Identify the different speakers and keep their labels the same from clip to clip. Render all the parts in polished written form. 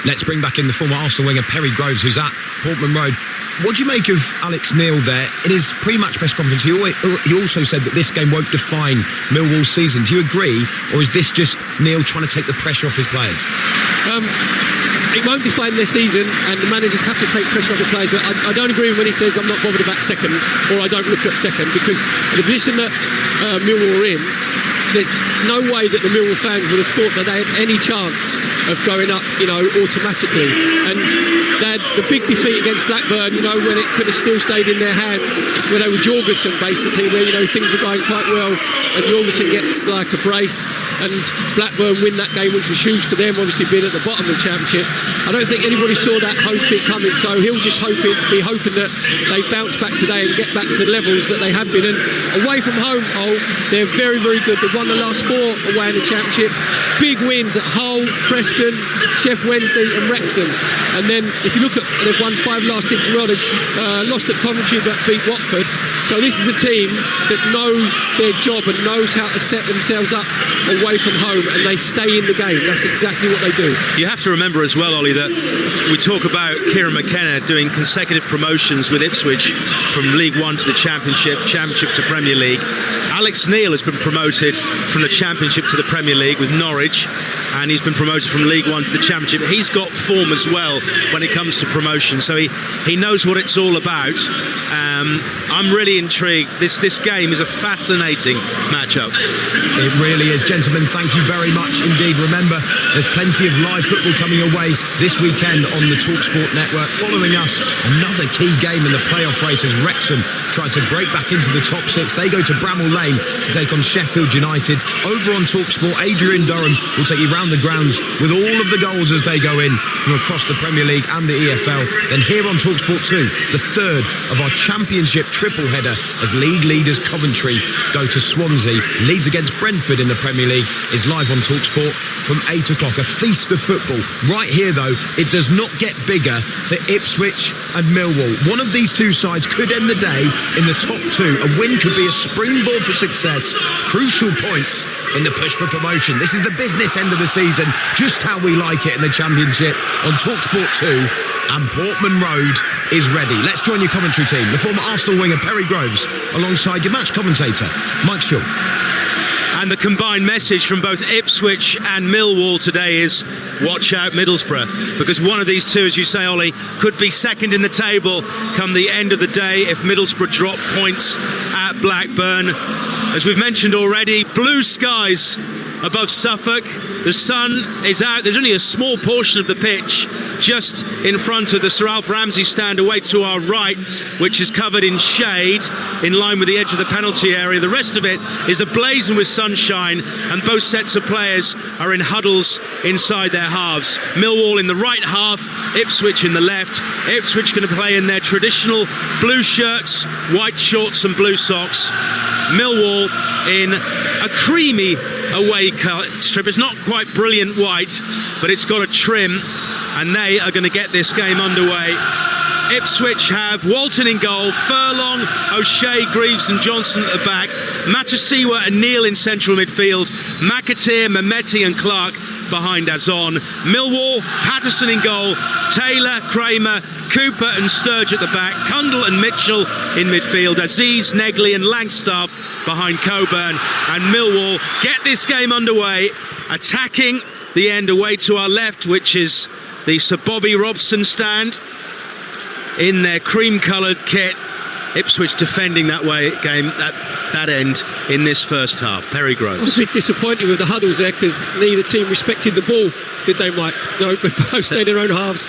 Speaker 1: Let's bring back in the former Arsenal winger Perry Groves, who's at Portman Road. What do you make of Alex Neil there? In his pre-match press conference, he also said that this game won't define Millwall's season. Do you agree, or is this just Neil trying to take the pressure off his players?
Speaker 2: It won't define their season, and the managers have to take pressure off the players. But I don't agree when he says I'm not bothered about second, or I don't look at second, because the position that Millwall are in, there's no way that the Millwall fans would have thought that they had any chance of going up, automatically. And they had the big defeat against Blackburn, when it could have still stayed in their hands, where they were Jorgensen, basically, where, things were going quite well, and Jorgensen gets like a brace, and Blackburn win that game, which was huge for them, obviously being at the bottom of the Championship. I don't think anybody saw that hope coming, so he'll just be hoping that they bounce back today and get back to the levels that they have been. And away from home, they're very, very good. They've won the last 4 away in the Championship. Big wins at Hull, Preston, Sheffield Wednesday and Wrexham. And then if you look at, they've won 5 last 6 as well. They've lost at Coventry but beat Watford. So this is a team that knows their job and knows how to set themselves up away from home, and they stay in the game. That's exactly what they do.
Speaker 3: You have to remember as well, Ollie, that we talk about Kieran McKenna doing consecutive promotions with Ipswich from League One to the Championship to Premier League. Alex Neil has been promoted from the Championship to the Premier League with Norwich, and he's been promoted from League One to the Championship. He's got form as well when it comes to promotion, so he knows what it's all about. I'm really intrigued. This game is a fascinating matchup.
Speaker 1: It really is. Gentlemen, thank you very much indeed. Remember, there's plenty of live football coming your way this weekend on the Talksport network. Following us, another key game in the playoff race as Wrexham try to break back into the top 6. They go to Bramall Lane to take on Sheffield United. Over on Talksport, Adrian Durham will take you round the grounds with all of the goals as they go in from across the Premier League and the EFL. Then here on Talksport 2, the third of our Championship triple header as league leaders Coventry go to Swansea. Leeds against Brentford in the Premier League is live on Talksport from 8 o'clock. A feast of football. Right here though, it does not get bigger for Ipswich and Millwall. One of these two sides could end the day in the top 2. A win could be a springboard for success. Crucial points in the push for promotion. This is the business end of the season, just how we like it in the Championship on Talksport 2, and Portman Road is ready. Let's join your commentary team. The former Arsenal winger Perry Groves alongside your match commentator Mike Shaw.
Speaker 3: And the combined message from both Ipswich and Millwall today is watch out Middlesbrough, because one of these two, as you say, Ollie, could be second in the table come the end of the day if Middlesbrough drop points at Blackburn. As we've mentioned already, blue skies above Suffolk. The sun is out. There's only a small portion of the pitch just in front of the Sir Alf Ramsey stand away to our right, which is covered in shade in line with the edge of the penalty area. The rest of it is ablazing with sunshine, and both sets of players are in huddles inside their halves. Millwall in the right half, Ipswich in the left. Ipswich going to play in their traditional blue shirts, white shorts and blue socks. Millwall in a creamy away strip. It's not quite brilliant white, but it's got a trim, and they are going to get this game underway. Ipswich have Walton in goal, Furlong, O'Shea, Greaves and Johnson at the back, Matasiwa and Neil in central midfield, McAteer, Mehmeti and Clark behind Azon. Millwall, Patterson in goal, Taylor, Kramer, Cooper and Sturge at the back, Cundle and Mitchell in midfield, Aziz, Negley and Langstaff behind Coburn. And Millwall get this game underway, attacking the end away to our left, which is the Sir Bobby Robson stand in their cream-coloured kit. Ipswich defending that end in this first half. Perry Groves. I
Speaker 2: was a bit disappointed with the huddles there, because neither team respected the ball, did they, Mike? No, both stayed in their own halves.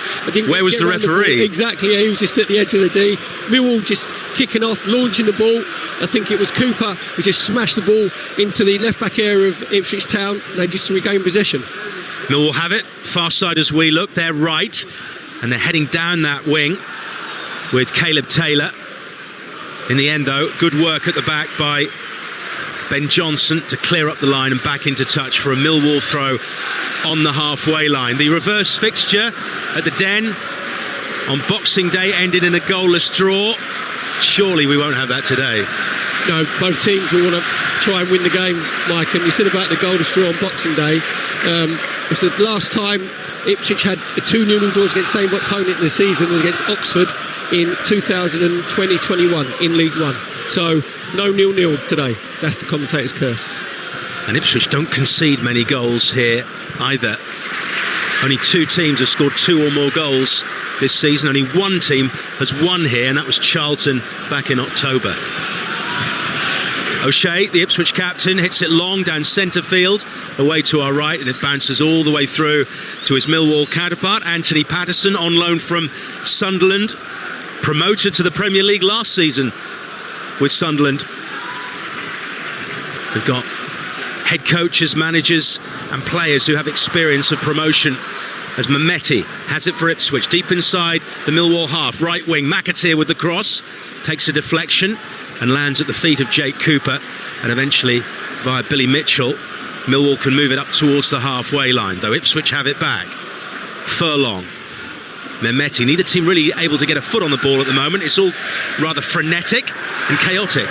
Speaker 3: Where was the referee?
Speaker 2: Exactly, yeah, he was just at the edge of the D. Millwall just kicking off, launching the ball. I think it was Cooper who just smashed the ball into the left-back area of Ipswich Town. They just regained possession.
Speaker 3: Millwall have it, far side as we look. They're right, and they're heading down that wing with Caleb Taylor. In the end, though, good work at the back by Ben Johnson to clear up the line and back into touch for a Millwall throw on the halfway line. The reverse fixture at the Den on Boxing Day ended in a goalless draw. Surely we won't have that today.
Speaker 2: No, both teams will want to try and win the game, Mike. And you said about the goalless draw on Boxing Day. It's the last time Ipswich had a 2-0 draws against the same opponent in the season was against Oxford in 2020-21 in League One. So no 0-0 today. That's the commentator's curse.
Speaker 3: And Ipswich don't concede many goals here either. Only 2 teams have scored 2 or more goals this season. Only 1 team has won here, and that was Charlton back in October. O'Shea, the Ipswich captain, hits it long down centre field, away to our right, and it bounces all the way through to his Millwall counterpart, Anthony Patterson, on loan from Sunderland, promoted to the Premier League last season with Sunderland. We've got head coaches, managers and players who have experience of promotion, as Mehmeti has it for Ipswich, deep inside the Millwall half, right wing, McAteer with the cross, takes a deflection and lands at the feet of Jake Cooper, and eventually via Billy Mitchell Millwall can move it up towards the halfway line, though Ipswich have it back. Furlong, Mehmeti, neither team really able to get a foot on the ball at the moment. It's all rather frenetic and chaotic.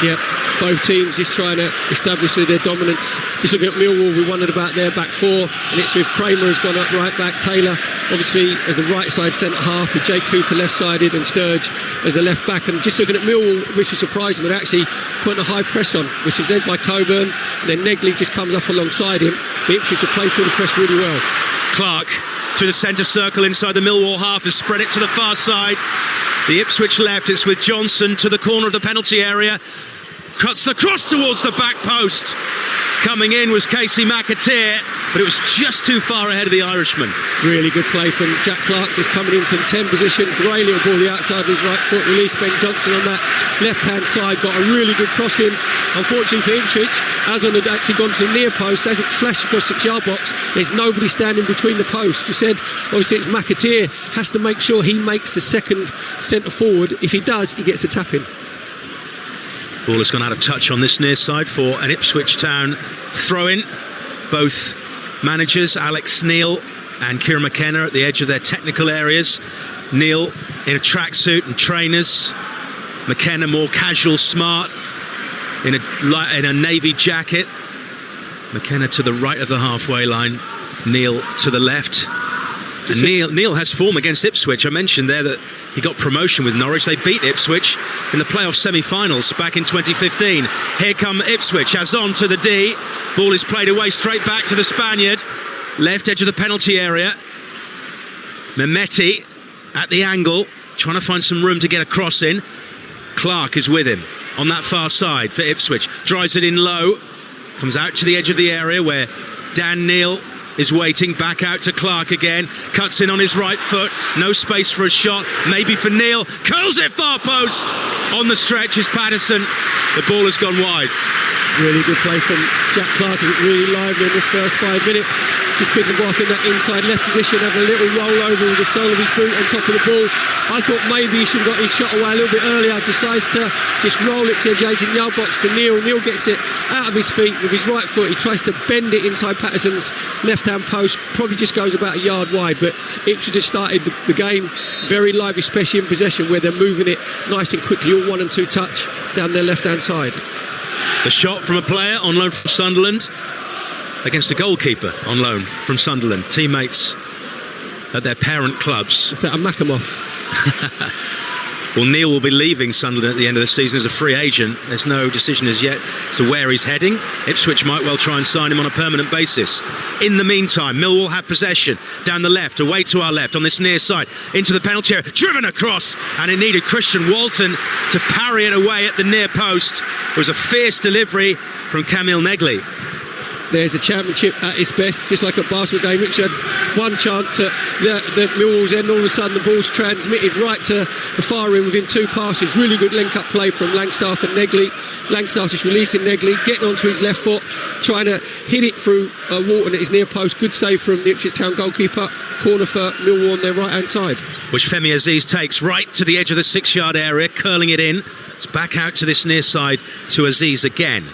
Speaker 2: Yep, both teams just trying to establish their dominance. Just looking at Millwall, we wondered about their back 4, and it's with Kramer has gone up right back, Taylor obviously as the right side centre half, with Jake Cooper left-sided and Sturge as the left back. And just looking at Millwall, which was surprising, but actually putting a high press on, which is led by Coburn, and then Negley just comes up alongside him. The Ipswich have played through the press really well.
Speaker 3: Clark through the centre circle inside the Millwall half has spread it to the far side. The Ipswich left, it's with Johnson to the corner of the penalty area, cuts the cross towards the back post. Coming in was Casey McAteer, but it was just too far ahead of the Irishman.
Speaker 2: Really good play from Jack Clark, just coming into the 10 position. Grayley will ball the outside of his right foot, release Ben Johnson on that left-hand side, got a really good cross in. Unfortunately for Ipswich, Azon had actually gone to the near post. As it flashed across the 6-yard box, there's nobody standing between the posts. You said, obviously it's McAteer, has to make sure he makes the second centre forward. If he does, he gets a tap in.
Speaker 3: Ball has gone out of touch on this near side for an Ipswich Town throw-in. Both managers, Alex Neil and Kieran McKenna, at the edge of their technical areas. Neil in a tracksuit and trainers. McKenna more casual, smart, in a navy jacket. McKenna to the right of the halfway line. Neil to the left. And Neil has form against Ipswich. I mentioned there that he got promotion with Norwich. They beat Ipswich in the playoff semi-finals back in 2015. Here come Ipswich, Azon to the D. Ball is played away straight back to the Spaniard. Left edge of the penalty area. Mehmeti at the angle, trying to find some room to get a cross in. Clark is with him on that far side for Ipswich. Drives it in low. Comes out to the edge of the area where Dan Neil is waiting, back out to Clark again, cuts in on his right foot, no space for a shot, maybe for Neil, curls it far post. On the stretch is Patterson, the ball has gone wide.
Speaker 2: Really good play from Jack Clark, who's really lively in this first 5 minutes. Just picking Walk in that inside left position, having a little roll over with the sole of his boot on top of the ball. I thought maybe he should have got his shot away a little bit earlier. Decides to just roll it to the 18-yard box to Neil. Neil gets it out of his feet with his right foot. He tries to bend it inside Patterson's left-hand post. Probably just goes about a yard wide, but Ipswich just started the game very lively, especially in possession, where they're moving it nice and quickly, all 1 and 2 touch down their left-hand side.
Speaker 3: The shot from a player on loan from Sunderland against a goalkeeper on loan from Sunderland. Teammates at their parent clubs.
Speaker 2: Is that a Makamoff?
Speaker 3: Well, Neil will be leaving Sunderland at the end of the season as a free agent. There's no decision as yet as to where he's heading. Ipswich might well try and sign him on a permanent basis. In the meantime, Millwall have possession down the left, away to our left on this near side, into the penalty area, driven across, and it needed Christian Walton to parry it away at the near post. It was a fierce delivery from Camille Negley.
Speaker 2: There's a championship at its best, just like a basketball game, which had one chance at the Millwall's end. All of a sudden the ball's transmitted right to the far rim within 2 passes. Really good link-up play from Langstaff and Negley. Langstaff just releasing Negley, getting onto his left foot, trying to hit it through Walton at his near post. Good save from the Ipswich Town goalkeeper. Corner for Millwall on their right-hand side,
Speaker 3: which Femi Aziz takes right to the edge of the 6-yard area, curling it in. It's back out to this near side to Aziz again.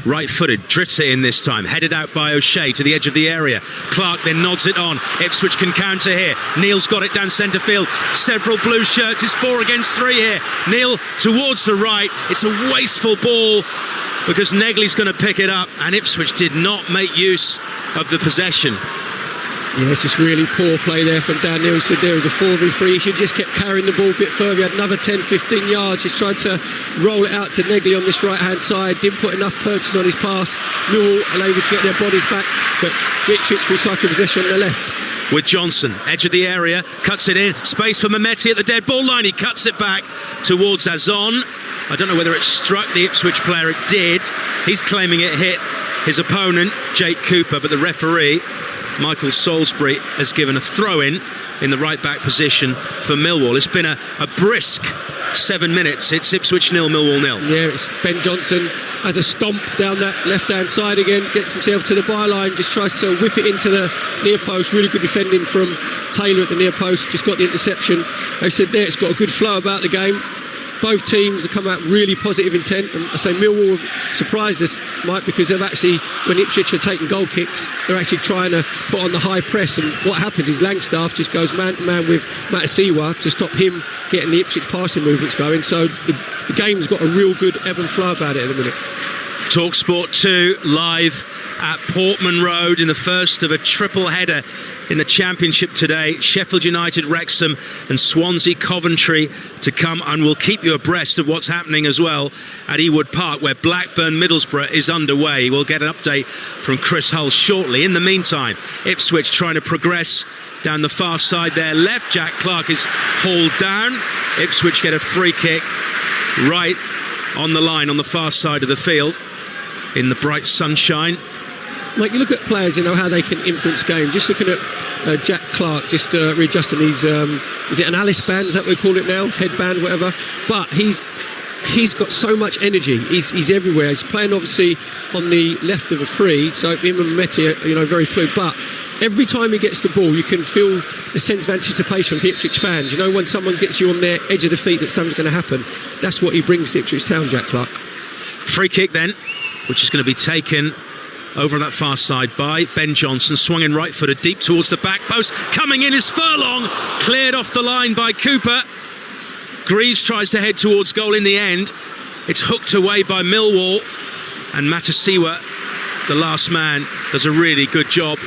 Speaker 3: Right-footed, drifts it in this time, headed out by O'Shea to the edge of the area. Clark then nods it on. Ipswich can counter here. Neil's got it down centre field. Several blue shirts. It's 4 against 3 here. Neil towards the right. It's a wasteful ball because Negley's going to pick it up, and Ipswich did not make use of the possession.
Speaker 2: Yeah, it's just really poor play there from Dan Neil. He said there was a 4v3. He should just kept carrying the ball a bit further. He had another 10-15 yards. Just tried to roll it out to Negley on this right-hand side. Didn't put enough purchase on his pass. Millwall unable to get their bodies back, but Ipswich recycled possession on the left.
Speaker 3: With Johnson, edge of the area, cuts it in. Space for Mehmeti at the dead ball line. He cuts it back towards Azon. I don't know whether it struck the Ipswich player. It did. He's claiming it hit his opponent, Jake Cooper, but the referee, Michael Salisbury, has given a throw-in in the right-back position for Millwall. It's been a brisk 7 minutes. It's Ipswich 0, Millwall 0.
Speaker 2: Yeah, it's Ben Johnson has a stomp down that left-hand side again, gets himself to the byline, just tries to whip it into the near post. Really good defending from Taylor at the near post, just got the interception. They said there it's got a good flow about the game. Both teams have come out really positive intent, and I say Millwall have surprised us, Mike, because they've actually, when Ipswich are taking goal kicks, they're actually trying to put on the high press, and what happens is Langstaff just goes man-to-man with Matasiwa to stop him getting the Ipswich passing movements going. So the game's got a real good ebb and flow about it at the minute.
Speaker 3: Talksport 2 live at Portman Road in the first of a triple header in the Championship today. Sheffield United, Wrexham and Swansea Coventry to come, and we'll keep you abreast of what's happening as well at Ewood Park, where Blackburn Middlesbrough is underway. We'll get an update from Chris Hull shortly. In the meantime, Ipswich trying to progress down the far side there. Left, Jack Clark is hauled down. Ipswich get a free kick right on the line on the far side of the field in the bright sunshine.
Speaker 2: Like, you look at players, you know, how they can influence game. Just looking at Jack Clark, just readjusting his, is it an Alice band? Is that what we call it now? Headband, whatever. But he's got so much energy. He's everywhere. He's playing obviously on the left of a free, so him and Mehmeti are, you know, very fluid. But every time he gets the ball, you can feel a sense of anticipation from the Ipswich fans. You know, when someone gets you on their edge of the feet that something's going to happen. That's what he brings to Ipswich Town, Jack Clark.
Speaker 3: Free kick then, which is going to be taken over on that far side by Ben Johnson, swung in right-footed deep towards the back post. Coming in is Furlong, cleared off the line by Cooper. Greaves tries to head towards goal. In the end, it's hooked away by Millwall, and Matasiwa, the last man, does a really good job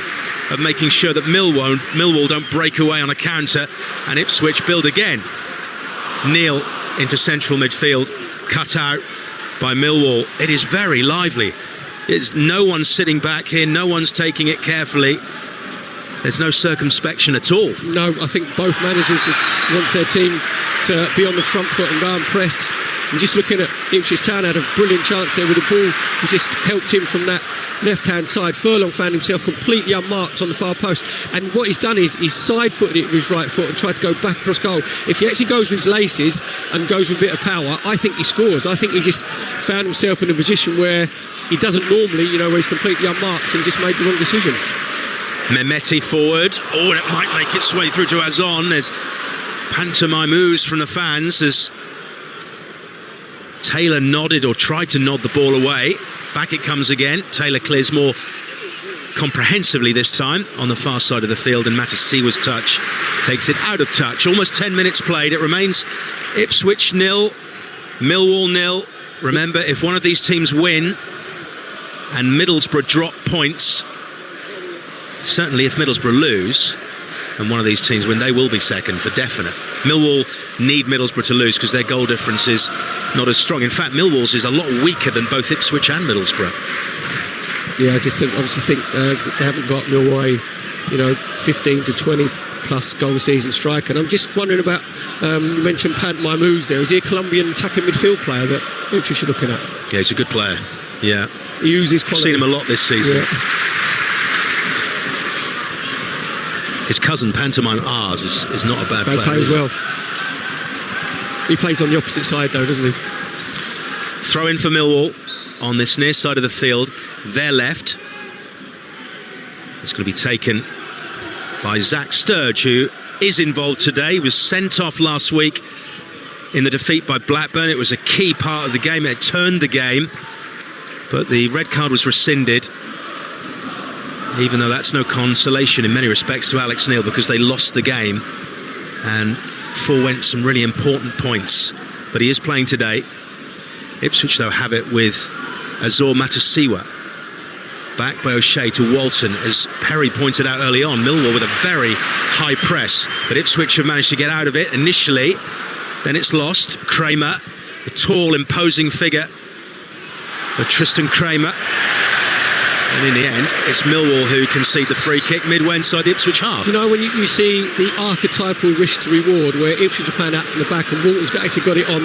Speaker 3: of making sure that Millwall don't break away on a counter, and Ipswich build again. Neil into central midfield, cut out by Millwall. It is very lively. It's no one's sitting back here, no one's taking it carefully. There's no circumspection at all. No,
Speaker 2: I think both managers want their team to be on the front foot and go and press. And just looking at Ipswich Town, had a brilliant chance there with the ball. He just helped him from that left-hand side. Furlong found himself completely unmarked on the far post. And what he's done is he's side-footed it with his right foot and tried to go back across goal. If he actually goes with his laces and goes with a bit of power, I think he scores. I think he just found himself in a position where he doesn't normally, you know, where he's completely unmarked, and just made the wrong decision.
Speaker 3: Mehmeti forward. Oh, and it might make its way through to Azon. There's pantomime ooze from the fans as Taylor nodded or tried to nod the ball away. Back it comes again. Taylor clears more comprehensively this time on the far side of the field, and Matasiwa's touch takes it out of touch. Almost 10 minutes played. It remains Ipswich 0, Millwall 0. Remember, if one of these teams win and Middlesbrough drop points, certainly if Middlesbrough lose and one of these teams win, they will be second for definite. Millwall need Middlesbrough to lose because their goal difference is not as strong. In fact, Millwall's is a lot weaker than both Ipswich and Middlesbrough.
Speaker 2: Yeah, I just think they haven't got Millwall, you know, 15 to 20 plus goal season striker. And I'm just wondering about, you mentioned Pantomime Ooze there. Is he a Colombian attacking midfield player that Ipswich are looking at?
Speaker 3: Yeah, he's a good player. Yeah.
Speaker 2: He uses quality.
Speaker 3: Seen him a lot this season. Yeah. His cousin, Pantomime Ars, is not a bad player
Speaker 2: as well. He plays on the opposite side though, doesn't he?
Speaker 3: Throw in for Millwall on this near side of the field. Their left. It's going to be taken by Zach Sturge, who is involved today. He was sent off last week in the defeat by Blackburn. It was a key part of the game. It turned the game, but the red card was rescinded, even though that's no consolation in many respects to Alex Neil, because they lost the game and forewent some really important points. But he is playing today. Ipswich, though, have it with Azor Matasiwa. Back by O'Shea to Walton, as Perry pointed out early on. Millwall with a very high press, but Ipswich have managed to get out of it initially. Then it's lost. Kramer, the tall, imposing figure of Tristan Kramer. And in the end, it's Millwall who concede the free kick midway inside the Ipswich half.
Speaker 2: You know, when you see the archetypal risk to reward, where Ipswich are playing out from the back and Walton's actually got it on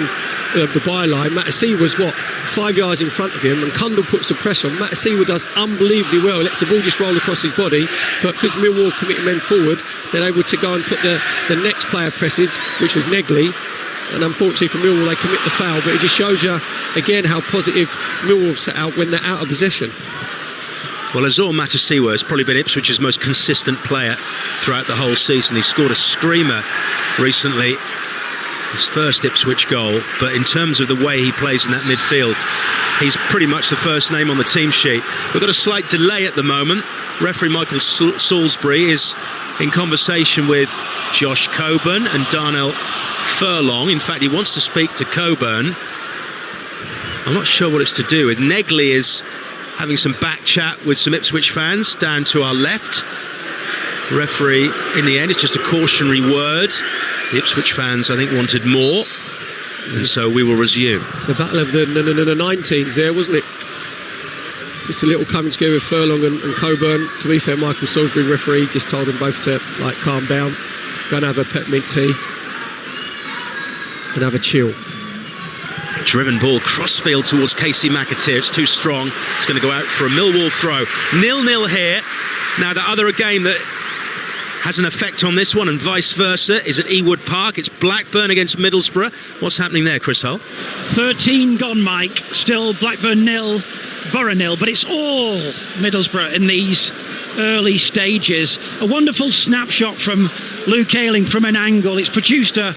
Speaker 2: the byline. Matasiwa was 5 yards in front of him, and Kundle puts the pressure on. Matasiwa does unbelievably well, lets the ball just roll across his body, but because Millwall committed men forward, they're able to go and put the next player presses, which was Negley. And unfortunately for Millwall, they commit the foul, but it just shows you again how positive Millwall set out when they're out of possession.
Speaker 3: Well, Azor Matasiwa has probably been Ipswich's most consistent player throughout the whole season. He scored a screamer recently, his first Ipswich goal, but in terms of the way he plays in that midfield, he's pretty much the first name on the team sheet. We've got a slight delay at the moment. Referee Michael Salisbury is in conversation with Josh Coburn and Darnell Furlong. In fact, he wants to speak to Coburn. I'm not sure what it's to do with. Negley is having some back chat with some Ipswich fans down to our left. The referee, in the end, it's just a cautionary word. The Ipswich fans, I think, wanted more, and so we will resume.
Speaker 2: The battle of the 19s there, wasn't it? Just a little coming together with Furlong and Coburn. To be fair, Michael Salisbury, referee, just told them both to calm down, go and have a peppermint tea and have a chill.
Speaker 3: Driven ball crossfield towards Casey McAteer. It's too strong. It's going to go out for a Millwall throw. 0-0 here. Now, the other game that has an effect on this one, and vice versa, is at Ewood Park. It's Blackburn against Middlesbrough. What's happening there, Chris Hull?
Speaker 4: 13 gone, Mike. Still Blackburn 0, Borough 0, but it's all Middlesbrough in these early stages. A wonderful snapshot from Luke Ayling from an angle. It's produced a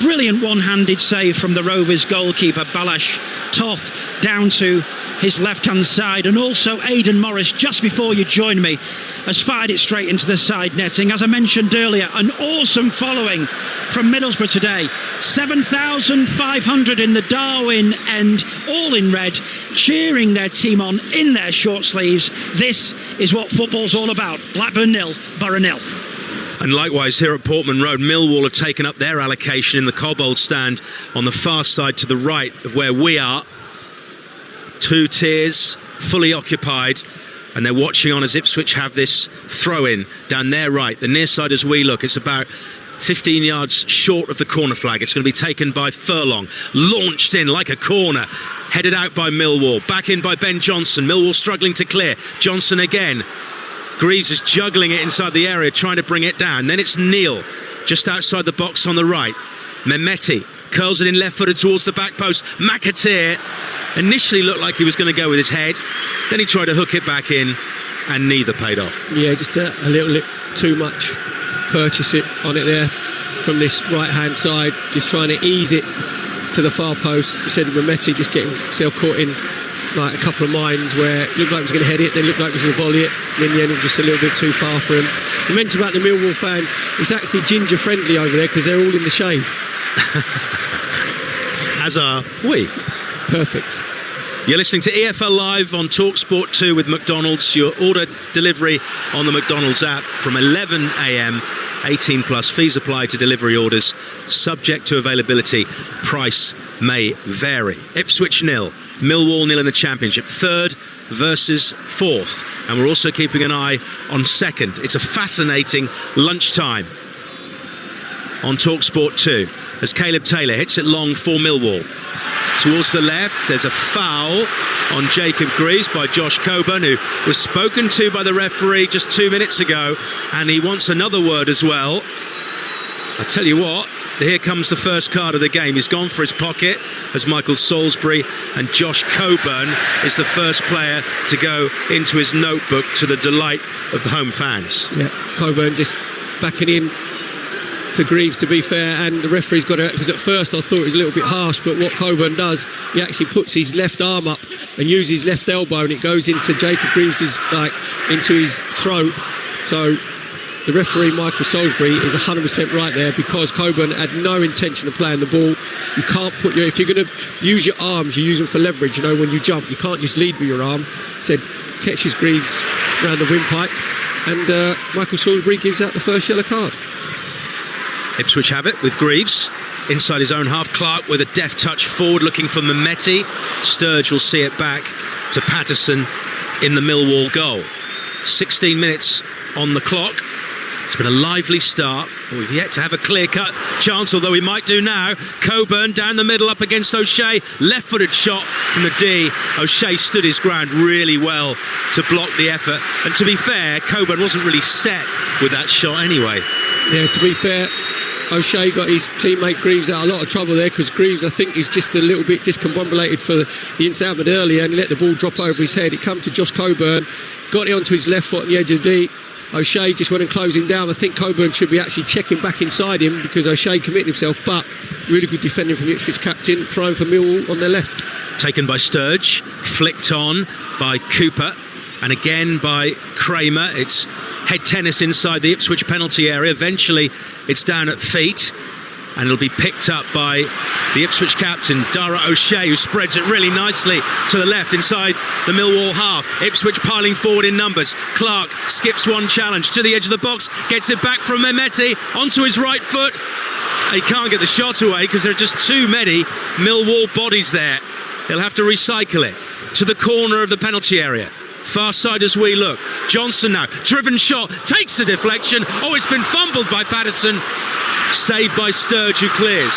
Speaker 4: brilliant one-handed save from the Rovers goalkeeper Balash Toth down to his left-hand side, and also Aidan Morris, just before you joined me, has fired it straight into the side netting. As I mentioned earlier, an awesome following from Middlesbrough today. 7,500 in the Darwin end, all in red, cheering their team on in their short sleeves. This is what football's all about. Blackburn 0, Borough 0.
Speaker 3: And likewise here at Portman Road, Millwall have taken up their allocation in the Cobbold stand on the far side to the right of where we are. 2 tiers, fully occupied, and they're watching on as Ipswich have this throw-in down their right. The near side as we look, it's about 15 yards short of the corner flag. It's going to be taken by Furlong, launched in like a corner, headed out by Millwall, back in by Ben Johnson. Millwall struggling to clear. Johnson again. Greaves is juggling it inside the area, trying to bring it down. Then it's Neal, just outside the box on the right. Mehmeti curls it in left-footed towards the back post. McAteer initially looked like he was going to go with his head. Then he tried to hook it back in, and neither paid off.
Speaker 2: Yeah, just a little too much purchase it on it there from this right-hand side, just trying to ease it to the far post. You said Mehmeti just getting himself caught in like a couple of mines where it looked like he was going to head it, then looked like he was going to volley it, and in the end it was just a little bit too far for him. You mentioned about the Millwall fans, it's actually ginger friendly over there because they're all in the shade.
Speaker 3: As are we.
Speaker 2: Perfect.
Speaker 3: You're listening to EFL Live on Talksport 2 with McDonald's. Your order delivery on the McDonald's app from 11 a.m. 18 plus. Fees apply to delivery orders. Subject to availability. Price may vary. Ipswich 0. Millwall 0 in the Championship. 3rd versus 4th. And we're also keeping an eye on 2nd. It's a fascinating lunchtime on Talksport 2 as Caleb Taylor hits it long for Millwall. Towards the left, there's a foul on Jacob Greaves by Josh Coburn, who was spoken to by the referee just 2 minutes ago, and he wants another word as well. I tell you what, here comes the first card of the game. He's gone for his pocket as Michael Salisbury, and Josh Coburn is the first player to go into his notebook, to the delight of the home fans.
Speaker 2: Yeah, Coburn just backing in to Greaves, to be fair, and the referee's got it, because at first I thought it was a little bit harsh, but what Coburn does, he actually puts his left arm up and uses his left elbow, and it goes into Jacob Greaves' into his throat. So the referee, Michael Salisbury, is 100% right there, because Coburn had no intention of playing the ball. You can't if you're going to use your arms, you use them for leverage. When you jump, you can't just lead with your arm. Said catches Greaves round the windpipe, and Michael Salisbury gives out the first yellow card.
Speaker 3: Ipswich have it with Greaves inside his own half. Clark with a deft touch forward, looking for Mehmeti. Sturge will see it back to Patterson in the Millwall goal. 16 minutes on the clock. It's been a lively start, but we've yet to have a clear-cut chance, although we might do now. Coburn down the middle up against O'Shea. Left-footed shot from the D. O'Shea stood his ground really well to block the effort. And to be fair, Coburn wasn't really set with that shot anyway.
Speaker 2: Yeah, to be fair, O'Shea got his teammate Greaves out a lot of trouble there, because Greaves, I think, is just a little bit discombobulated for the incident earlier, and let the ball drop over his head. It come to Josh Coburn, got it onto his left foot on the edge of the D. O'Shea just went and closed him down. I think Coburn should be actually checking back inside him, because O'Shea committed himself, but really good defending from the Ipswich captain, throwing for Millwall on their left.
Speaker 3: Taken by Sturge, flicked on by Cooper, and again by Kramer. It's head tennis inside the Ipswich penalty area. Eventually it's down at feet, and it'll be picked up by the Ipswich captain, Dara O'Shea, who spreads it really nicely to the left inside the Millwall half. Ipswich piling forward in numbers. Clark skips one challenge to the edge of the box, gets it back from Mehmeti onto his right foot. He can't get the shot away because there are just too many Millwall bodies there. He'll have to recycle it to the corner of the penalty area. Far side as we look. Johnson now, driven shot, takes the deflection. Oh, it's been fumbled by Patterson. Saved by Sturge, who clears.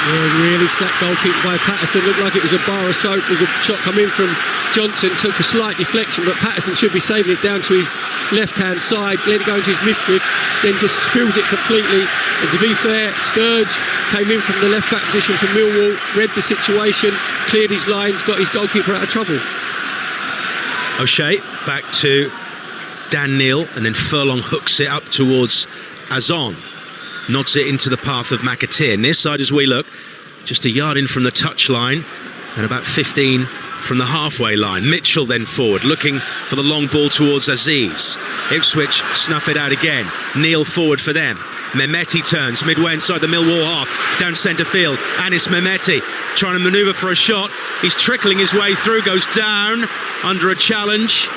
Speaker 2: Yeah, really slack goalkeeper by Patterson. Looked like it was a bar of soap. There's a shot come in from Johnson, took a slight deflection, but Patterson should be saving it down to his left-hand side, let it go into his midriff, then just spills it completely. And to be fair, Sturge came in from the left-back position from Millwall, read the situation, cleared his lines, got his goalkeeper out of trouble.
Speaker 3: O'Shea back to Dan Neal, and then Furlong hooks it up towards Azon. Nods it into the path of McAteer. Near side as we look, just a yard in from the touchline and about 15 from the halfway line. Mitchell then forward, looking for the long ball towards Aziz. Ipswich snuff it out again. Neal forward for them. Mehmeti turns midway inside the Millwall half, down centre field. Anis Mehmeti trying to manoeuvre for a shot. He's trickling his way through, goes down under a challenge.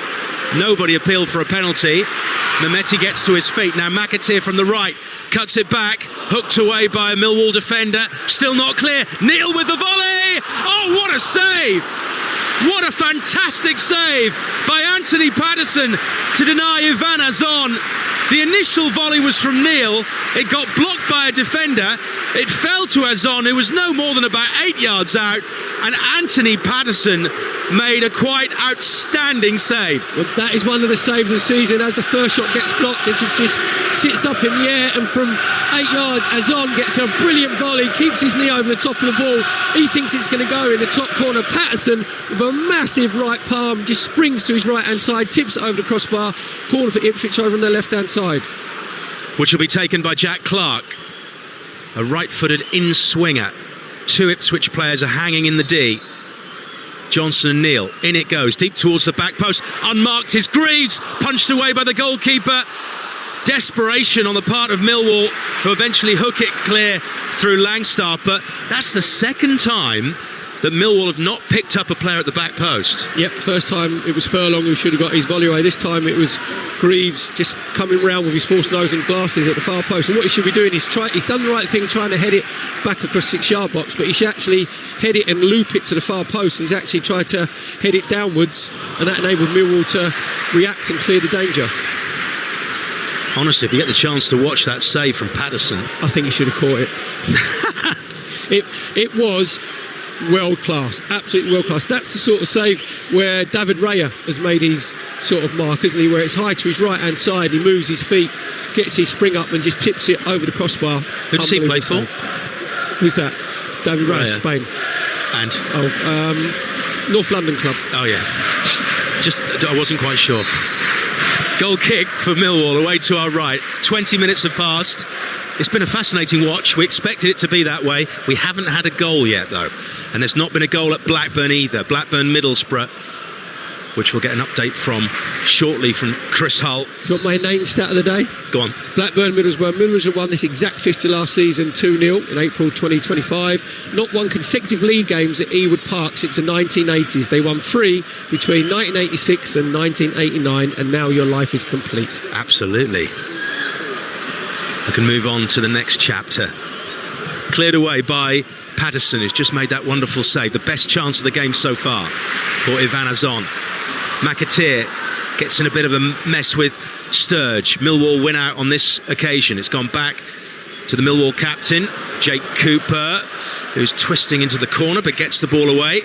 Speaker 3: Nobody appealed for a penalty. Mehmeti gets to his feet. Now McAteer from the right cuts it back, hooked away by a Millwall defender. Still not clear. Neal with the volley. Oh, what a save! What a fantastic save by Anthony Patterson to deny Ivan Azon. The initial volley was from Neal. It got blocked by a defender. It fell to Azon, who was no more than about 8 yards out, and Anthony Patterson made a quite outstanding save.
Speaker 2: Well, that is one of the saves of the season. As the first shot gets blocked, it just sits up in the air, and from 8 yards, Azon gets a brilliant volley, keeps his knee over the top of the ball. He thinks it's going to go in the top corner. Patterson, with a massive right palm, just springs to his right-hand side, tips it over the crossbar. Corner for Ipswich over on their left-hand side.
Speaker 3: Which will be taken by Jack Clark, a right-footed in-swinger. Two Ipswich players are hanging in the D. Johnson and Neal, in it goes, deep towards the back post, unmarked is Greaves, punched away by the goalkeeper. Desperation on the part of Millwall, who eventually hook it clear through Langstaff, but that's the second time that Millwall have not picked up a player at the back post.
Speaker 2: Yep, first time it was Furlong who should have got his volley away. This time it was Greaves just coming round with his false nose and glasses at the far post. And what he should be doing is he's done the right thing trying to head it back across 6 yard box, but he should actually head it and loop it to the far post. He's actually tried to head it downwards, and that enabled Millwall to react and clear the danger.
Speaker 3: Honestly, if you get the chance to watch that save from Patterson,
Speaker 2: I think he should have caught it. It was world class, absolutely world class. That's the sort of save where David Raya has made his sort of mark, isn't he? Where it's high to his right hand side, he moves his feet, gets his spring up and just tips it over the crossbar.
Speaker 3: Who does he play for?
Speaker 2: Who's that? David Raya, Spain.
Speaker 3: And
Speaker 2: North London club.
Speaker 3: Oh yeah, I wasn't quite sure. Goal kick for Millwall away to our right. 20 minutes have passed. It's been a fascinating watch. We expected it to be that way. We haven't had a goal yet, though. And there's not been a goal at Blackburn either. Blackburn Middlesbrough which we'll get an update from shortly from Chris Hull.
Speaker 2: Do you want my name stat of the day?
Speaker 3: Go on.
Speaker 2: Blackburn Middlesbrough. Middlesbrough won this exact fixture last season 2-0 in April 2025. Not won consecutive league games at Ewood Park since the 1980s. They won 3 between 1986 and 1989, and now your life is complete.
Speaker 3: Absolutely. I can move on to the next chapter. Cleared away by Patterson, who's just made that wonderful save. The best chance of the game so far for Ivan Azon. McAteer gets in a bit of a mess with Sturge. Millwall win out on this occasion. It's gone back to the Millwall captain, Jake Cooper, who's twisting into the corner but gets the ball away.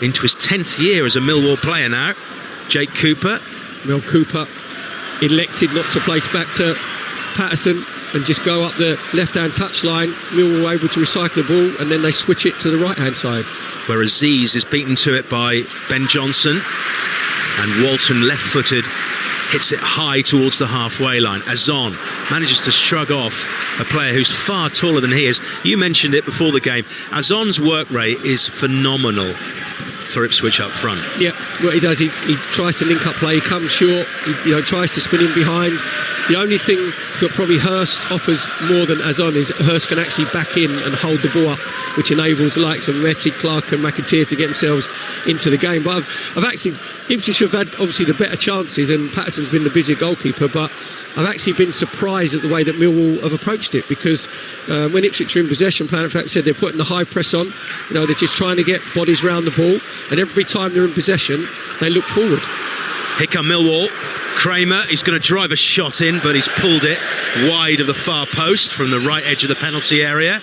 Speaker 3: Into his 10th year as a Millwall player now, Jake Cooper.
Speaker 2: Mel Cooper elected not to place back to Patterson and just go up the left-hand touchline. Millwall were able to recycle the ball, and then they switch it to the right-hand side.
Speaker 3: Where Aziz is beaten to it by Ben Johnson, and Walton, left-footed, hits it high towards the halfway line. Azon manages to shrug off a player who's far taller than he is. You mentioned it before the game. Azon's work rate is phenomenal for Ipswich up front.
Speaker 2: Yeah, what he does, he tries to link up play, he comes short, he tries to spin in behind. The only thing that probably Hurst offers more than Azon is Hurst can actually back in and hold the ball up, which enables the likes of Metty, Clark and McAteer to get themselves into the game. But I've actually, Ipswich have had obviously the better chances, and Patterson's been the busier goalkeeper, but I've actually been surprised at the way that Millwall have approached it, because when Ipswich are in possession, Planet Fact said they're putting the high press on, they're just trying to get bodies round the ball, and every time they're in possession they look forward.
Speaker 3: Here come Millwall. Kramer, he's going to drive a shot in, but he's pulled it wide of the far post from the right edge of the penalty area.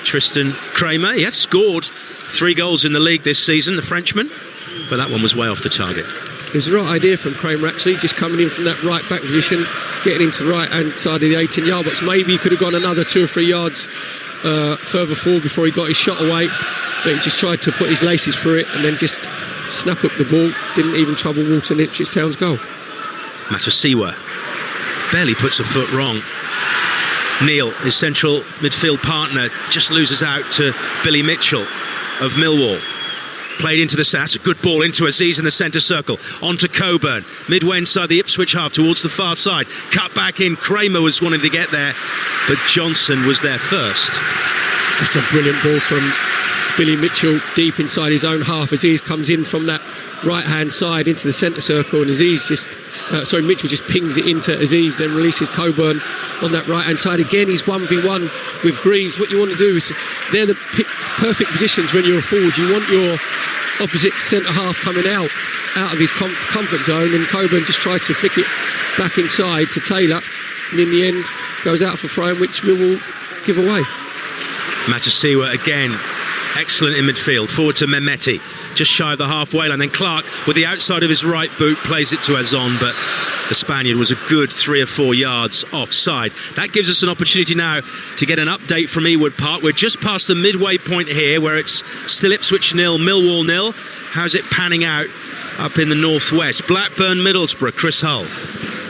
Speaker 3: Tristan Kramer, he has scored 3 goals in the league this season, the Frenchman, but that one was way off the target.
Speaker 2: It was the right idea from Kramer, actually, just coming in from that right back position, getting into the right hand side of the 18-yard box. Maybe he could have gone another 2 or 3 yards further forward before he got his shot away, but he just tried to put his laces through it and then just snap up the ball. Didn't even trouble Walton Ipswich Town's goal. Matasiwa
Speaker 3: barely puts a foot wrong. Neil, his central midfield partner, just loses out to Billy Mitchell of Millwall. Played into the sass, a good ball into Aziz in the centre circle, onto Coburn, midway inside the Ipswich half towards the far side, cut back in. Kramer was wanting to get there, but Johnson was there first.
Speaker 2: That's a brilliant ball from Billy Mitchell deep inside his own half. Aziz comes in from that right hand side into the centre circle, and Aziz Mitchell just pings it into Aziz, then releases Coburn on that right hand side. Again, he's 1v1 with Greaves. What you want to do is, they're the perfect positions when you're a forward. You want your opposite centre half coming out of his comfort zone, and Coburn just tries to flick it back inside to Taylor, and in the end goes out for throw, which Millwall give away.
Speaker 3: Matasiwa again, excellent in midfield, forward to Mehmeti, just shy of the halfway line. Then Clark, with the outside of his right boot, plays it to Azon, but the Spaniard was a good 3 or 4 yards offside. That gives us an opportunity now to get an update from Ewood Park. We're just past the midway point here, where it's still Ipswich 0, Millwall 0. How's it panning out up in the northwest? Blackburn Middlesbrough, Chris Hull.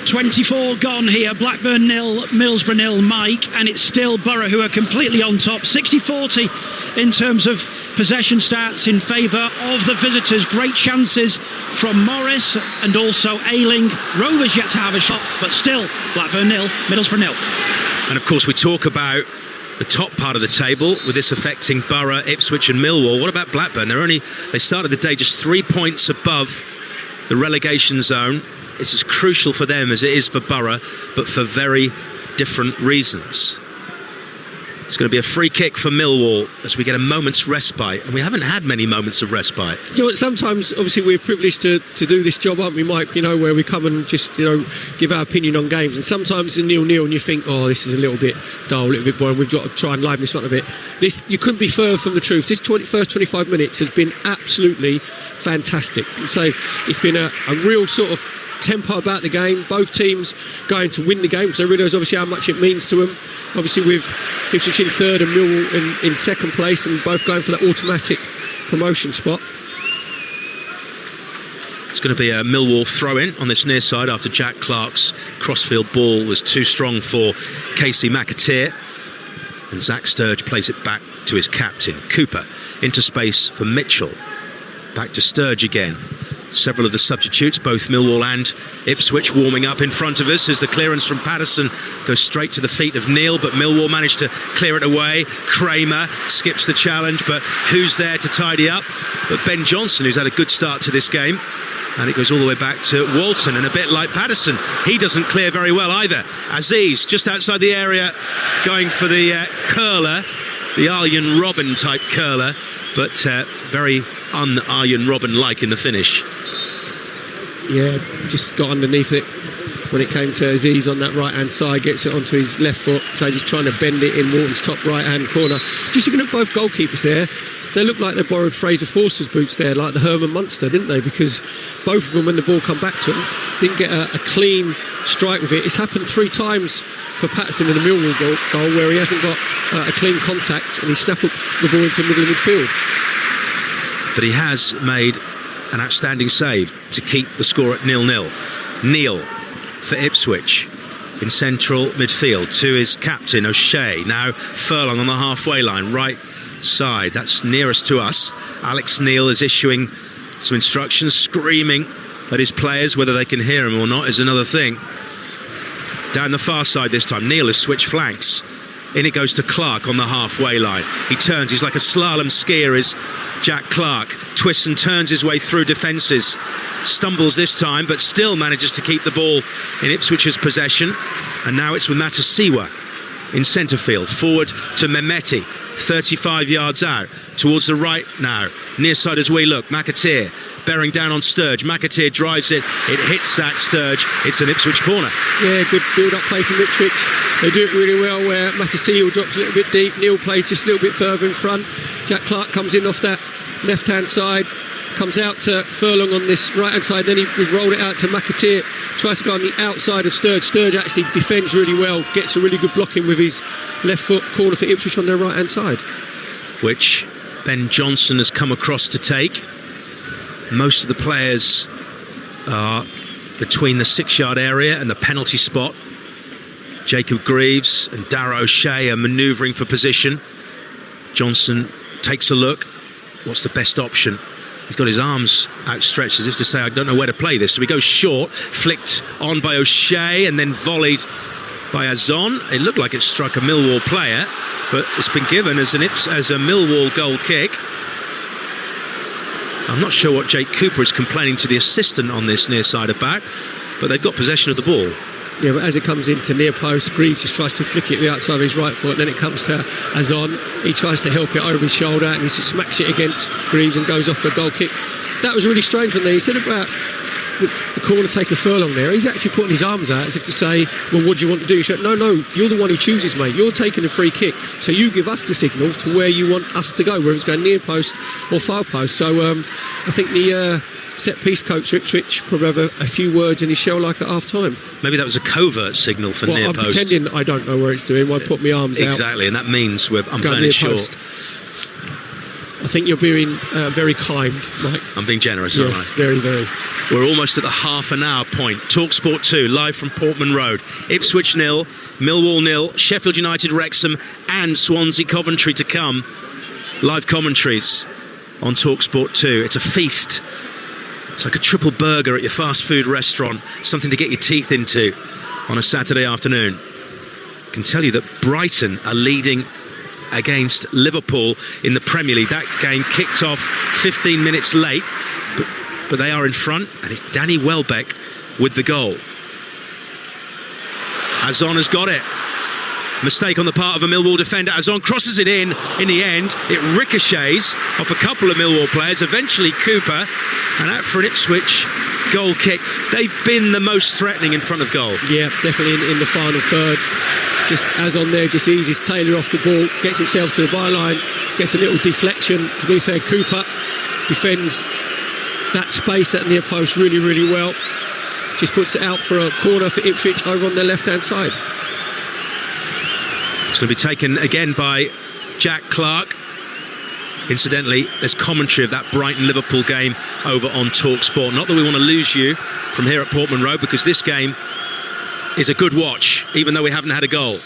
Speaker 4: 24 gone here, Blackburn 0, Middlesbrough 0, Mike, and it's still Borough who are completely on top. 60-40 in terms of possession stats in favour of the visitors. Great chances from Morris and also Ayling. Rovers yet to have a shot, but still Blackburn 0, Middlesbrough 0.
Speaker 3: And of course we talk about the top part of the table, with this affecting Borough, Ipswich and Millwall. What about Blackburn? They started the day just 3 points above the relegation zone. It's as crucial for them as it is for Borough, but for very different reasons. It's going to be a free kick for Millwall as we get a moment's respite, and we haven't had many moments of respite.
Speaker 2: You know what, sometimes obviously we're privileged to do this job, aren't we, Mike, where we come and just give our opinion on games, and sometimes it's 0-0 and you think, oh, this is a little bit dull, a little bit boring, we've got to try and liven this one a bit. You couldn't be further from the truth. This first 25 minutes has been absolutely fantastic. So it's been a real sort of tempo about the game, both teams going to win the game, because they realise obviously how much it means to them. Obviously with Ipswich in third and Millwall in second place, and both going for that automatic promotion spot.
Speaker 3: It's going to be a Millwall throw-in on this near side after Jack Clark's crossfield ball was too strong for Casey McAteer, and Zach Sturge plays it back to his captain Cooper into space for Mitchell. Back to Sturge again. Several of the substitutes, both Millwall and Ipswich, warming up in front of us as the clearance from Patterson goes straight to the feet of Neil, but Millwall managed to clear it away. Kramer skips the challenge, but who's there to tidy up? But Ben Johnson, who's had a good start to this game. And it goes all the way back to Walton, and a bit like Patterson, he doesn't clear very well either. Aziz, just outside the area, going for the curler, the Arjen Robben type curler, but very un-Arjen Robben-like in the finish.
Speaker 2: Yeah, just got underneath it when it came to Aziz on that right-hand side, gets it onto his left foot, so he's trying to bend it in Walton's top right-hand corner. Just looking at both goalkeepers there, they look like they borrowed Fraser Forster's boots there, like the Herman Munster, didn't they? Because both of them, when the ball come back to them, didn't get a clean strike with it. It's happened 3 times for Patterson in the Millwall goal where he hasn't got a clean contact and he snapped the ball into the middle of midfield.
Speaker 3: But he has made an outstanding save to keep the score at 0-0. Neil for Ipswich in central midfield to his captain O'Shea. Now Furlong on the halfway line, right side, that's nearest to us. Alex Neil is issuing some instructions, screaming at his players. Whether they can hear him or not is another thing. Down the far side this time, Neil has switched flanks. In it goes to Clark on the halfway line. He turns, he's like a slalom skier, is Jack Clark. Twists and turns his way through defences. Stumbles this time, but still manages to keep the ball in Ipswich's possession. And now it's with Matasiwa in centre field. Forward to Mehmeti, 35 yards out. Towards the right now. Near side as we look. McAteer bearing down on Sturge. McAteer drives it. It hits that Sturge. It's an Ipswich corner.
Speaker 2: Yeah, good build-up play from Ipswich. They do it really well where Matasiwa drops a little bit deep. Neil plays just a little bit further in front. Jack Clark comes in off that left-hand side. Comes out to Furlong on this right-hand side. Then we've rolled it out to McAteer. Tries to go on the outside of Sturge. Sturge actually defends really well. Gets a really good blocking with his left foot. Corner for Ipswich on their right-hand side.
Speaker 3: Which Ben Johnson has come across to take. Most of the players are between the 6-yard area and the penalty spot. Jacob Greaves and Darragh O'Shea are manoeuvring for position. Johnson takes a look. What's the best option? He's got his arms outstretched as if to say, I don't know where to play this. So he goes short, flicked on by O'Shea and then volleyed by Azon. It looked like it struck a Millwall player, but it's been given as a Millwall goal kick. I'm not sure what Jake Cooper is complaining to the assistant on this near side about, but they've got possession of the ball.
Speaker 2: Yeah, but as it comes into near post, Greaves just tries to flick it the outside of his right foot, and then it comes to Azon. He tries to help it over his shoulder and he just smacks it against Greaves and goes off for a goal kick. That was really strange when he said about the corner taker Furlong there. He's actually putting his arms out as if to say, well, what do you want to do? He said, no, you're the one who chooses, mate. You're taking a free kick, so you give us the signal to where you want us to go, whether it's going near post or far post. So I think the set piece coach Ipswich probably have a few words in his shell like at half time.
Speaker 3: Maybe that was a covert signal for near post.
Speaker 2: I'm pretending I don't know where it's doing. Why put my arms out?
Speaker 3: Exactly, and that means I'm playing it short.
Speaker 2: I think you're being very kind, Mike.
Speaker 3: I'm being generous,
Speaker 2: yes,
Speaker 3: aren't I?
Speaker 2: Very, very.
Speaker 3: We're almost at the half an hour point. Talksport 2, live from Portman Road. Ipswich 0, Millwall 0, Sheffield United, Wrexham and Swansea Coventry to come. Live commentaries on Talksport 2. It's a feast. It's like a triple burger at your fast food restaurant. Something to get your teeth into on a Saturday afternoon. I can tell you that Brighton are leading against Liverpool in the Premier League. That game kicked off 15 minutes late, but they are in front, and it's Danny Welbeck with the goal. Azon has got it. Mistake on the part of a Millwall defender. Azon crosses it in the end. It ricochets off a couple of Millwall players, eventually Cooper, and out for an Ipswich goal kick. They've been the most threatening in front of goal.
Speaker 2: Yeah, definitely in the final third. Just Azon there, just eases Taylor off the ball, gets himself to the byline, gets a little deflection. To be fair, Cooper defends that space at near post really, really well. Just puts it out for a corner for Ipswich over on their left-hand side.
Speaker 3: It's going to be taken again by Jack Clark. Incidentally, there's commentary of that Brighton-Liverpool game over on Talksport. Not that we want to lose you from here at Portman Road, because this game is a good watch, even though we haven't had a goal.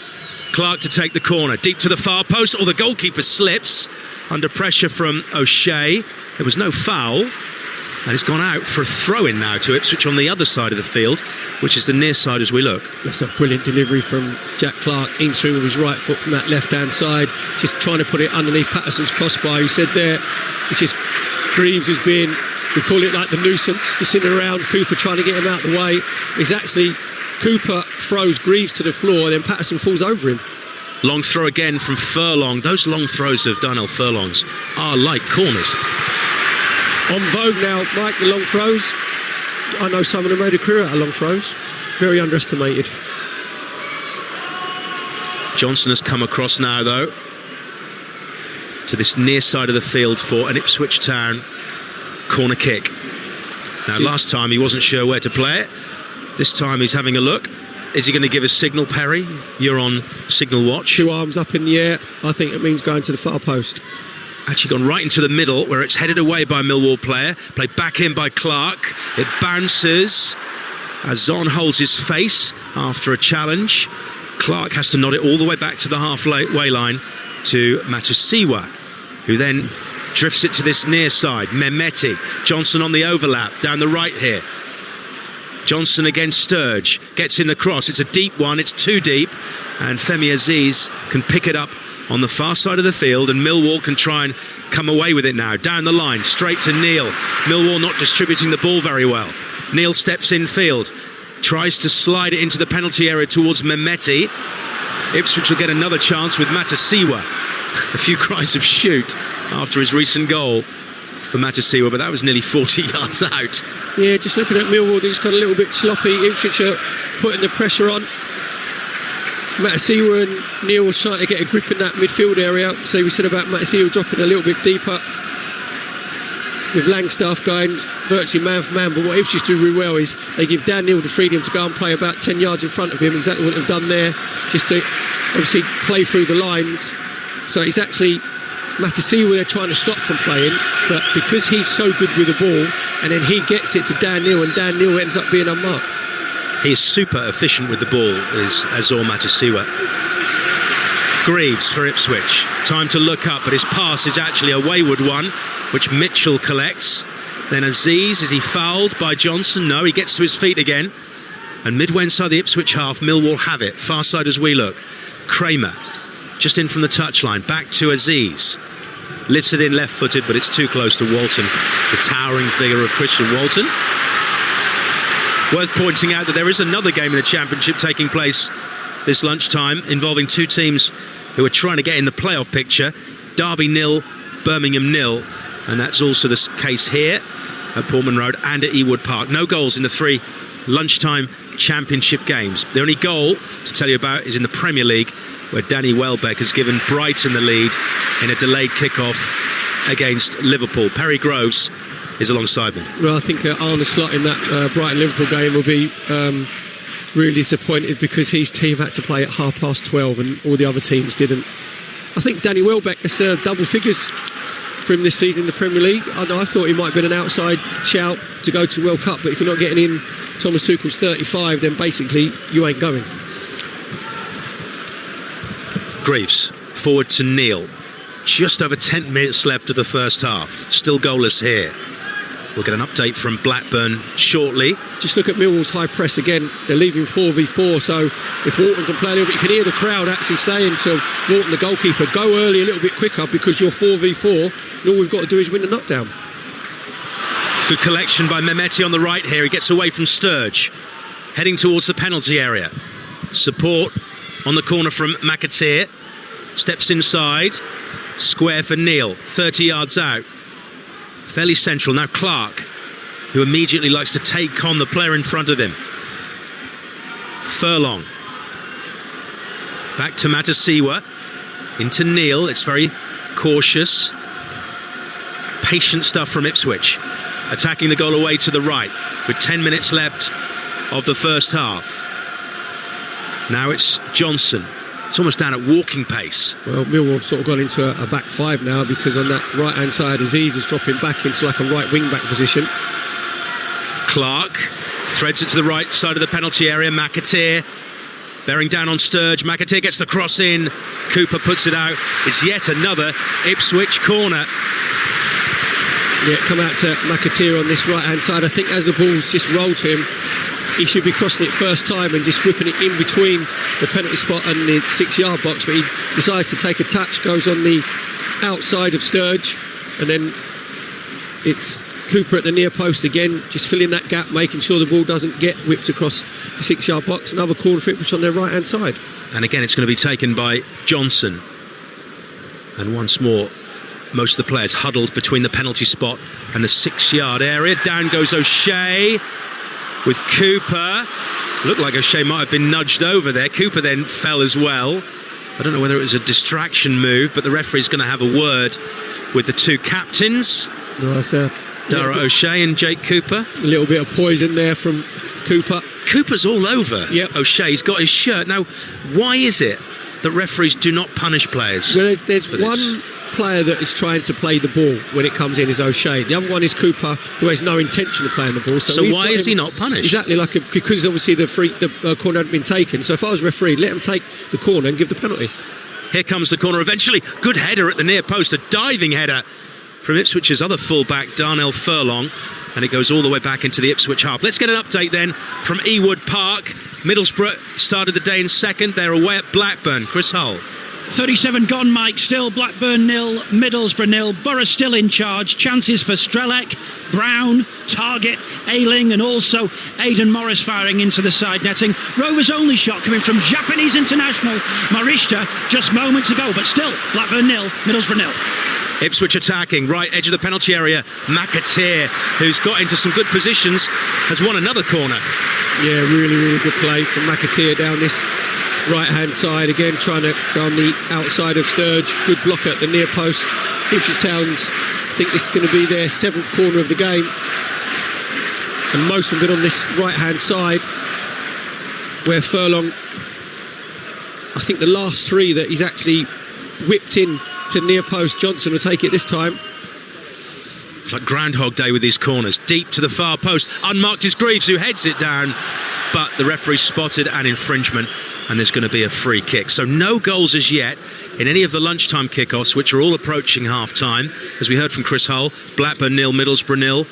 Speaker 3: Clark to take the corner, deep to the far post, or the goalkeeper slips. under pressure from O'Shea. There was no foul, and it's gone out for a throw-in now to Ipswich on the other side of the field, which is the near side as we look.
Speaker 2: That's a brilliant delivery from Jack Clark, in through with his right foot from that left-hand side, just trying to put it underneath Patterson's crossbar. You said there, it's just Greaves has been, we call it like the nuisance, just sitting around Cooper trying to get him out of the way. It's actually, Cooper throws Greaves to the floor, and then Patterson falls over him.
Speaker 3: Long throw again from Furlong. Those long throws of Darnell Furlong's are like corners.
Speaker 2: On vogue now, Mike, the long throws. I know someone who made a career out of long throws. Very underestimated.
Speaker 3: Johnson has come across now, though, to this near side of the field for an Ipswich Town corner kick. Now, last time he wasn't sure where to play it. This time he's having a look. Is he going to give a signal, Perry? You're on signal watch.
Speaker 2: 2 arms up in the air. I think it means going to the far post.
Speaker 3: Actually gone right into the middle, where it's headed away by a Millwall player. Played back in by Clark. It bounces as Zon holds his face after a challenge. Clark has to nod it all the way back to the halfway line to Matasiwa, who then drifts it to this near side. Mehmeti. Johnson on the overlap down the right here. Johnson against Sturge, gets in the cross. It's a deep one, it's too deep, and Femi Aziz can pick it up on the far side of the field, and Millwall can try and come away with it now. Down the line, straight to Neil. Millwall not distributing the ball very well. Neil steps in field, tries to slide it into the penalty area towards Mehmeti. Ipswich will get another chance with Matasiwa. A few cries of shoot after his recent goal for Matasiwa, but that was nearly 40 yards out.
Speaker 2: Yeah, just looking at Millwall, they just got a little bit sloppy. Ipswich are putting the pressure on. Matasiwa and Neil was trying to get a grip in that midfield area. So we said about Matasiwa dropping a little bit deeper, with Langstaff going virtually man for man. But what Ipswich do really well is they give Dan Neil the freedom to go and play about 10 yards in front of him, exactly what they've done there, just to obviously play through the lines. So it's actually Matasiwa they're trying to stop from playing, but because he's so good with the ball, and then he gets it to Dan Neil, and Dan Neil ends up being unmarked.
Speaker 3: He's super efficient with the ball, is Azor Matasiwa. Greaves for Ipswich. Time to look up, but his pass is actually a wayward one, which Mitchell collects. Then Aziz, is he fouled by Johnson? No, he gets to his feet again. And midway inside the Ipswich half, Millwall have it. Far side as we look. Kramer, just in from the touchline. Back to Aziz. Lifts it in left-footed, but it's too close to Walton. The towering figure of Christian Walton. Worth pointing out that there is another game in the Championship taking place this lunchtime, involving two teams who are trying to get in the playoff picture. Derby 0, Birmingham 0, and that's also the case here at Portman Road and at Ewood Park. No goals in the 3 lunchtime Championship games. The only goal to tell you about is in the Premier League, where Danny Welbeck has given Brighton the lead in a delayed kick-off against Liverpool. Perry Groves is alongside me.
Speaker 2: Well, I think Arne Slot in that Brighton-Liverpool game will be really disappointed, because his team had to play at 12:30 and all the other teams didn't. I think Danny Welbeck has served double figures for him this season in the Premier League. I thought he might have been an outside shout to go to the World Cup, but if you're not getting in Thomas Tuchel's 35, then basically you ain't going.
Speaker 3: Greaves forward to Neil. Just over 10 minutes left of the first half. Still goalless here. We'll get an update from Blackburn shortly.
Speaker 2: Just look at Millwall's high press again. They're leaving 4v4, so if Walton can play a little bit, you can hear the crowd actually saying to Walton, the goalkeeper, go early a little bit quicker, because you're 4v4 and all we've got to do is win the knockdown.
Speaker 3: Good collection by Mehmeti on the right here. He gets away from Sturge, heading towards the penalty area. Support on the corner from McAteer. Steps inside. Square for Neil, 30 yards out. Fairly central. Now Clark, who immediately likes to take on the player in front of him. Furlong. Back to Matasiwa. Into Neil. It's very cautious. Patient stuff from Ipswich. Attacking the goal away to the right with 10 minutes left of the first half. Now it's Johnson. It's almost down at walking pace.
Speaker 2: Well, Millwall have sort of gone into a back 5 now, because on that right-hand side, Aziz is dropping back into like a right wing-back position.
Speaker 3: Clark threads it to the right side of the penalty area. McAteer Bearing down on Sturge, McAteer gets the cross in, Cooper puts it out. It's yet another Ipswich corner.
Speaker 2: Yeah, come out to McAteer on this right-hand side. I think as the ball's just rolled to him, he should be crossing it first time and just whipping it in between the penalty spot and the 6-yard box, but he decides to take a touch, goes on the outside of Sturge, and then it's Cooper at the near post again, just filling that gap, making sure the ball doesn't get whipped across the 6-yard box. Another corner for Ipswich on their right-hand side.
Speaker 3: And again, it's going to be taken by Johnson. And once more, most of the players huddled between the penalty spot and the 6-yard area. Down goes O'Shea with Cooper. Looked like O'Shea might have been nudged over there. Cooper then fell as well. I don't know whether it was a distraction move, but the referee's going to have a word with the two captains.
Speaker 2: Nice,
Speaker 3: Dara O'Shea and Jake Cooper.
Speaker 2: A little bit of poison there from Cooper.
Speaker 3: Cooper's all over O'Shea. He's got his shirt. Now, why is it that referees do not punish players?
Speaker 2: Well, there's one player that is trying to play the ball when it comes in is O'Shea. The other one is Cooper, who has no intention of playing the ball.
Speaker 3: So why is he not punished?
Speaker 2: Exactly, because obviously the corner hadn't been taken. So if I was referee, let him take the corner and give the penalty.
Speaker 3: Here comes the corner eventually. Good header at the near post, a diving header from Ipswich's other fullback, Darnell Furlong, and it goes all the way back into the Ipswich half. Let's get an update then from Ewood Park. Middlesbrough started the day in second. They're away at Blackburn. Chris Hull.
Speaker 4: 37 gone, Mike. Still Blackburn 0, Middlesbrough 0. Borough still in charge. Chances for Strelec, Brown, Target, Ayling, and also Aidan Morris firing into the side netting. Rovers' only shot coming from Japanese international Marishita just moments ago, but still Blackburn 0, Middlesbrough 0.
Speaker 3: Ipswich attacking, right edge of the penalty area. McAteer, who's got into some good positions, has won another corner.
Speaker 2: Yeah, really, really good play from McAteer down this right-hand side. Again, trying to go on the outside of Sturge. Good block at the near post. Ipswich Town's, I think this is going to be their 7th corner of the game. And most of them on this right-hand side, where Furlong, I think the last 3 that he's actually whipped in to near post, Johnson will take it this time.
Speaker 3: It's like Groundhog Day with these corners. Deep to the far post. Unmarked is Greaves, who heads it down. But the referee spotted an infringement, and there's going to be a free kick. So no goals as yet in any of the lunchtime kickoffs, which are all approaching half-time. As we heard from Chris Hull, Blackburn 0, Middlesbrough 0,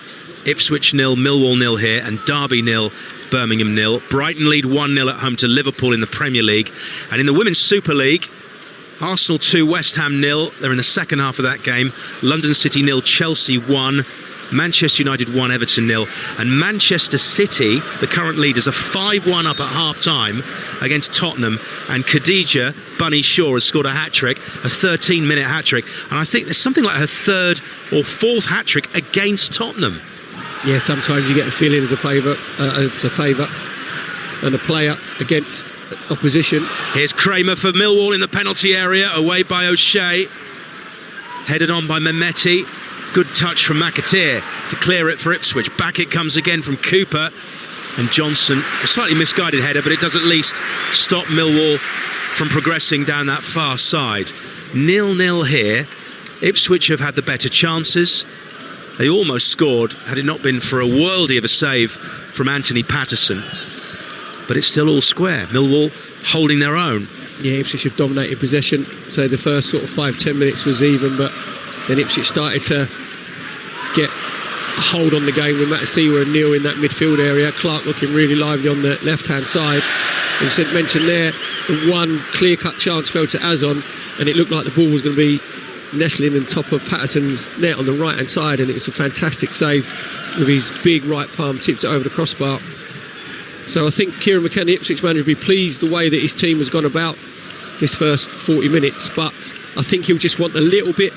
Speaker 3: Ipswich 0, Millwall 0 here, and Derby 0, Birmingham 0. Brighton lead 1-0 at home to Liverpool in the Premier League. And in the Women's Super League, Arsenal 2, West Ham 0. They're in the second half of that game. London City 0, Chelsea 1. Manchester United 1, Everton 0. And Manchester City, the current leaders, are 5-1 up at half-time against Tottenham. And Khadija Bunny Shaw has scored a hat-trick, a 13-minute hat-trick. And I think there's something like her 3rd or 4th hat-trick against Tottenham.
Speaker 2: Yeah, sometimes you get a feeling as a favour and a player against opposition.
Speaker 3: Here's Kramer for Millwall in the penalty area, away by O'Shea. Headed on by Mehmeti. Good touch from McAteer to clear it for Ipswich. Back it comes again from Cooper. And Johnson, a slightly misguided header, but it does at least stop Millwall from progressing down that far side. 0-0 here. Ipswich have had the better chances. They almost scored had it not been for a worldie of a save from Anthony Patterson. But it's still all square. Millwall holding their own.
Speaker 2: Yeah, Ipswich have dominated possession. So the first sort of 5-10 minutes was even, but then Ipswich started to get a hold on the game with Matasiwa and Neil in that midfield area. Clark looking really lively on the left-hand side. As you mentioned there, the one clear-cut chance fell to Azon, and it looked like the ball was going to be nestling on top of Patterson's net on the right-hand side, and it was a fantastic save with his big right palm, tipped it over the crossbar. So I think Kieran McKenna, Ipswich manager, will be pleased the way that his team has gone about this first 40 minutes, but I think he'll just want a little bit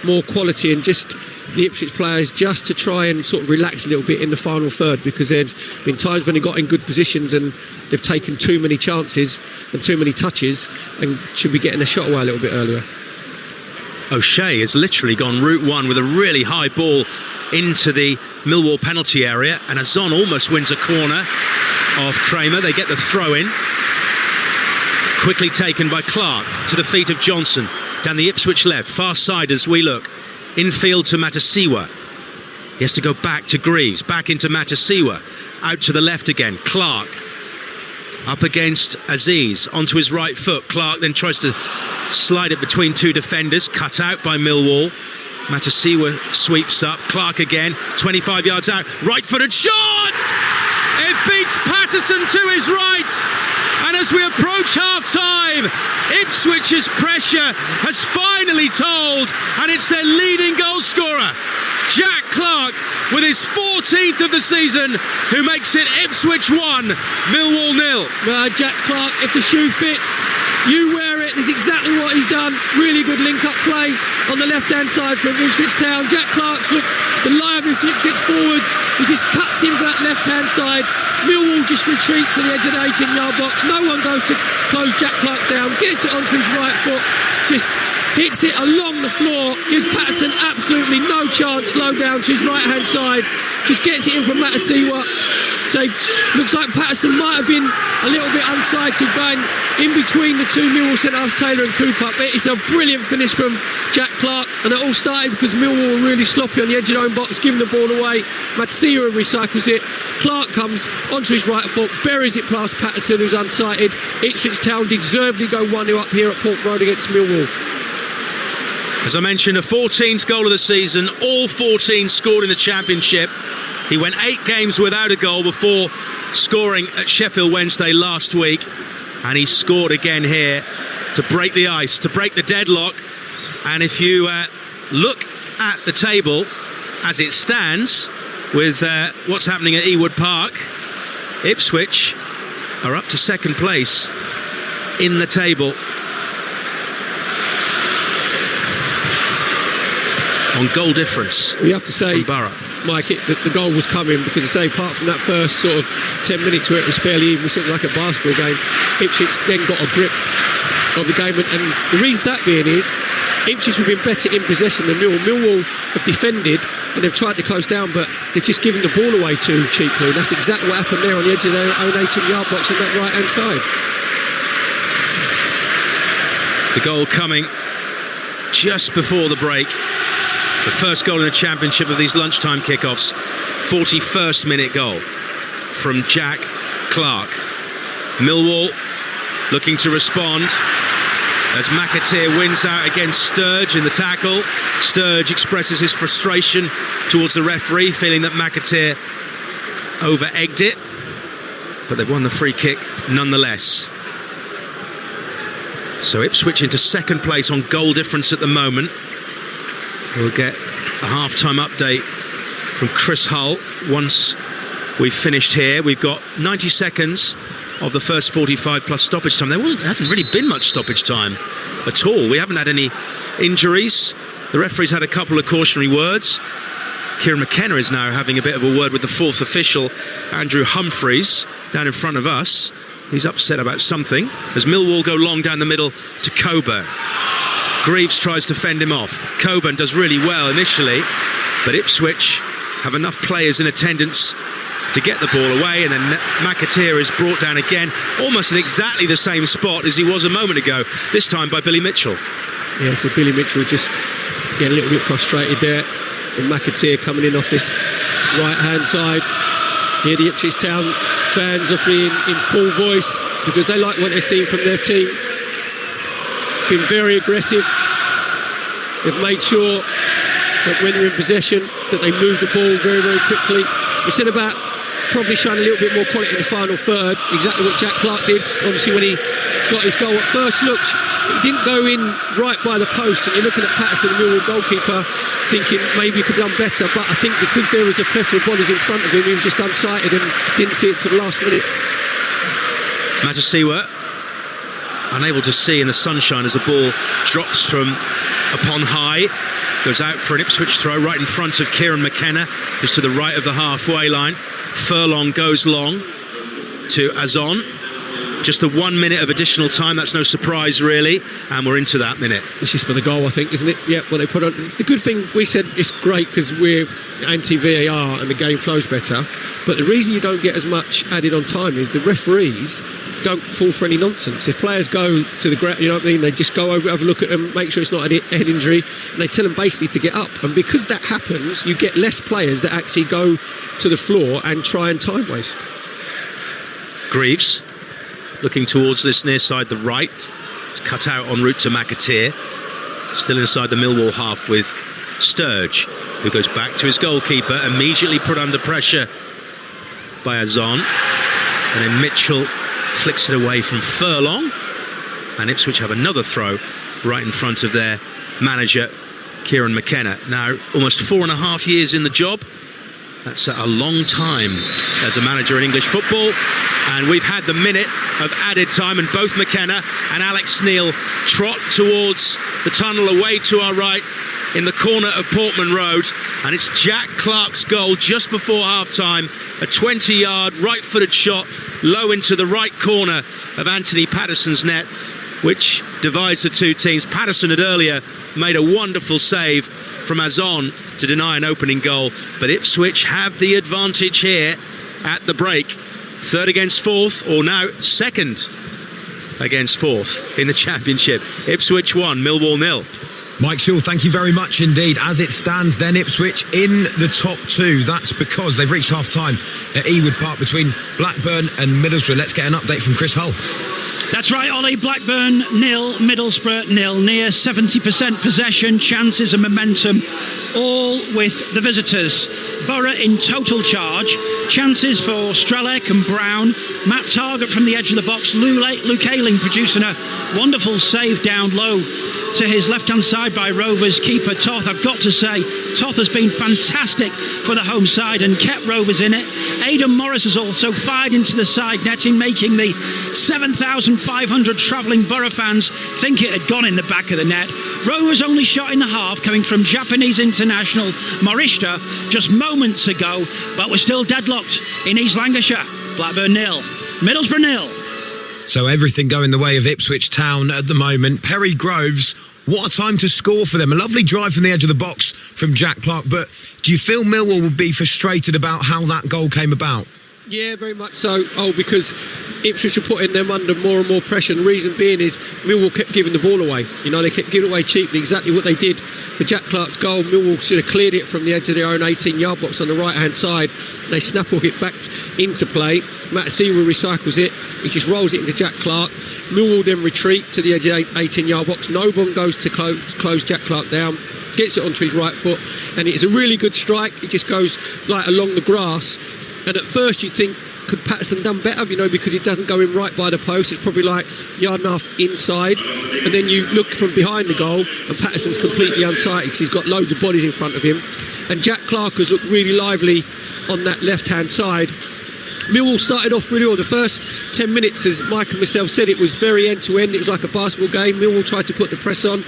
Speaker 2: more quality and just the Ipswich players just to try and sort of relax a little bit in the final third, because there's been times when they got in good positions and they've taken too many chances and too many touches and should be getting a shot away a little bit earlier.
Speaker 3: O'Shea has literally gone route one with a really high ball into the Millwall penalty area, and Azon almost wins a corner off Kramer. They get the throw in, quickly taken by Clark to the feet of Johnson down the Ipswich left, far side as we look infield to Matasiwa. He has to go back to Greaves, back into Matasiwa, out to the left again. Clark up against Aziz, onto his right foot. Clark then tries to slide it between two defenders, cut out by Millwall. Matasiwa sweeps up, Clark again, 25 yards out, right-footed shot! It beats Patterson to his right, and as we approach half-time, Ipswich's pressure has finally told, and it's their leading goal scorer, Jack Clark, with his 14th of the season, who makes it Ipswich 1, Millwall 0.
Speaker 2: Jack Clark, if the shoe fits, you wear it. That's exactly what he's done. Really good link-up play on the left-hand side from Ipswich Town. Jack Clark's the liveliest Ipswich forwards. He just cuts in for that left-hand side. Millwall just retreat to the edge of the 18-yard box. No one goes to close Jack Clark down. Gets it onto his right foot. Just hits it along the floor. Gives Patterson absolutely no chance. Low down to his right-hand side. Just gets it in from Matasiwa. So looks like Patterson might have been a little bit unsighted going in between the two Millwall centre-halves, Taylor and Cooper. But it's a brilliant finish from Jack Clark, and it all started because Millwall were really sloppy on the edge of their own box, giving the ball away. Matasiwa recycles it. Clark comes onto his right foot, buries it past Patterson, who's unsighted. Ipswich Town deservedly go 1-0 up here at Port Road against Millwall.
Speaker 3: As I mentioned, a 14th goal of the season, all 14 scored in the Championship. He went 8 games without a goal before scoring at Sheffield Wednesday last week, and he scored again here to break the ice, to break the deadlock. And if you look at the table as it stands, with what's happening at Ewood Park, Ipswich are up to second place in the table on goal difference.
Speaker 2: We have to say,
Speaker 3: Borough,
Speaker 2: Mike, the goal was coming because, I say, apart from that first sort of 10 minutes where it was fairly even, sort of like a basketball game, Ipswich then got a grip of the game, and the reason for that being is Ipswich have been better in possession than Millwall. Millwall have defended and they've tried to close down, but they've just given the ball away too cheaply, and that's exactly what happened there on the edge of their own 18-yard box on that right-hand side.
Speaker 3: the goal coming just before the break. The first goal in the Championship of these lunchtime kickoffs. 41st minute goal from Jack Clark. Millwall looking to respond as McAteer wins out against Sturge in the tackle. Sturge expresses his frustration towards the referee, feeling that McAteer over-egged it, but they've won the free kick nonetheless. So Ipswich into second place on goal difference at the moment. We'll get a half-time update from Chris Hull once we've finished here. We've got 90 seconds of the first 45 plus stoppage time. There hasn't really been much stoppage time at all. We haven't had any injuries. The referee's had a couple of cautionary words. Kieran McKenna is now having a bit of a word with the fourth official, Andrew Humphreys, down in front of us. He's upset about something as Millwall go long down the middle to Coburn. Greaves tries to fend him off. Coburn does really well initially, but Ipswich have enough players in attendance to get the ball away, and then McAteer is brought down again, almost in exactly the same spot as he was a moment ago, this time by Billy Mitchell.
Speaker 2: Yeah, so Billy Mitchell just getting a little bit frustrated there, and McAteer coming in off this right-hand side. Here the Ipswich Town fans offering in full voice because they like what they're seeing from their team. Been very aggressive. They've made sure that when they're in possession that they move the ball very, very quickly. We said about probably showing a little bit more quality in the final third, exactly what Jack Clark did. Obviously when he got his goal at first look, he didn't go in right by the post, and you're looking at Patterson, the Millwall goalkeeper, thinking maybe he could have done better, but I think because there was a plethora of bodies in front of him, he was just unsighted and didn't see it to the last minute.
Speaker 3: Matasiwa unable to see in the sunshine as the ball drops from upon high, goes out for an Ipswich throw right in front of Kieran McKenna, just to the right of the halfway line. Furlong goes long to Azon. Just the 1 minute of additional time, that's no surprise really, and we're into that minute.
Speaker 2: This is for the goal, I think, isn't it? Yeah, well, they put on. The good thing, we said it's great because we're anti-VAR and the game flows better, but the reason you don't get as much added on time is the referees don't fall for any nonsense. If players go to the ground, you know what I mean, they just go over, have a look at them, make sure it's not a head injury, and they tell them basically to get up. And because that happens, you get less players that actually go to the floor and try and time waste.
Speaker 3: Greaves looking towards this near side, the right. It's cut out en route to McAteer. Still inside the Millwall half with Sturge, who goes back to his goalkeeper, immediately put under pressure by Azon. And then Mitchell flicks it away from Furlong. And Ipswich have another throw right in front of their manager, Kieran McKenna. Now, almost 4.5 years in the job. That's a long time as a manager in English football. And we've had the minute of added time, and both McKenna and Alex Neil trot towards the tunnel away to our right in the corner of Portman Road. And it's Jack Clark's goal just before half-time. A 20-yard right-footed shot low into the right corner of Anthony Patterson's net, which divides the two teams. Patterson had earlier made a wonderful save from Azon to deny an opening goal, but Ipswich have the advantage here at the break. Third against fourth, or now second against fourth in the Championship. Ipswich 1, Millwall 0.
Speaker 1: Mike Shaw, thank you very much indeed. As it stands then, Ipswich in the top two. That's because they've reached half-time at Ewood Park between Blackburn and Middlesbrough. Let's get an update from Chris Hull.
Speaker 4: That's right, Ollie. Blackburn 0, Middlesbrough 0. Near 70% possession, chances and momentum, all with the visitors. Borough in total charge. Chances for Strelec and Brown. Matt Targett from the edge of the box. Luke Ayling producing a wonderful save down low to his left-hand side by Rovers keeper Toth. I've got to say, Toth has been fantastic for the home side and kept Rovers in it. Aidan Morris has also fired into the side netting, making the 7,500 travelling Borough fans think it had gone in the back of the net. Rovers only shot in the half, coming from Japanese international Morishita just moments ago, but we're still deadlocked in East Lancashire. Blackburn 0, Middlesbrough 0.
Speaker 1: So everything going the way of Ipswich Town at the moment. Perry Groves, what a time to score for them. A lovely drive from the edge of the box from Jack Clark. But do you feel Millwall would be frustrated about how that goal came about?
Speaker 2: Yeah, very much so. Because Ipswich are putting them under more and more pressure. And the reason being is Millwall kept giving the ball away. You know, they kept giving it away cheaply. Exactly what they did for Jack Clark's goal. Millwall should have cleared it from the edge of their own 18-yard box on the right-hand side. They snap-hook it back into play. Matt Seawell recycles it. He just rolls it into Jack Clark. Millwall then retreat to the edge of the 18-yard box. Noble goes to close Jack Clark down. Gets it onto his right foot. And it's a really good strike. It just goes like along the grass. And at first you'd think, could Patterson done better, you know, because he doesn't go in right by the post. It's probably like yard and a half inside. And then you look from behind the goal and Patterson's completely unsighted because he's got loads of bodies in front of him. And Jack Clark has looked really lively on that left-hand side. Millwall started off really well. The first 10 minutes, as Mike and myself said, it was very end-to-end. It was like a basketball game. Millwall tried to put the press on.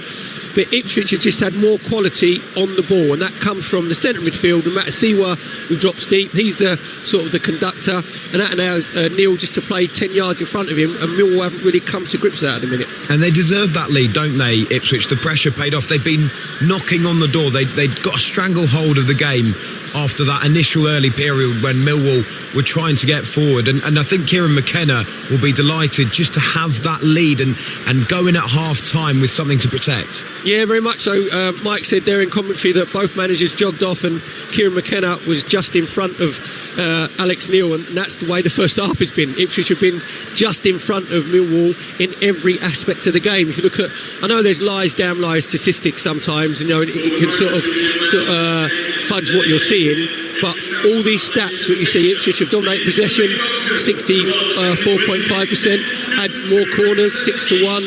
Speaker 2: But Ipswich have just had more quality on the ball, and that comes from the centre midfield. And Matt Seawell, who drops deep, he's the sort of the conductor, and that allows Neil just to play 10 yards in front of him, and Millwall haven't really come to grips with that at the minute.
Speaker 1: And they deserve that lead, don't they, Ipswich? The pressure paid off. They've been knocking on the door. They'd got a stranglehold of the game after that initial early period when Millwall were trying to get forward, and I think Kieran McKenna will be delighted just to have that lead and go in at half-time with something to protect.
Speaker 2: Yeah, very much so. Mike said there in commentary that both managers jogged off and Kieran McKenna was just in front of Alex Neil, and that's the way the first half has been. Ipswich have been just in front of Millwall in every aspect of the game. If you look at, I know there's lies, damn lies statistics sometimes, and, you know, it can sort of fudge what you're seeing, but all these stats that you see, Ipswich have dominated possession 64.5%, had more corners 6-1,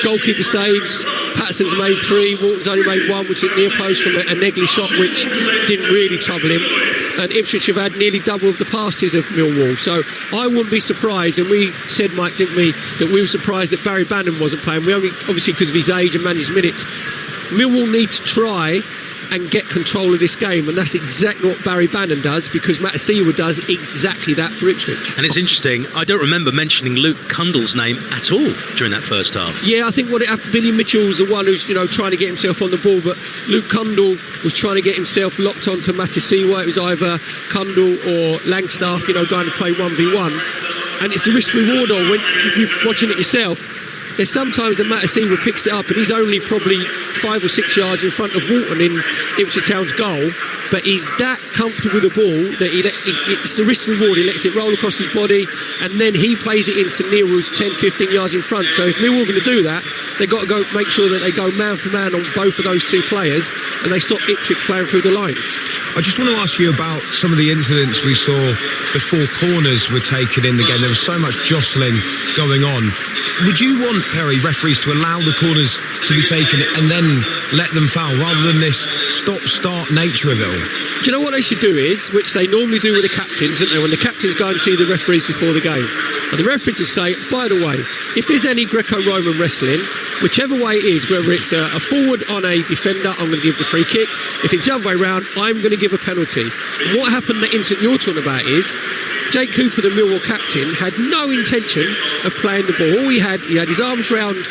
Speaker 2: goalkeeper saves, Patterson's made 3, Walton's only made 1, which is near post from a Negley shot, which didn't really trouble him. And Ipswich have had nearly double of the passes of Millwall. So I wouldn't be surprised, and we said, Mike, didn't we, that we were surprised that Barry Bannon wasn't playing. We only, obviously because of his age and managed minutes. Millwall need to try and get control of this game, and that's exactly what Barry Bannon does, because Matt Seawell does exactly that for Ipswich.
Speaker 3: And it's interesting, I don't remember mentioning Luke Cundle's name at all during that first half.
Speaker 2: Yeah, I think Billy Mitchell's the one who's, you know, trying to get himself on the ball, but Luke Cundle was trying to get himself locked onto Matty Seawell. It was either Cundle or Langstaff, you know, going to play 1v1, and it's the risk reward. Or if you're watching it yourself, there's sometimes that Matosima picks it up and he's only probably 5 or 6 yards in front of Walton in Ipswich Town's goal, but he's that comfortable with the ball that it's the risk reward. He lets it roll across his body and then he plays it into Neil, who's 10-15 yards in front. So if Millwall are going to do that, they've got to go make sure that they go man for man on both of those two players and they stop Ipswich playing through the lines.
Speaker 1: I just want to ask you about some of the incidents we saw before corners were taken in the game. There was so much jostling going on. Would you want, Perry, referees to allow the corners to be taken and then let them foul rather than this stop-start nature of it all?
Speaker 2: Do you know what they should do is, which they normally do with the captains, don't they, when the captains go and see the referees before the game, and the referee just say, by the way, if there's any Greco-Roman wrestling, whichever way it is, whether it's a forward on a defender, I'm going to give the free kick. If it's the other way round, I'm going to give a penalty. And what happened, the incident you're talking about is Jake Cooper, the Millwall captain, had no intention of playing the ball. All he had his arms round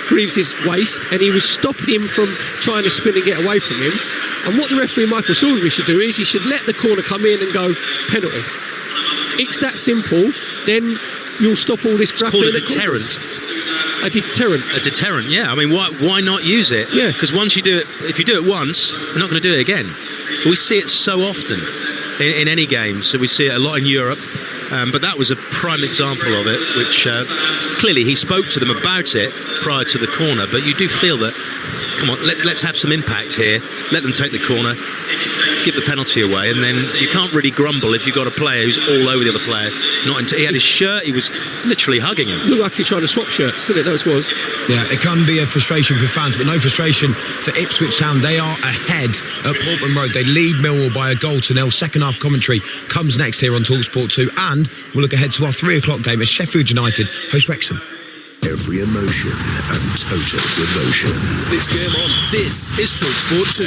Speaker 2: Greaves' waist and he was stopping him from trying to spin and get away from him. And what the referee Michael Salisbury should do is he should let the corner come in and go penalty. It's that simple. Then you'll stop all this grappling.
Speaker 3: It's called a deterrent.
Speaker 2: A deterrent.
Speaker 3: A deterrent, yeah. I mean, why not use it?
Speaker 2: Yeah.
Speaker 3: Because once you do it, if you do it once, you're not going to do it again. We see it so often in any game. So we see it a lot in Europe. But that was a prime example of it, which clearly he spoke to them about it prior to the corner. But you do feel that, come on, let's have some impact here. Let them take the corner, give the penalty away, and then you can't really grumble if you've got a player who's all over the other player. He had his shirt, he was literally hugging him.
Speaker 2: It looked like he's trying to swap shirts, didn't it? Those was.
Speaker 1: Yeah, it can be a frustration for fans, but no frustration for Ipswich Town. They are ahead at Portman Road. They lead Millwall by a goal to nil. Second half commentary comes next here on Talksport 2, and we'll look ahead to our 3 o'clock game as Sheffield United host Wrexham.
Speaker 5: Every emotion and total devotion.
Speaker 6: This game on. This is Talksport 2.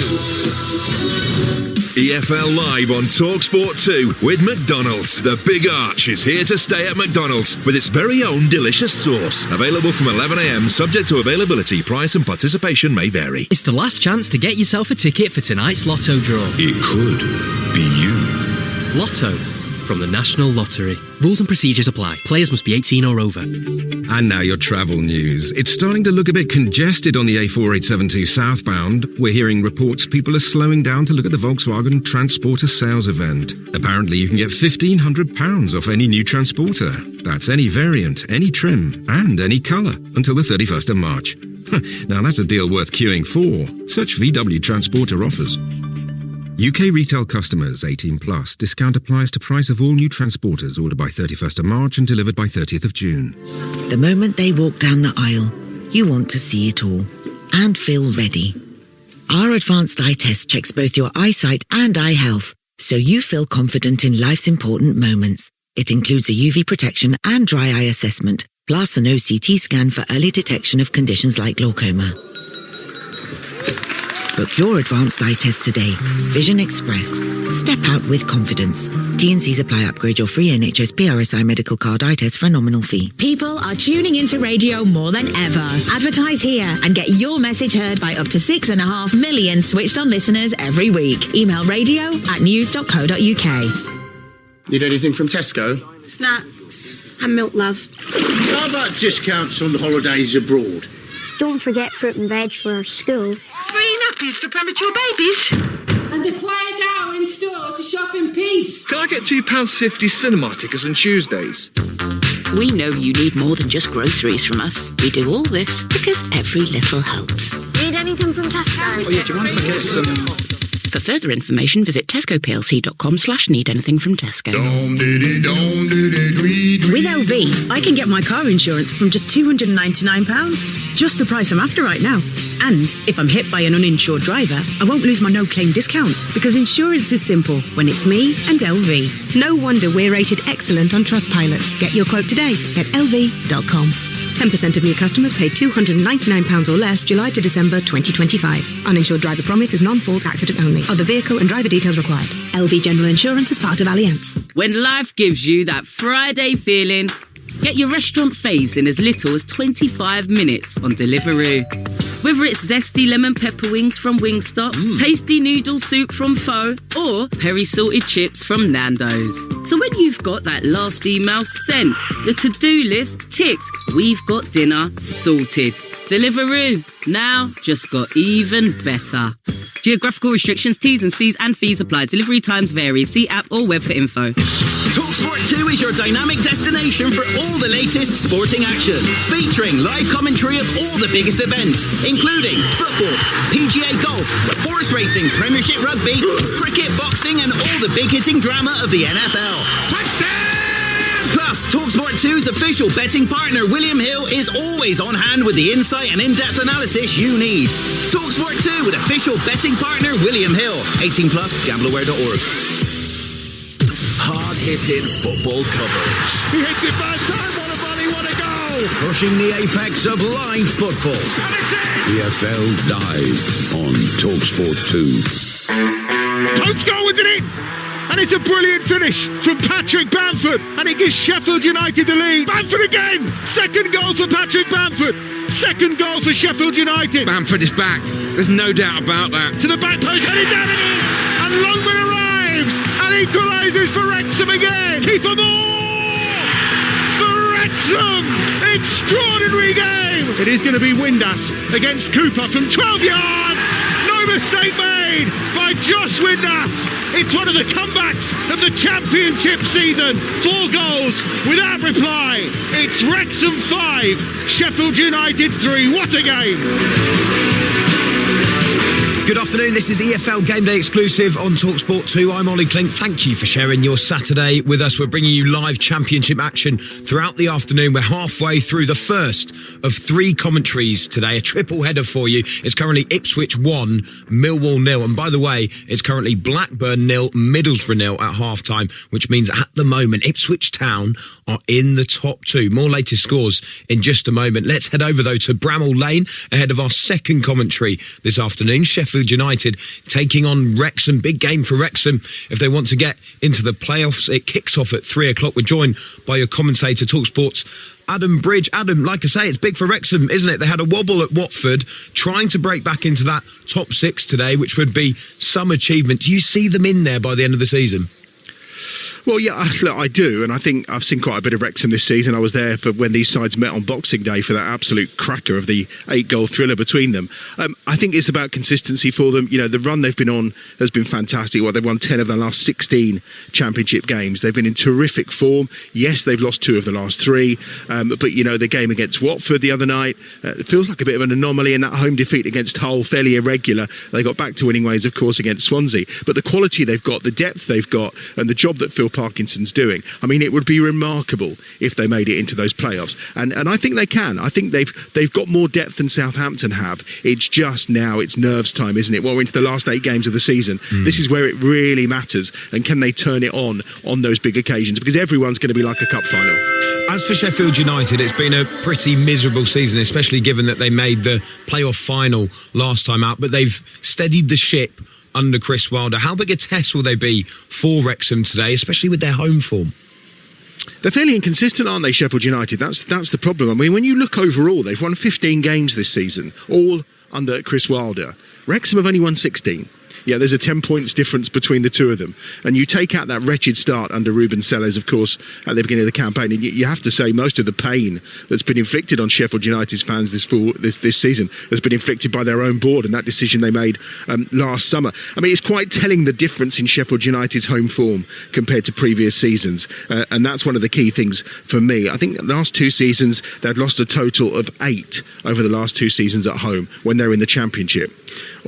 Speaker 7: EFL Live on Talksport 2 with McDonald's. The Big Arch is here to stay at McDonald's with its very own delicious sauce. Available from 11 a.m, subject to availability. Price and participation may vary.
Speaker 8: It's the last chance to get yourself a ticket for tonight's Lotto draw.
Speaker 7: It could be you.
Speaker 8: Lotto from the National Lottery. Rules and procedures apply. Players must be 18 or over.
Speaker 9: And now your travel news. It's starting to look a bit congested on the A4872 southbound. We're hearing reports people are slowing down to look at the Volkswagen Transporter sales event. Apparently you can get £1,500 off any new Transporter. That's any variant, any trim, and any colour until the 31st of March. Now that's a deal worth queuing for. Such VW Transporter offers. UK retail customers 18 plus. Discount applies to price of all new Transporters ordered by 31st of March and delivered by 30th of June.
Speaker 10: The moment they walk down the aisle, you want to see it all and feel ready. Our advanced eye test checks both your eyesight and eye health, so you feel confident in life's important moments. It includes a UV protection and dry eye assessment, plus an OCT scan for early detection of conditions like glaucoma. Book your advanced eye test today. Vision Express. Step out with confidence. T&Cs apply. Upgrade your free NHS PRSI medical card eye test for a nominal fee.
Speaker 11: People are tuning into radio more than ever. Advertise here and get your message heard by up to 6.5 million switched on listeners every week. Email radio@news.co.uk.
Speaker 12: Need anything from Tesco?
Speaker 13: Snacks and milk, love.
Speaker 12: How about discounts on holidays abroad?
Speaker 13: Don't forget fruit and veg for school.
Speaker 14: Free nappies for premature babies.
Speaker 15: And a quiet hour in store to shop in peace.
Speaker 16: Can I get £2.50 cinema tickets on Tuesdays?
Speaker 17: We know you need more than just groceries from us. We do all this because every little helps.
Speaker 13: Need anything from Tesco?
Speaker 16: Oh yeah, do you mind if I get some...
Speaker 17: For further information, visit tescoplc.com/need-anything-from-Tesco.
Speaker 18: With LV, I can get my car insurance from just £299. Just the price I'm after right now. And if I'm hit by an uninsured driver, I won't lose my no-claim discount because insurance is simple when it's me and LV.
Speaker 19: No wonder we're rated excellent on Trustpilot. Get your quote today at lv.com. 10% of new customers pay £299 or less July to December 2025. Uninsured driver promise is non-fault accident only. Other vehicle and driver details required. LV General Insurance is part of Allianz.
Speaker 20: When life gives you that Friday feeling, get your restaurant faves in as little as 25 minutes on Deliveroo. Whether it's zesty lemon pepper wings from Wingstop, tasty noodle soup from Pho, or peri salted chips from Nando's. So when you've got that last email sent, the to-do list ticked, we've got dinner sorted. Deliveroo, now just got even better. Geographical restrictions, T's and C's and fees apply. Delivery times vary. See app or web for info.
Speaker 21: Talksport 2 is your dynamic destination for all the latest sporting action, featuring live commentary of all the biggest events, including football, PGA golf, horse racing, Premiership rugby, cricket, boxing, and all the big-hitting drama of the NFL. Touchdown! Plus, Talksport 2's official betting partner, William Hill, is always on hand with the insight and in-depth analysis you need. Talksport 2 with official betting partner, William Hill. 18+, gambleaware.org.
Speaker 6: Hard-hitting football coverage.
Speaker 22: He hits it first time, what a volley, what a goal!
Speaker 21: Pushing the apex of live football.
Speaker 22: And it's in!
Speaker 5: EFL Live on Talksport 2.
Speaker 22: Pope's goal was it in! And it's a brilliant finish from Patrick Bamford, and it gives Sheffield United the lead. Bamford again! Second goal for Patrick Bamford. Second goal for Sheffield United.
Speaker 23: Bamford is back. There's no doubt about that.
Speaker 22: To the back post, headed down and in! And Longman arrives and equalises for Wrexham again. Kiefer Moore for Wrexham. Extraordinary game. It is going to be Windass against Cooper from 12 yards. No mistake made by Josh Windass. It's one of the comebacks of the championship season. 4 goals without reply. It's Wrexham 5, Sheffield United 3. What a game.
Speaker 1: Good afternoon, this is EFL Game Day exclusive on Talksport 2. I'm Ollie Klink. Thank you for sharing your Saturday with us. We're bringing you live championship action throughout the afternoon. We're halfway through the first of 3 commentaries today. A triple header for you. It's currently Ipswich 1, Millwall 0. And by the way, it's currently Blackburn 0, Middlesbrough 0 at half-time, which means at the moment Ipswich Town are in the top 2. More latest scores in just a moment. Let's head over, though, to Bramall Lane ahead of our second commentary this afternoon. Sheffield United taking on Wrexham. Big game for Wrexham if they want to get into the playoffs. It kicks off at 3 o'clock. We're joined by your commentator, TalkSport's Adam Bridge. Adam, like I say, it's big for Wrexham, isn't it? They had a wobble at Watford, trying to break back into that top 6 today, which would be some achievement. Do you see them in there by the end of the season?
Speaker 22: Well, yeah, look, I do, and I think I've seen quite a bit of Wrexham this season. I was there for when these sides met on Boxing Day for that absolute cracker of the 8-goal thriller between them. I think it's about consistency for them. You know, the run they've been on has been fantastic. Well, they've won 10 of their last 16 championship games. They've been in terrific form. Yes, they've lost 2 of the last 3, but, you know, the game against Watford the other night, it feels like a bit of an anomaly, and that home defeat against Hull, fairly irregular. They got back to winning ways, of course, against Swansea. But the quality they've got, the depth they've got, and the job that Phil Parkinson's doing, I mean, it would be remarkable if they made it into those playoffs, and I think they can. I think they've got more depth than Southampton have. It's just now it's nerves time, isn't it? Well, we're into the last 8 games of the season. This is where it really matters, and can they turn it on those big occasions, because everyone's going to be like a cup final.
Speaker 1: As for Sheffield United, it's been a pretty miserable season, especially given that they made the playoff final last time out, but they've steadied the ship under Chris Wilder. How big a test will they be for Wrexham today, especially with their home form?
Speaker 22: They're fairly inconsistent, aren't they, Sheffield United? That's the problem. I mean, when you look overall, they've won 15 games this season, all under Chris Wilder. Wrexham have only won 16. Yeah, there's a 10 points difference between the two of them. And you take out that wretched start under Ruben Sellers, of course, at the beginning of the campaign, and you have to say most of the pain that's been inflicted on Sheffield United's fans this season has been inflicted by their own board and that decision they made last summer. I mean, it's quite telling the difference in Sheffield United's home form compared to previous seasons. And that's one of the key things for me. I think the last 2 seasons, they've lost a total of 8 over the last 2 seasons at home when they're in the Championship.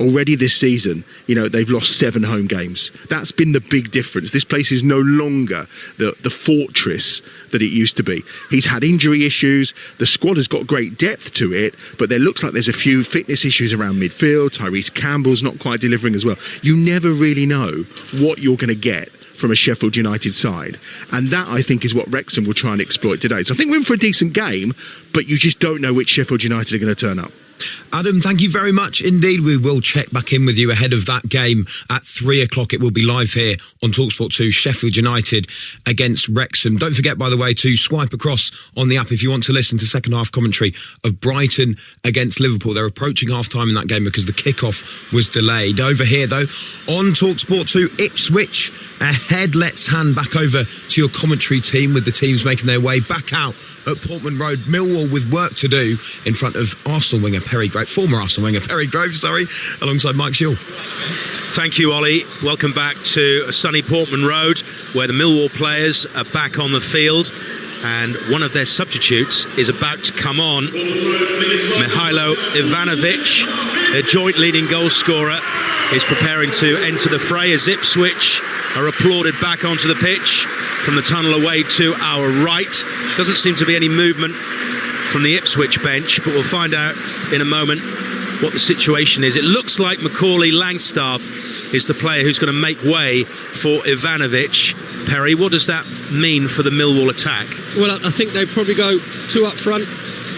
Speaker 22: Already this season, you know, they've lost 7 home games. That's been the big difference. This place is no longer the fortress that it used to be. He's had injury issues. The squad has got great depth to it, but there looks like there's a few fitness issues around midfield. Tyrese Campbell's not quite delivering as well. You never really know what you're going to get from a Sheffield United side. And that, I think, is what Wrexham will try and exploit today. So I think we're in for a decent game, but you just don't know which Sheffield United are going to turn up.
Speaker 1: Adam, thank you very much indeed. We will check back in with you ahead of that game at 3 o'clock. It will be live here on Talksport 2, Sheffield United against Wrexham. Don't forget, by the way, to swipe across on the app if you want to listen to second half commentary of Brighton against Liverpool. They're approaching half time in that game because the kickoff was delayed. Over here, though, on Talksport 2, Ipswich ahead. Let's hand back over to your commentary team with the teams making their way back out at Portman Road. Millwall with work to do in front of Arsenal winger Perry Grove, former Arsenal winger Perry Grove, alongside Mike Shield.
Speaker 2: Thank you, Ollie. Welcome back to sunny Portman Road, where the Millwall players are back on the field, and one of their substitutes is about to come on. Mihailo Ivanovic, their joint leading goal scorer, is preparing to enter the fray as Ipswich are applauded back onto the pitch from the tunnel away to our right. Doesn't seem to be any movement from the Ipswich bench, but we'll find out in a moment what the situation is. It looks like Macaulay Langstaff is the player who's going to make way for Ivanovic. Perry, what does that mean for the Millwall attack?
Speaker 3: Well, I think they probably go two up front,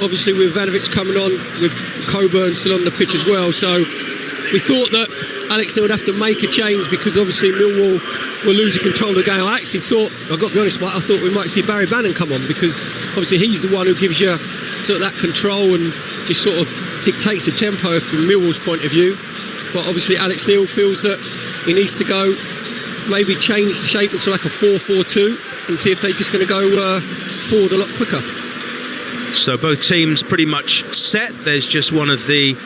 Speaker 3: obviously with Ivanovic coming on, with Coburn still on the pitch as well. So we thought that Alex would have to make a change because obviously Millwall were losing control of the game. I actually thought, I've got to be honest, I thought we might see Barry Bannon come on because obviously he's the one who gives you sort of that control and just sort of dictates the tempo from Millwall's point of view. But obviously Alex Neil feels that he needs to go, maybe change the shape into like a 4-4-2 and see if they're just going to go forward a lot quicker.
Speaker 2: So both teams pretty much set. There's just one of the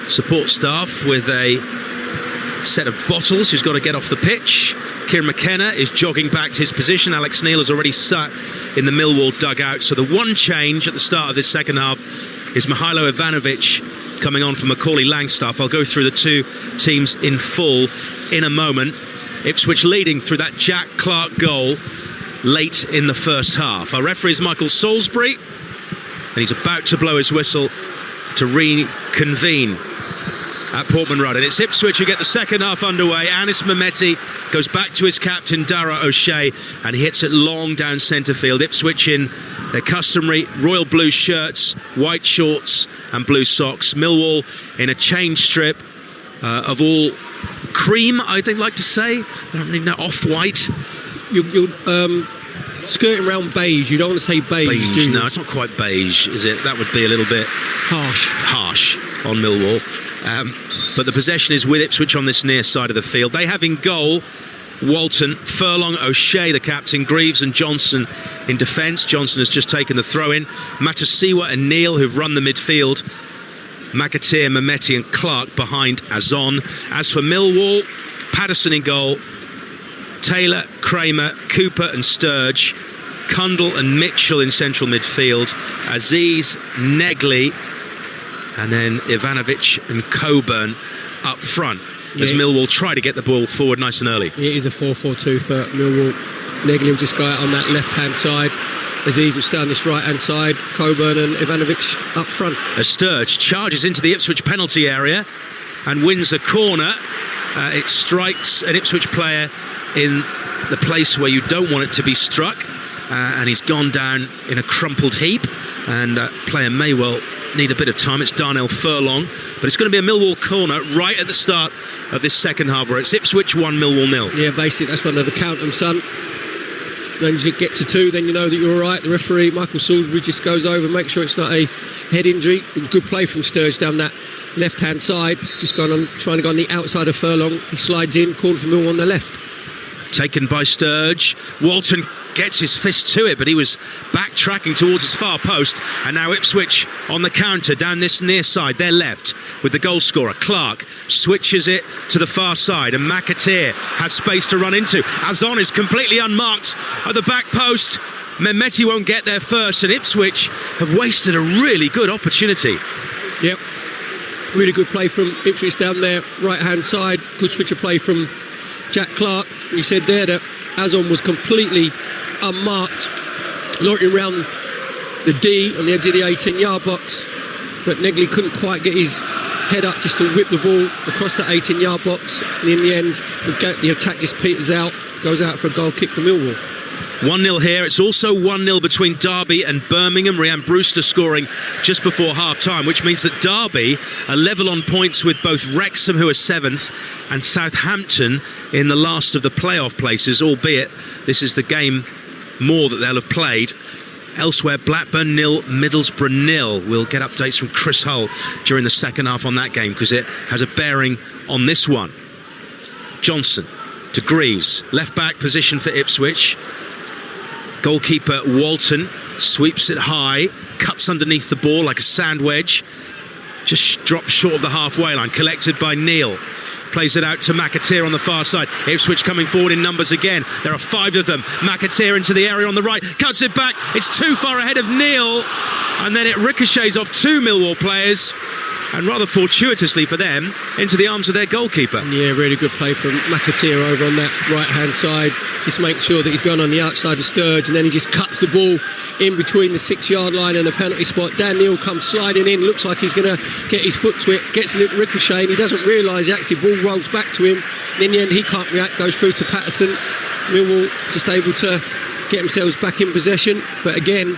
Speaker 2: support staff with a set of bottles who's got to get off the pitch. Kieran McKenna is jogging back to his position. Alex Neil has already sat in the Millwall dugout. So the one change at the start of this second half is Mihailo Ivanovic coming on for Macaulay Langstaff. I'll go through the two teams in full in a moment. Ipswich leading through that Jack Clark goal late in the first half. Our referee is Michael Salisbury, and he's about to blow his whistle to reconvene at Portman Road. And it's Ipswich who get the second half underway. Anis Mehmeti goes back to his captain, Dara O'Shea, and he hits it long down centre field. Ipswich in their customary royal blue shirts, white shorts and blue socks. Millwall in a change strip of all cream, I think, like to say. I don't really know, off-white.
Speaker 3: You're skirting around beige. You don't want to say beige, do you?
Speaker 2: No, it's not quite beige, is it? That would be a little bit harsh on Millwall. But the possession is with Ipswich on this near side of the field. They have in goal Walton, Furlong, O'Shea, the captain, Greaves and Johnson in defence. Johnson has just taken the throw-in. Matasiwa and Neal, who've run the midfield. McAteer, Mehmeti and Clark behind Azon. As for Millwall, Patterson in goal, Taylor, Kramer, Cooper and Sturge, Cundle and Mitchell in central midfield, Aziz, Negley, and then Ivanovic and Coburn up front as Millwall try to get the ball forward nice and early.
Speaker 3: It is a 4-4-2 for Millwall. Negley will just go out on that left-hand side. Aziz will stay on this right-hand side. Coburn and Ivanovic up front.
Speaker 2: As Sturge charges into the Ipswich penalty area and wins a corner. It strikes an Ipswich player in the place where you don't want it to be struck. And he's gone down in a crumpled heap. And that player may well need a bit of time. It's Darnell Furlong, but it's going to be a Millwall corner right at the start of this second half, where it's Ipswich 1, Millwall 0.
Speaker 3: Yeah, basically that's one of the count them, son. Then you get to 2, then you know that you're all right. The referee, Michael Salisbury, just goes over, make sure it's not a head injury. It was good play from Sturge down that left-hand side, just going on, trying to go on the outside of Furlong. He slides in, corner for Millwall on the left.
Speaker 2: Taken by Sturge. Walton gets his fist to it, but he was backtracking towards his far post. And now Ipswich on the counter down this near side, their left, with the goal scorer Clark switches it to the far side, and McAteer has space to run into. Azon is completely unmarked at the back post. Mehmeti won't get there first, and Ipswich have wasted a really good opportunity.
Speaker 3: Yep, really good play from Ipswich down there right hand side. Good switch of play from Jack Clark. You said there that Azon was completely unmarked, loitering around the D on the edge of the 18-yard box, but Negley couldn't quite get his head up just to whip the ball across that 18-yard box, and in the end the attack just peters out, goes out for a goal kick for Millwall.
Speaker 2: 1-0 here. It's also 1-0 between Derby and Birmingham. Rhian Brewster scoring just before half-time, which means that Derby are level on points with both Wrexham, who are 7th, and Southampton in the last of the playoff places, albeit this is the game more that they'll have played. Elsewhere, Blackburn 0, Middlesbrough 0. We'll get updates from Chris Hull during the second half on that game because it has a bearing on this one. Johnson to Greaves, left back position for Ipswich. Goalkeeper Walton sweeps it high, cuts underneath the ball like a sand wedge, just drops short of the halfway line, collected by Neal. Plays it out to McAteer on the far side. Ipswich coming forward in numbers again. There are 5 of them. McAteer into the area on the right, cuts it back. It's too far ahead of Neal, and then it ricochets off 2 Millwall players, and rather fortuitously for them, into the arms of their goalkeeper.
Speaker 3: Yeah, really good play from McAteer over on that right-hand side. Just make sure that he's gone on the outside of Sturge, and then he just cuts the ball in between the 6-yard line and the penalty spot. Dan Neal comes sliding in, looks like he's going to get his foot to it, gets a little ricochet, and he doesn't realise actually ball rolls back to him. And in the end, he can't react, goes through to Patterson. Millwall just able to get themselves back in possession, but again,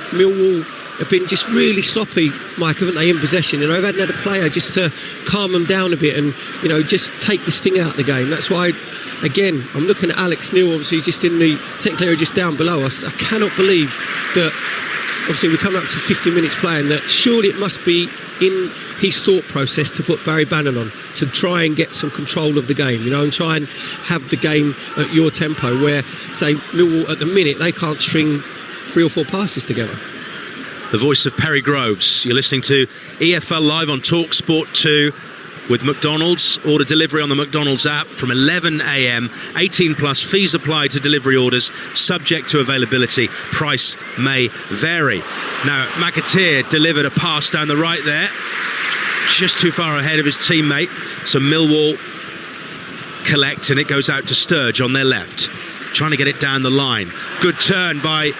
Speaker 3: Millwall have been just really sloppy, Mike, haven't they, in possession? You know, they've had a player just to calm them down a bit and, you know, just take the sting out of the game. That's why, again, I'm looking at Alex Neil, obviously just in the technical area just down below us. I cannot believe that, obviously, we're coming up to 50 minutes playing, that surely it must be in his thought process to put Barry Bannon on, to try and get some control of the game, you know, and try and have the game at your tempo, where, say, Millwall at the minute, they can't string 3 or 4 passes together.
Speaker 2: The voice of Perry Groves. You're listening to EFL Live on Talksport 2 with McDonald's. Order delivery on the McDonald's app from 11 a.m. 18 plus, fees apply to delivery orders, subject to availability. Price may vary. Now, McAteer delivered a pass down the right there, just too far ahead of his teammate. So Millwall collect, and it goes out to Sturge on their left, trying to get it down the line. Good turn by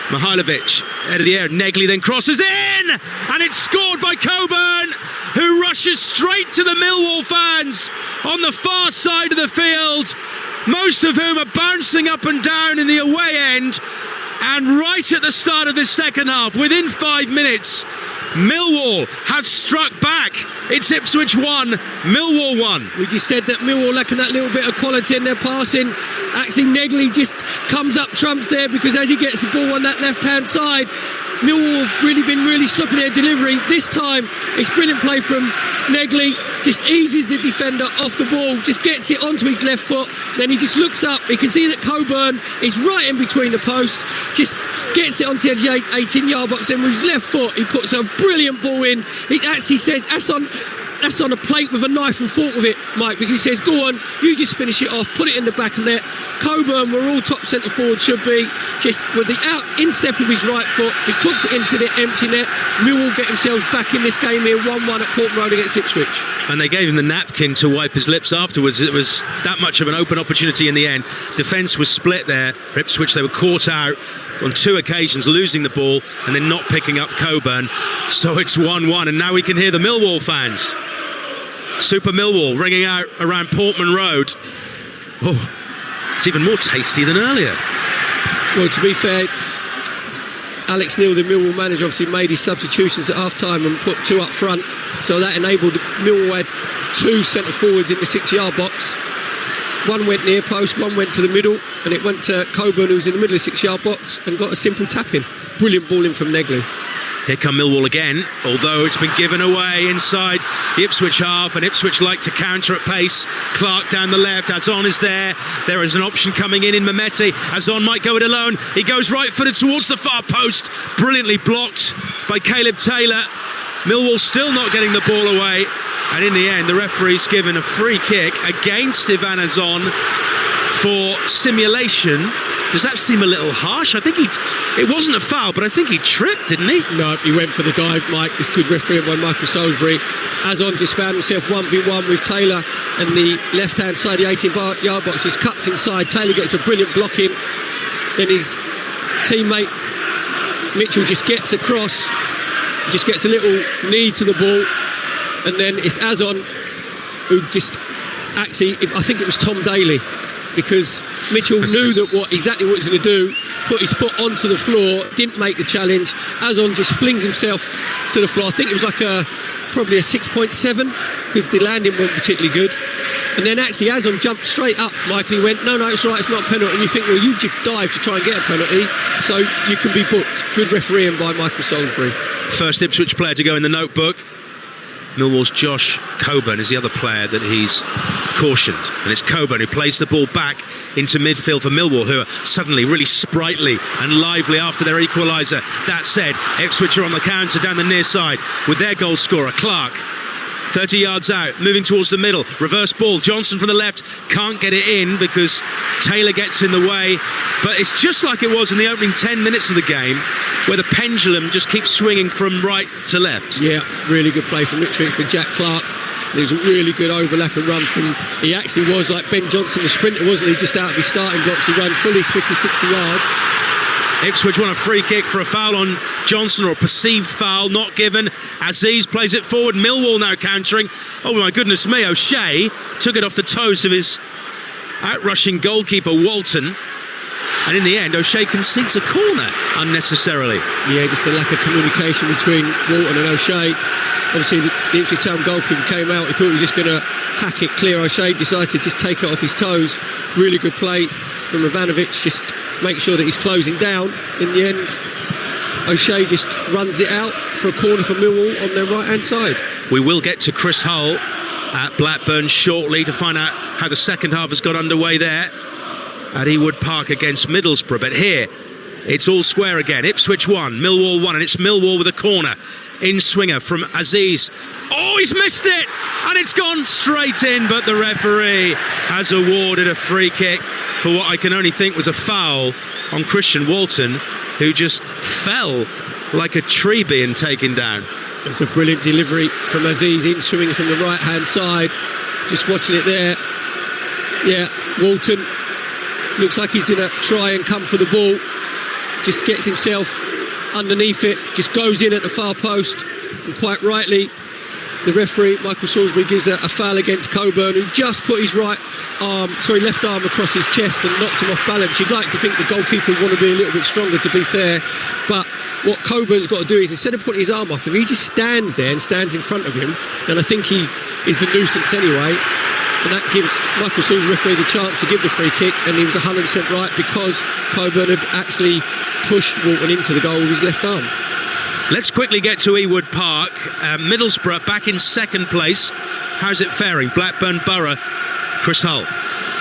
Speaker 2: Mihailovic, head of the air. Negley then crosses in, and it's scored by Coburn, who rushes straight to the Millwall fans on the far side of the field, most of whom are bouncing up and down in the away end. And right at the start of this second half, within 5 minutes, Millwall have struck back. It's Ipswich 1, Millwall 1.
Speaker 3: We just said that Millwall lacking that little bit of quality in their passing. Actually, Negley just comes up trumps there, because as he gets the ball on that left-hand side, Millwall have really been sloppy their delivery. This time, it's brilliant play from Negley. Just eases the defender off the ball, just gets it onto his left foot. Then he just looks up. You can see that Coburn is right in between the posts. Just gets it onto the 18-yard box, and with his left foot, he puts a brilliant ball in. He actually says, that's on a plate with a knife and fork with it, Mike, because he says, go on, you just finish it off, put it in the back of net. Coburn, where all top centre forward should be, just with the instep of his right foot, just puts it into the empty net. Millwall get themselves back in this game here, 1-1 at Portman Road against Ipswich.
Speaker 2: And they gave him the napkin to wipe his lips afterwards. It was that much of an open opportunity in the end. Defence was split there for Ipswich. They were caught out on 2 occasions, losing the ball and then not picking up Coburn. So it's 1-1, and now we can hear the Millwall fans. Super Millwall ringing out around Portman Road. Oh, it's even more tasty than earlier.
Speaker 3: Well, to be fair, Alex Neil, the Millwall manager, obviously made his substitutions at half-time and put 2 up front, so that enabled Millwall had 2 centre forwards in the 6-yard box. 1 went near post, 1 went to the middle, and it went to Coburn, who was in the middle of the 6-yard box, and got a simple tap-in. Brilliant ball in from Negley.
Speaker 2: Here come Millwall again, although it's been given away inside the Ipswich half, and Ipswich like to counter at pace. Clark down the left, Azon is there. There is an option coming in Mehmeti. Azon might go it alone. He goes right-footed towards the far post, brilliantly blocked by Caleb Taylor. Millwall still not getting the ball away, and in the end the referee's given a free kick against Ivan Azon for simulation. Does that seem a little harsh? I think it wasn't a foul, but I think he tripped, didn't he?
Speaker 3: No, he went for the dive, Mike. This good referee by Michael Salisbury. Azon just found himself 1v1 with Taylor, and the left-hand side, the 18-yard box, just cuts inside. Taylor gets a brilliant block in. Then his teammate Mitchell just gets across, just gets a little knee to the ball, and then it's Azon who just, actually, I think it was Tom Daly because Mitchell knew exactly what he was going to do, put his foot onto the floor, didn't make the challenge. Azon just flings himself to the floor. I think it was like probably a 6.7 because the landing wasn't particularly good. And then actually Azon jumped straight up, Mike, and he went, no, it's right, it's not a penalty. And you think, well, you've just dived to try and get a penalty, so you can be booked. Good refereeing by Michael Salisbury.
Speaker 2: First Ipswich player to go in the notebook. Millwall's Josh Coburn is the other player that he's cautioned. And it's Coburn who plays the ball back into midfield for Millwall, who are suddenly really sprightly and lively after their equaliser. That said, Ipswich are on the counter down the near side with their goal scorer, Clark. 30 yards out, moving towards the middle, reverse ball, Johnson from the left, can't get it in because Taylor gets in the way, but it's just like it was in the opening 10 minutes of the game where the pendulum just keeps swinging from right to left.
Speaker 3: Yeah, really good play from Ipswich for Jack Clark. There's a really good overlap and run from, he actually was like Ben Johnson the sprinter, wasn't he, just out of his starting blocks. He ran fully 50-60 yards.
Speaker 2: Ipswich want a free kick for a foul on Johnson, or a perceived foul, not given. Aziz plays it forward. Millwall now countering. Oh my goodness me, O'Shea took it off the toes of his outrushing goalkeeper Walton, and in the end O'Shea concedes a corner unnecessarily.
Speaker 3: Yeah, just a lack of communication between Walton and O'Shea. Obviously the Ipswich Town goalkeeper came out, he thought he was just going to hack it clear. O'Shea decided to just take it off his toes. Really good play from Ivanovic, just make sure that he's closing down. In the end, O'Shea just runs it out for a corner for Millwall on their right hand side.
Speaker 2: We will get to Chris Hull at Blackburn shortly to find out how the second half has got underway there at Ewood Park against Middlesbrough. But here it's all square again. Ipswich 1, Millwall 1, and it's Millwall with a corner. In swinger from Aziz. Oh, he's missed it, and it's gone straight in, but the referee has awarded a free kick for what I can only think was a foul on Christian Walton, who just fell like a tree being taken down.
Speaker 3: It's a brilliant delivery from Aziz, in swimming from the right hand side. Just watching it there. Yeah, Walton looks like he's going to try and come for the ball. Just gets himself underneath it, just goes in at the far post, and quite rightly the referee Michael Salisbury gives a foul against Coburn, who just put his left arm across his chest and knocked him off balance. You'd like to think the goalkeeper would want to be a little bit stronger, to be fair, but what Coburn's got to do is, instead of putting his arm up, if he just stands there and stands in front of him, then I think he is the nuisance anyway. And that gives Michael Salisbury referee the chance to give the free kick, and he was 100% right, because Coburn had actually pushed Walton into the goal with his left arm.
Speaker 2: Let's quickly get to Ewood Park. Middlesbrough back in second place. How's it faring? Blackburn Borough. Chris Hull.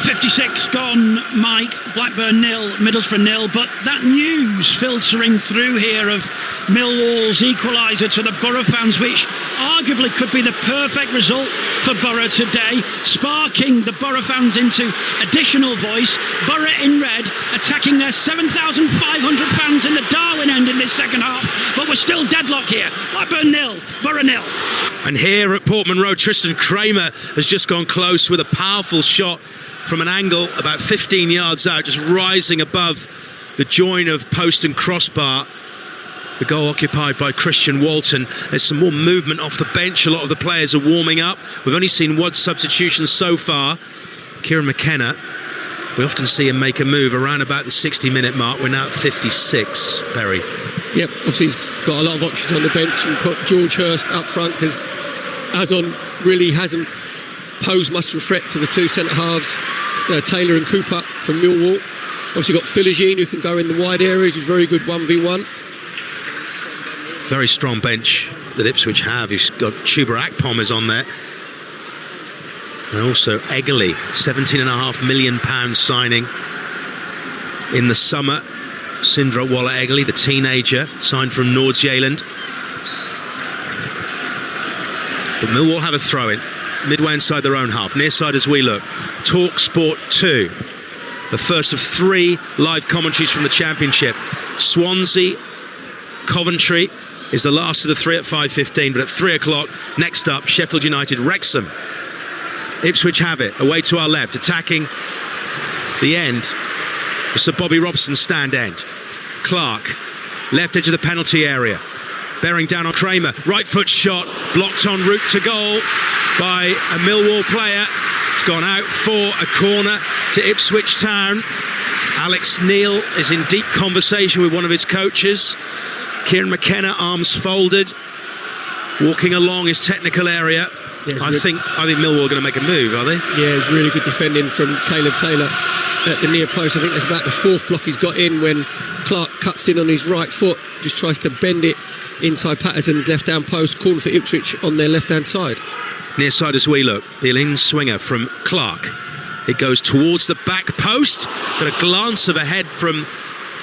Speaker 4: 56 gone, Mike. Blackburn 0, Middlesbrough 0. But that news filtering through here of Millwall's equaliser to the Borough fans, which arguably could be the perfect result for Borough today, sparking the Borough fans into additional voice. Borough in red, attacking their 7,500 fans in the Darwin end in this second half. But we're still deadlocked here. Blackburn 0, Borough 0.
Speaker 2: And here at Portman Road, Tristan Kramer has just gone close with a powerful shot from an angle about 15 yards out, just rising above the join of post and crossbar. The goal occupied by Christian Walton. There's some more movement off the bench. A lot of the players are warming up. We've only seen one substitution so far. Kieran McKenna. We often see him make a move around about the 60-minute mark. We're now at 56, Perry.
Speaker 3: Yep, obviously he's got a lot of options on the bench, and put George Hurst up front, because Azon really hasn't posed much of a threat to the two centre-halves, Taylor and Cooper from Millwall. Obviously got Philogene, who can go in the wide areas. He's very good 1v1.
Speaker 2: Very strong bench that Ipswich have. He's got Chuba Akpom is on there. And also Eggly, £17.5 million signing in the summer. Sindra Waller Eggly, the teenager, signed from Nordsjælland. But Millwall have a throw-in. Midway inside their own half, near side as we look. Talksport 2, the first of 3 live commentaries from the Championship. Swansea, Coventry is the last of the 3 at 5:15, but at 3 o'clock, next up, Sheffield United, Wrexham. Ipswich have it, away to our left, attacking the end. Sir Bobby Robson stand end. Clark, left edge of the penalty area. bearing down on Kramer. Right foot shot, blocked en route to goal by a Millwall player. It's gone out for a corner to Ipswich Town. Alex Neil is in deep conversation with one of his coaches. Kieran McKenna, arms folded, walking along his technical area.
Speaker 3: Yeah,
Speaker 2: I think Millwall are going to make a move, are they?
Speaker 3: Yeah, it's really good defending from Caleb Taylor at the near post. I think that's about the fourth block he's got in when Clark cuts in on his right foot, just tries to bend it inside Patterson's left-hand post. Corner for Ipswich on their left-hand side.
Speaker 2: Near side as we look, the in swinger from Clark. It goes towards the back post. Got a glance of a head from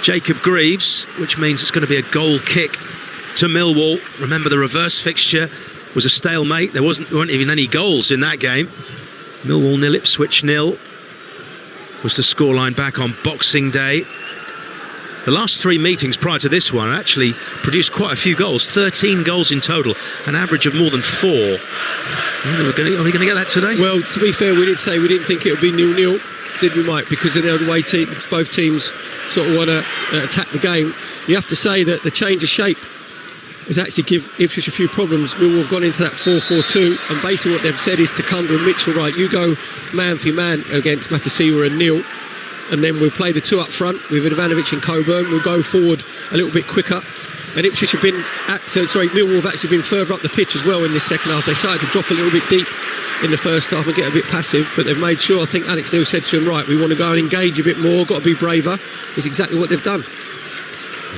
Speaker 2: Jacob Greaves, which means it's going to be a goal kick to Millwall. Remember, the reverse fixture was a stalemate. There weren't even any goals in that game. Millwall 0, Ipswich 0 was the scoreline back on Boxing Day. The last 3 meetings prior to this one actually produced quite a few goals, 13 goals in total, an average of more than 4. Are we going to get that today?
Speaker 3: Well, to be fair, we did say we didn't think it would be 0-0, did we, Mike? Because of the way both teams sort of want to attack the game. You have to say that the change of shape has actually give Ipswich a few problems. Millwall have gone into that 4-4-2, and basically what they've said is to Cundall and Mitchell, right, you go man for man against Matasiwa and Neil, and then we'll play the 2 up front with Ivanovic and Coburn. We'll go forward a little bit quicker. And Ipswich have been Millwall have actually been further up the pitch as well in this second half. They started to drop a little bit deep in the first half and get a bit passive, but they've made sure, I think Alex Neil said to him, right, we want to go and engage a bit more, got to be braver. It's exactly what they've done.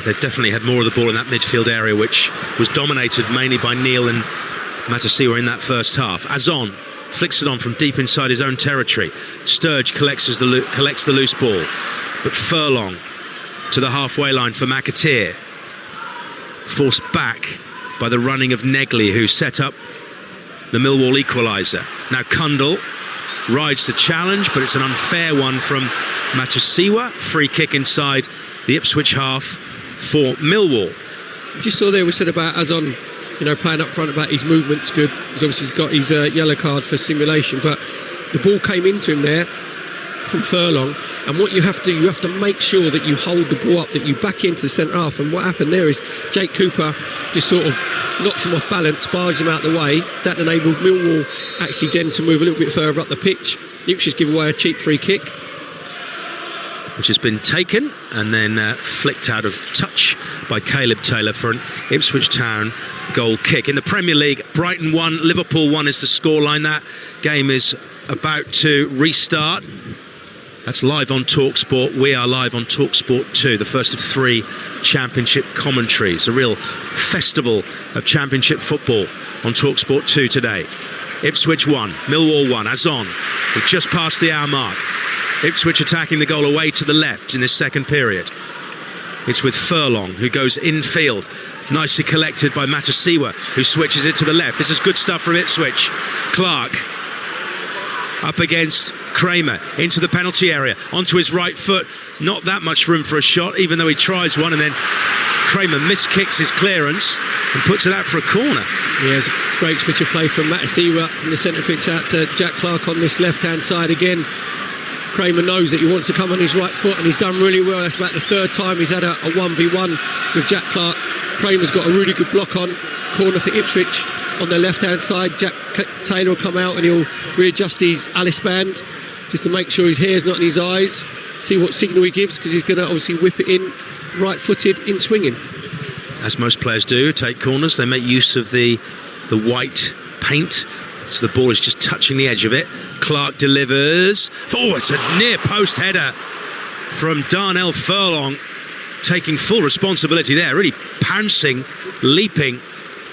Speaker 2: They've definitely had more of the ball in that midfield area, which was dominated mainly by Neil and Matasiwa in that first half. Azon flicks it on from deep inside his own territory. Sturge collects the loose ball, but Furlong to the halfway line for McAteer. Forced back by the running of Negley, who set up the Millwall equaliser. Now Cundall rides the challenge, but it's an unfair one from Matasiwa. Free kick inside the Ipswich half for Millwall.
Speaker 3: Just saw there we said about Azon, playing up front, about his movement's good. He's got his yellow card for simulation, but the ball came into him there from Furlong, and what you have to make sure that you hold the ball up, that you back into the centre half. And what happened there is Jake Cooper just sort of knocked him off balance, barged him out of the way. That enabled Millwall actually then to move a little bit further up the pitch. Ipswich give away a cheap free kick,
Speaker 2: which has been taken and then flicked out of touch by Caleb Taylor for an Ipswich Town goal kick. In the Premier League, Brighton 1, Liverpool 1 is the scoreline. That game is about to restart. That's live on Talksport. We are live on Talksport 2, the first of 3 Championship commentaries. A real festival of Championship football on Talksport 2 today. Ipswich 1, Millwall 1, Azon. We've just passed the hour mark. Ipswich attacking the goal away to the left in this second period. It's with Furlong, who goes infield. Nicely collected by Matasiwa, who switches it to the left. This is good stuff from Ipswich. Clark up against Kramer, into the penalty area, onto his right foot. Not that much room for a shot, even though he tries one, and then Kramer miskicks his clearance and puts it out for a corner.
Speaker 3: Yeah, it's a great switch of play from Matasiwa from the centre pitch out to Jack Clark on this left-hand side again. Kramer knows that he wants to come on his right foot, and he's done really well. That's about the 3rd time he's had a 1v1 with Jack Clark. Kramer's got a really good block on. Corner for Ipswich on their left-hand side. Jack Taylor will come out and he'll readjust his Alice band just to make sure his hair's not in his eyes. See what signal he gives, because he's going to obviously whip it in right-footed in swinging. As
Speaker 2: most players do, take corners. They make use of the white paint, so the ball is just touching the edge of it. Clark delivers. Oh, it's a near post header from Darnell Furlong, taking full responsibility there, really pouncing, leaping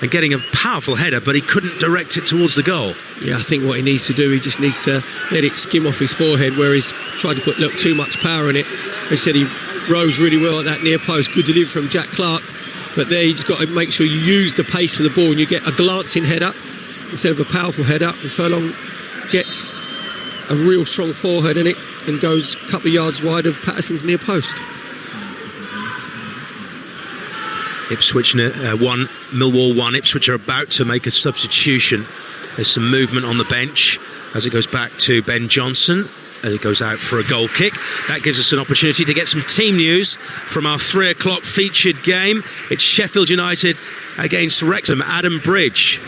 Speaker 2: and getting a powerful header, but he couldn't direct it towards the goal.
Speaker 3: Yeah, I think what he needs to do, he just needs to let it skim off his forehead, where he's tried to put too much power in it. As I said, he rose really well at that near post. Good delivery from Jack Clark, but there you just got to make sure you use the pace of the ball and you get a glancing header instead of a powerful header. And Furlong gets a real strong forehead in it and goes a couple of yards wide of Patterson's near post.
Speaker 2: Ipswich 1, Millwall 1. Ipswich are about to make a substitution. There's some movement on the bench as it goes back to Ben Johnson, as it goes out for a goal kick. That gives us an opportunity to get some team news from our 3 o'clock featured game. It's Sheffield United against Wrexham, Adam Bridge.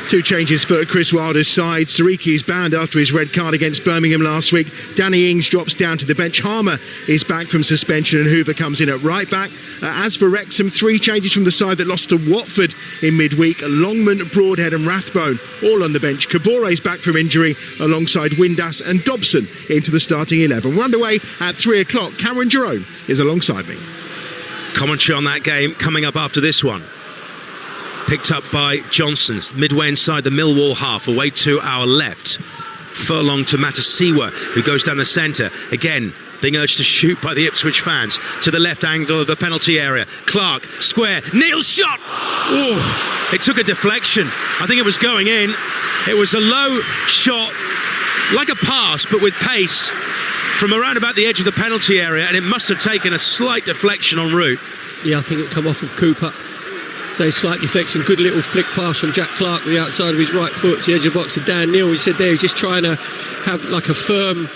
Speaker 22: 2 changes for Chris Wilder's side. Sariki is banned after his red card against Birmingham last week. Danny Ings drops down to the bench. Harmer is back from suspension and Hoover comes in at right back. As for Wrexham, 3 changes from the side that lost to Watford in midweek. Longman, Broadhead and Rathbone all on the bench. Cabore's back from injury alongside Windass and Dobson into the starting 11. We're underway at 3 o'clock. Cameron Jerome is alongside me.
Speaker 2: Commentary on that game coming up after this one. Picked up by Johnson, midway inside the Millwall half, away to our left. Furlong to Matasiwa, who goes down the centre. Again, being urged to shoot by the Ipswich fans. To the left angle of the penalty area. Clark, square, Neil's shot! Oh, it took a deflection. I think it was going in. It was a low shot, like a pass, but with pace, from around about the edge of the penalty area, and it must have taken a slight deflection en route.
Speaker 3: Yeah, I think it come off of Cooper. So slight deflection, good little flick pass from Jack Clark with the outside of his right foot to the edge of the box of Dan Neil. He said there he's just trying to have like a firm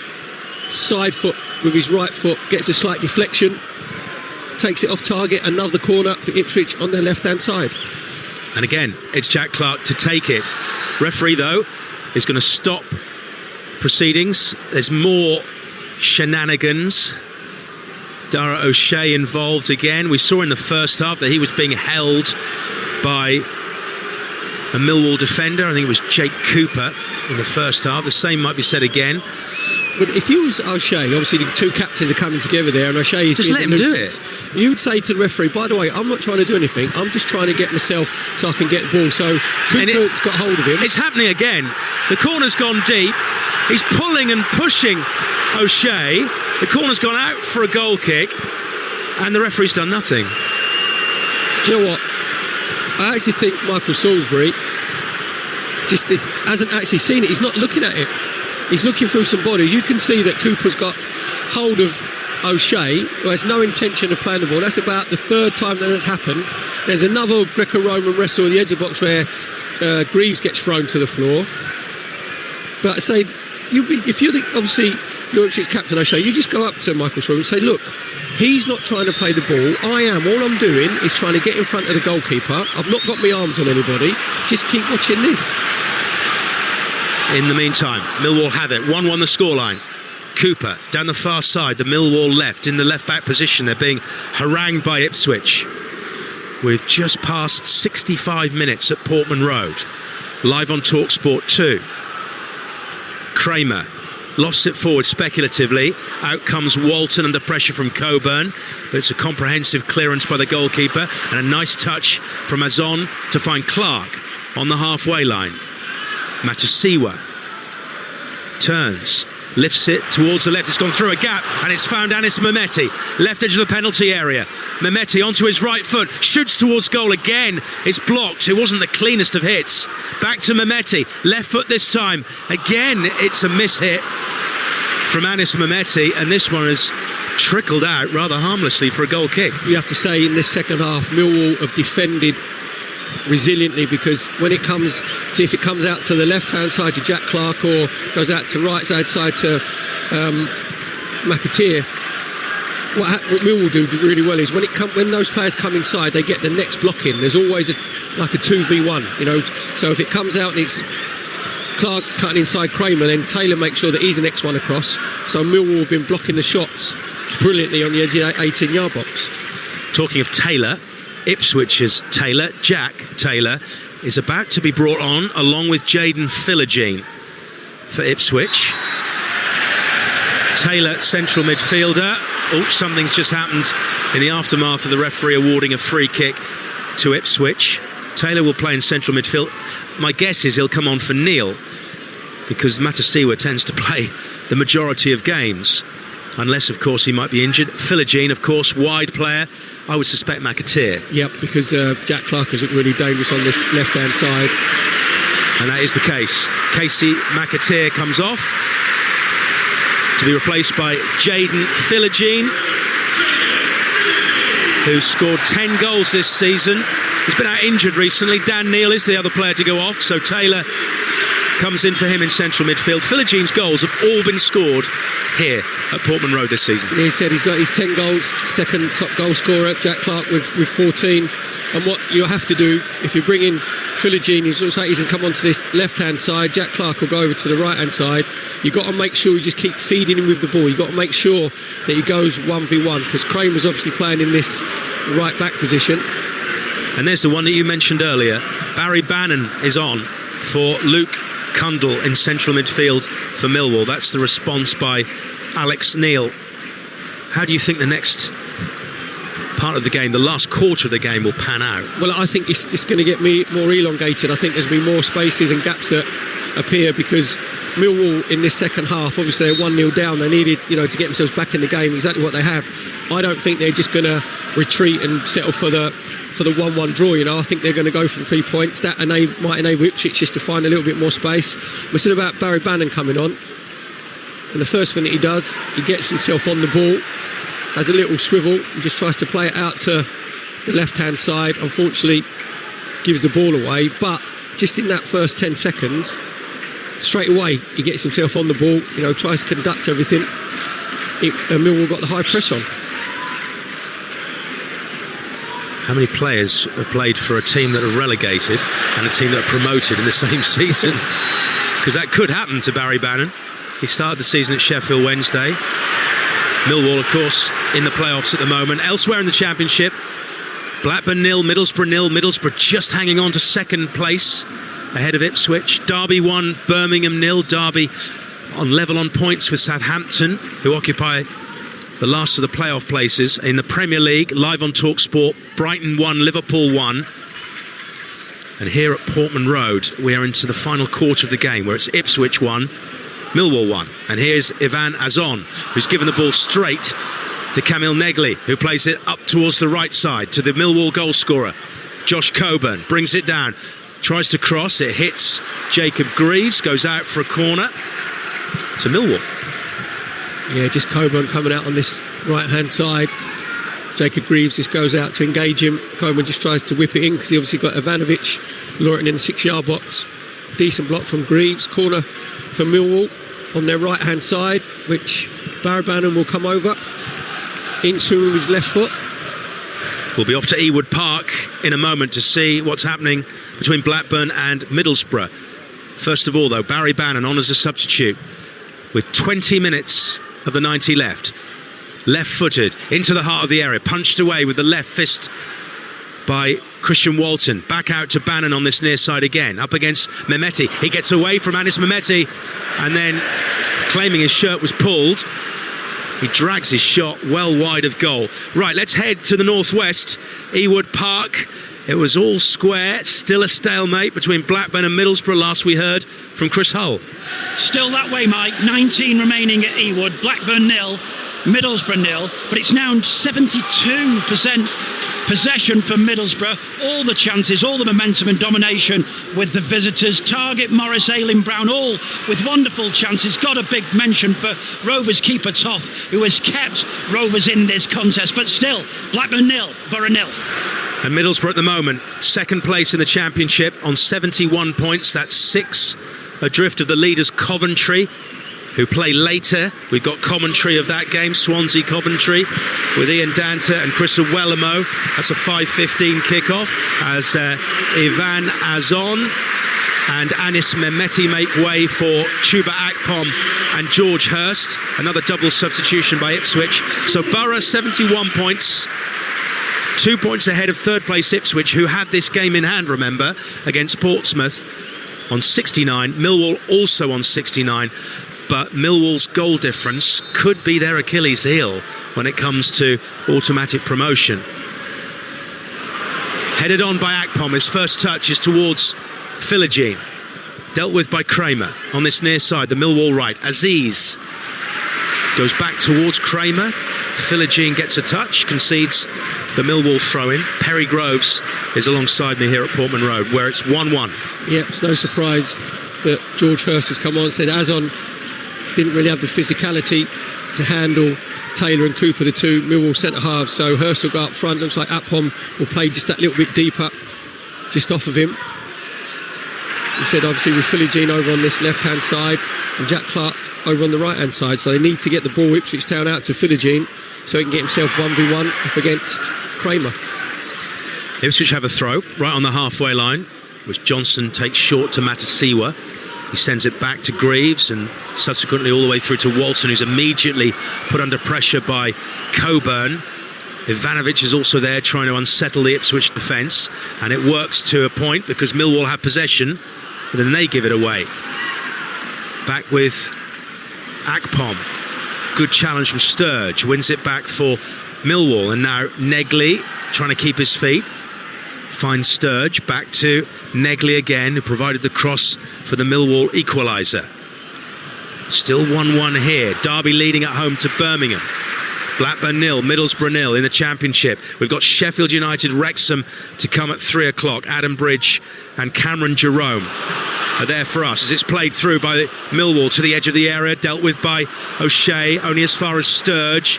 Speaker 3: side foot with his right foot, gets a slight deflection, takes it off target, another corner for Ipswich on their left hand side.
Speaker 2: And again, it's Jack Clark to take it. Referee, though, is going to stop proceedings. There's more shenanigans. Dara O'Shea involved again. We saw in the first half that he was being held by a Millwall defender. I think it was Jake Cooper in the first half. The same might be said again.
Speaker 3: But if you was O'Shea, obviously the 2 captains are coming together there, and O'Shea is
Speaker 2: just let him do it.
Speaker 3: You would say to the referee, by the way, I'm not trying to do anything. I'm just trying to get myself so I can get the ball. So Cooper's got hold of him.
Speaker 2: It's happening again. The corner's gone deep. He's pulling and pushing O'Shea. The corner's gone out for a goal kick, and the referee's done nothing.
Speaker 3: Do you know what? I actually think Michael Salisbury just hasn't actually seen it. He's not looking at it. He's looking through some bodies. You can see that Cooper's got hold of O'Shea, who has no intention of playing the ball. That's about the 3rd time that has happened. There's another Greco-Roman wrestle at the edge of the box where Greaves gets thrown to the floor. But I say, if you're obviously you're Ipswich captain O'Shea, you just go up to Michael Salisbury and say, look, he's not trying to play the ball. I am. All I'm doing is trying to get in front of the goalkeeper. I've not got my arms on anybody. Just keep watching this.
Speaker 2: In the meantime, Millwall have it. 1-1 the scoreline. Cooper down the far side, the Millwall left, in the left-back position. They're being harangued by Ipswich. We've just passed 65 minutes at Portman Road. Live on Talksport 2. Kramer lofts it forward speculatively. Out comes Walton under pressure from Coburn, but it's a comprehensive clearance by the goalkeeper and a nice touch from Azon to find Clark on the halfway line. Matasiwa turns, lifts it towards the left. It's gone through a gap and it's found Anis Mehmeti, left edge of the penalty area. Mehmeti onto his right foot, shoots towards goal again. It's blocked. It wasn't the cleanest of hits. Back to Mehmeti, left foot this time. Again, it's a miss-hit from Anis Mehmeti, and this one has trickled out rather harmlessly for a goal kick.
Speaker 3: You have to say in this second half, Millwall have defended resiliently, because when it comes, see if it comes out to the left hand side to Jack Clark or goes out to right side to McAteer, what Millwall do really well is when those players come inside, they get the next block in. There's always like a 2v1, you know. So if it comes out and it's Clark cutting inside Kramer, then Taylor makes sure that he's the next one across. So Millwall have been blocking the shots brilliantly on the edge of the 18-yard box.
Speaker 2: Talking of Taylor, Ipswich's Taylor, Jack Taylor, is about to be brought on along with Jaden Philogene for Ipswich. Taylor, central midfielder. Oh, something's just happened in the aftermath of the referee awarding a free kick to Ipswich. Taylor will play in central midfield. My guess is he'll come on for Neil, because Matasiwa tends to play the majority of games, unless, of course, he might be injured. Philogene, of course, wide player. I would suspect McAteer.
Speaker 3: Yep, because Jack Clark has looked really dangerous on this left-hand side.
Speaker 2: And that is the case. Casey McAteer comes off to be replaced by Jaden Philogene, who scored 10 goals this season. He's been out injured recently. Dan Neil is the other player to go off, so Taylor comes in for him in central midfield. Philigine's goals have all been scored here at Portman Road this season.
Speaker 3: He said he's got his 10 goals, second top goal scorer, Jack Clark with 14. And what you have to do, if you bring in Philogene, he looks like he's going to come onto this left-hand side, Jack Clark will go over to the right-hand side. You've got to make sure you just keep feeding him with the ball. You've got to make sure that he goes 1v1, because Crane was obviously playing in this right-back position.
Speaker 2: And there's the one that you mentioned earlier. Barry Bannon is on for Luke Cundle in central midfield for Millwall. That's the response by Alex Neil. How do you think the next part of the game, the last quarter of the game, will pan out?
Speaker 3: Well, I think it's just going to get more elongated. I think there's going to be more spaces and gaps that appear, because Millwall in this second half, obviously they're 1-0 down. They needed, to get themselves back in the game, exactly what they have. I don't think they're just going to retreat and settle for the 1-1 draw. I think they're going to go for the 3 points. That might enable Ipswich just to find a little bit more space. We said about Barry Bannon coming on, and the first thing that he does, he gets himself on the ball, has a little swivel and just tries to play it out to the left-hand side. Unfortunately, gives the ball away, but just in that first 10 seconds, straight away he gets himself on the ball, tries to conduct everything. Millwall got the high press on.
Speaker 2: How many players have played for a team that are relegated and a team that are promoted in the same season? Because that could happen to Barry Bannon. He started the season at Sheffield Wednesday. Millwall, of course, in the playoffs at the moment. Elsewhere in the Championship, Blackburn 0, Middlesbrough 0. Middlesbrough just hanging on to second place ahead of Ipswich. Derby 1, Birmingham 0. Derby on level on points with Southampton, who occupy the last of the playoff places in the Premier League. Live on Talksport, Brighton 1, Liverpool 1. And here at Portman Road, we are into the final quarter of the game, where it's Ipswich 1, Millwall 1. And here's Ivan Azon, who's given the ball straight to Camille Negley, who plays it up towards the right side to the Millwall goal scorer. Josh Coburn brings it down, tries to cross, it hits Jacob Greaves, goes out for a corner to Millwall.
Speaker 3: Yeah, just Coburn coming out on this right-hand side. Jacob Greaves just goes out to engage him. Coburn just tries to whip it in, because he obviously got Ivanovic luring in the 6-yard box. Decent block from Greaves. Corner for Millwall on their right-hand side, which Barry Bannon will come over. In swing with his left foot.
Speaker 2: We'll be off to Ewood Park in a moment to see what's happening between Blackburn and Middlesbrough. First of all, though, Barry Bannon on as a substitute with 20 minutes of the 90 left. Left-footed into the heart of the area, punched away with the left fist by Christian Walton. Back out to Bannon on this near side again, up against Mehmeti. He gets away from Anis Mehmeti, and then, claiming his shirt was pulled, he drags his shot well wide of goal. Right, let's head to the northwest, Ewood Park. It was all square, still a stalemate between Blackburn and Middlesbrough, last we heard from Chris Hull.
Speaker 4: Still that way, Mike. 19 remaining at Ewood. Blackburn 0, Middlesbrough 0, but it's now 72% possession for Middlesbrough. All the chances, all the momentum and domination with the visitors. Target, Morris, Aileen Brown, all with wonderful chances. Got a big mention for Rovers keeper Toff, who has kept Rovers in this contest. But still, Blackburn 0, Borough 0.
Speaker 2: And Middlesbrough at the moment, second place in the Championship on 71 points. That's 6 adrift of the leaders Coventry, who play later. We've got commentary of that game, Swansea Coventry, with Ian Danta and Chris Wellamo. That's a 5:15 kickoff as Ivan Azon and Anis Mehmeti make way for Chuba Akpom and George Hurst. Another double substitution by Ipswich. So Borough 71 points, 2 points ahead of third place Ipswich, who had this game in hand, remember, against Portsmouth on 69. Millwall also on 69. But Millwall's goal difference could be their Achilles heel when it comes to automatic promotion. Headed on by Akpom, his first touch is towards Philogene. Dealt with by Kramer on this near side, the Millwall right. Aziz goes back towards Kramer. Philogene gets a touch, concedes the Millwall throw-in. Perry Groves is alongside me here at Portman Road, where it's 1-1.
Speaker 3: Yeah, it's no surprise that George Hurst has come on and said Azon didn't really have the physicality to handle Taylor and Cooper, the two Millwall centre-halves. So Hurst will go up front. Looks like Akpom will play just that little bit deeper, just off of him. we said obviously with Philogene over on this left-hand side and Jack Clark over on the right-hand side, so they need to get the ball Ipswich Town out to Philogene so he can get himself 1v1 up against Kramer.
Speaker 2: Ipswich have a throw right on the halfway line, which Johnson takes short to Matasiwa. He sends it back to Greaves and subsequently all the way through to Walton, who's immediately put under pressure by Coburn. Ivanovic is also there trying to unsettle the Ipswich defence, and it works to a point because Millwall have possession, but then they give it away. Back with Akpom. Good challenge from Sturge, wins it back for Millwall, and now Negley trying to keep his feet. Finds Sturge, back to Negley again, who provided the cross for the Millwall equaliser. Still 1-1 here. Derby leading at home to Birmingham. Blackburn 0, Middlesbrough 0 in the Championship. We've got Sheffield United, Wrexham to come at 3 o'clock. Adam Bridge and Cameron Jerome are there for us as it's played through by Millwall to the edge of the area, dealt with by O'Shea, only as far as Sturge.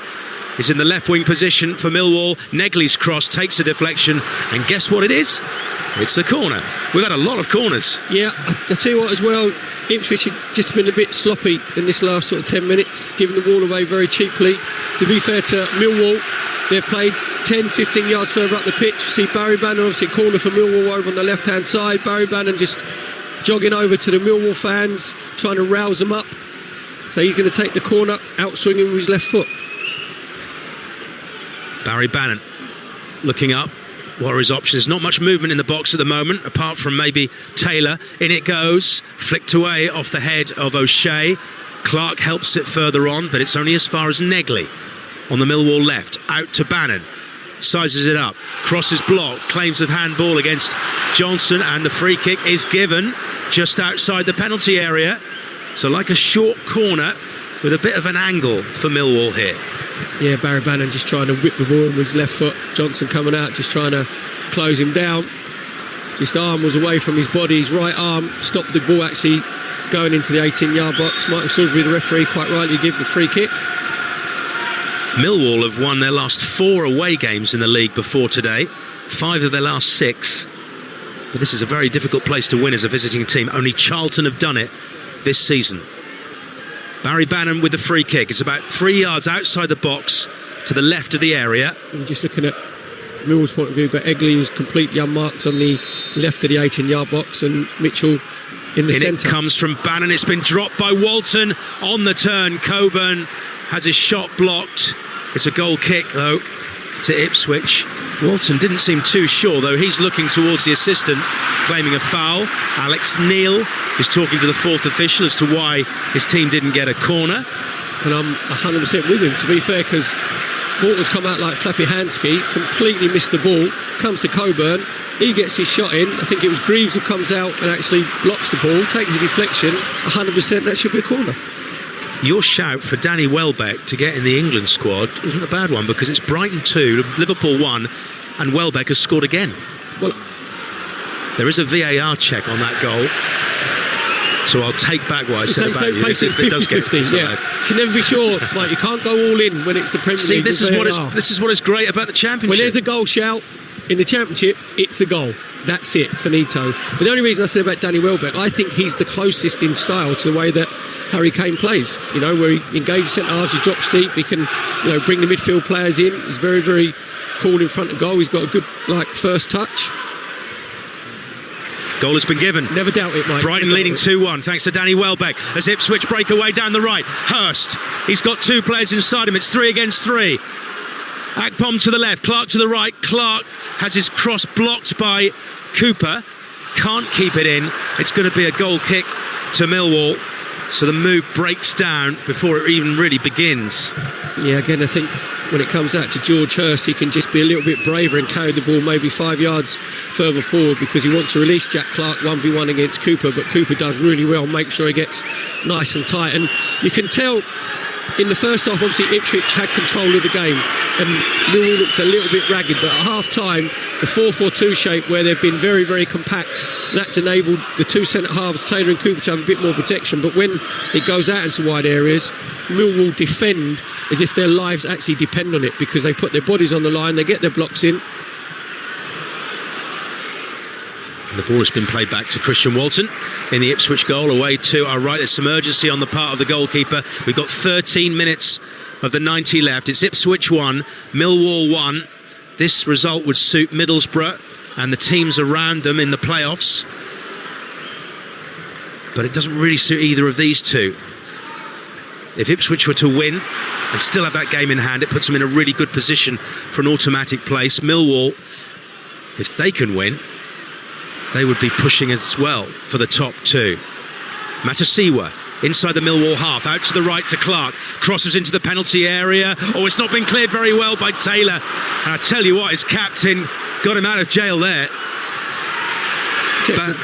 Speaker 2: He's in the left wing position for Millwall. Negley's cross takes a deflection, and guess what it is? It's a corner. We've had a lot of corners.
Speaker 3: Yeah, I tell you what as well, Ipswich have just been a bit sloppy in this last sort of 10 minutes, giving the ball away very cheaply. To be fair to Millwall, they've played 10, 15 yards further up the pitch. You see Barry Bannon, obviously corner for Millwall over on the left-hand side. Barry Bannon just jogging over to the Millwall fans, trying to rouse them up. So he's going to take the corner, out swinging with his left foot.
Speaker 2: Barry Bannon looking up. What are his options? Not much movement in the box at the moment, apart from maybe Taylor. In it goes, flicked away off the head of O'Shea. Clark helps it further on, but it's only as far as Negley on the Millwall left. Out to Bannon, sizes it up, crosses block, claims of handball against Johnson, and the free kick is given just outside the penalty area. So like a short corner with a bit of an angle for Millwall here.
Speaker 3: Yeah, Barry Bannon just trying to whip the ball with his left foot. Johnson coming out, just trying to close him down. Just arm was away from his body. His right arm stopped the ball actually going into the 18-yard box. Michael Salisbury, the referee, quite rightly give the free kick.
Speaker 2: Millwall have won their last 4 away games in the league before today. 5 of their last 6. But this is a very difficult place to win as a visiting team. Only Charlton have done it this season. Barry Bannon with the free kick. It's about 3 yards outside the box to the left of the area.
Speaker 3: I'm just looking at Millwall's point of view, but Egley was completely unmarked on the left of the 18-yard box, and Mitchell in the centre.
Speaker 2: It comes from Bannon. It's been dropped by Walton on the turn. Coburn has his shot blocked. It's a goal kick, though, to Ipswich. Walton didn't seem too sure, though. He's looking towards the assistant, claiming a foul. Alex Neil is talking to the 4th official as to why his team didn't get a corner.
Speaker 3: And I'm 100% with him, to be fair, because Walton's come out like Flappy Hansky, completely missed the ball, comes to Coburn, he gets his shot in. I think it was Greaves who comes out and actually blocks the ball, takes a deflection. 100% that should be a corner.
Speaker 2: Your shout for Danny Welbeck to get in the England squad wasn't a bad one, because it's Brighton 2, Liverpool 1, and Welbeck has scored again.
Speaker 3: Well,
Speaker 2: there is a VAR check on that goal, so I'll take back what I said about you.
Speaker 3: Basically 50-50, yeah. You can never be sure. Like, you can't go all in when it's the Premier League.
Speaker 2: See, this is what is great about the Championship.
Speaker 3: When there's a goal shout in the Championship, it's a goal. That's it, finito. But the only reason I said about Danny Welbeck, I think he's the closest in style to the way that Harry Kane plays. You know, where he engages centre halves, he drops deep, he can, bring the midfield players in. He's very, very cool in front of goal. He's got a good, first touch.
Speaker 2: Goal has been given.
Speaker 3: Never doubt it, Mike.
Speaker 2: Brighton leading 2-1 thanks to Danny Welbeck as Ipswich break away down the right. Hurst, he's got 2 players inside him. It's 3 against 3. Akpom to the left, Clark to the right. Clark has his cross blocked by Cooper. Can't keep it in. It's going to be a goal kick to Millwall. So the move breaks down before it even really begins.
Speaker 3: Yeah, again, I think when it comes out to George Hurst, he can just be a little bit braver and carry the ball maybe 5 yards further forward, because he wants to release Jack Clark 1v1 against Cooper, but Cooper does really well, make sure he gets nice and tight. And you can tell in the first half, obviously Ipswich had control of the game and Millwall looked a little bit ragged, but at half time the 4-4-2 shape, where they've been very, very compact, that's enabled the 2 centre halves, Taylor and Cooper, to have a bit more protection. But when it goes out into wide areas, Millwall defend as if their lives actually depend on it, because they put their bodies on the line, they get their blocks in.
Speaker 2: And the ball has been played back to Christian Walton in the Ipswich goal. Away to our right, there's some urgency on the part of the goalkeeper. We've got 13 minutes of the 90 left. It's Ipswich 1, Millwall 1. This result would suit Middlesbrough and the teams around them in the playoffs. But it doesn't really suit either of these two. If Ipswich were to win and still have that game in hand, it puts them in a really good position for an automatic place. Millwall, if they can win, they would be pushing as well for the top two. Matasiwa inside the Millwall half, out to the right to Clark, crosses into the penalty area. Oh, it's not been cleared very well by Taylor. And I tell you what, his captain got him out of jail there.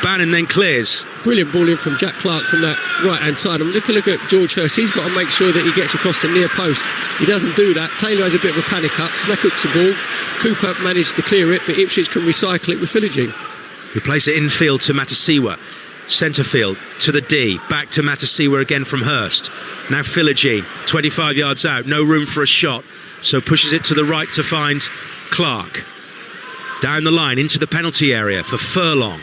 Speaker 2: Bannon then clears.
Speaker 3: Brilliant ball in from Jack Clark from that right-hand side. I'm looking at George Hurst. He's got to make sure that he gets across the near post. He doesn't do that. Taylor has a bit of a panic up. Snack hooks the ball. Cooper managed to clear it, but Ipswich can recycle it with Philogene.
Speaker 2: Who plays it infield to Matasiwa. Centre field to the D. Back to Matasiwa again from Hurst. Now Philogene, 25 yards out. No room for a shot. So pushes it to the right to find Clark. Down the line into the penalty area for Furlong.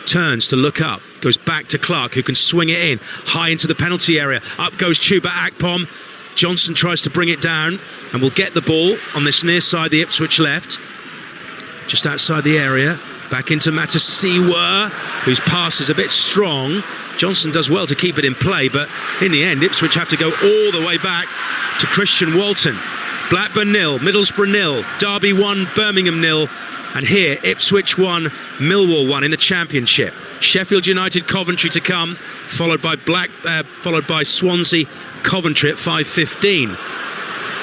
Speaker 2: Turns to look up, goes back to Clark, who can swing it in high into the penalty area. Up goes Chuba Akpom. Johnson tries to bring it down and will get the ball on this near side, the Ipswich left, just outside the area. Back into Matasiwa, whose pass is a bit strong. Johnson does well to keep it in play, but in the end Ipswich have to go all the way back to Christian Walton. Blackburn 0, Middlesbrough 0, Derby 1, Birmingham 0. And here, Ipswich 1, Millwall 1 in the Championship. Sheffield United, Coventry to come, followed by Swansea, Coventry at 5:15.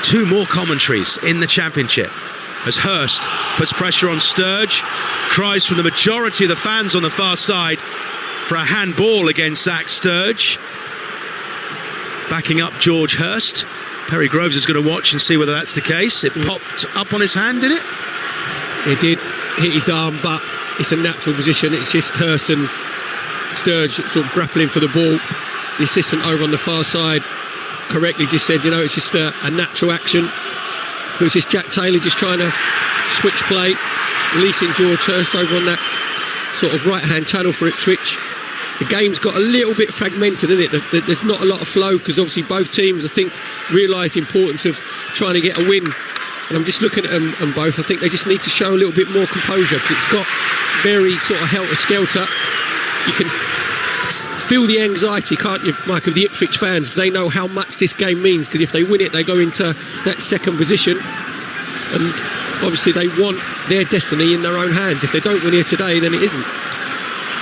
Speaker 2: Two more commentaries in the Championship. As Hurst puts pressure on Sturge, cries from the majority of the fans on the far side for a handball against Zach Sturge. Backing up George Hurst. Perry Groves is going to watch and see whether that's the case. It popped up on his hand, did it?
Speaker 3: It did hit his arm, but it's a natural position. It's just Hurst and Sturge sort of grappling for the ball. The assistant over on the far side correctly just said, it's just a natural action. Which is Jack Taylor just trying to switch play, releasing George Hurst over on that sort of right-hand channel for Ipswich. The game's got a little bit fragmented, isn't it? There's not a lot of flow because obviously both teams, I think, realise the importance of trying to get a win. And I'm just looking at them and both. I think they just need to show a little bit more composure because it's got very sort of helter-skelter. You can feel the anxiety, can't you, Mike, of the Ipswich fans because they know how much this game means because if they win it, they go into that second position. And obviously they want their destiny in their own hands. If they don't win here today, then it isn't.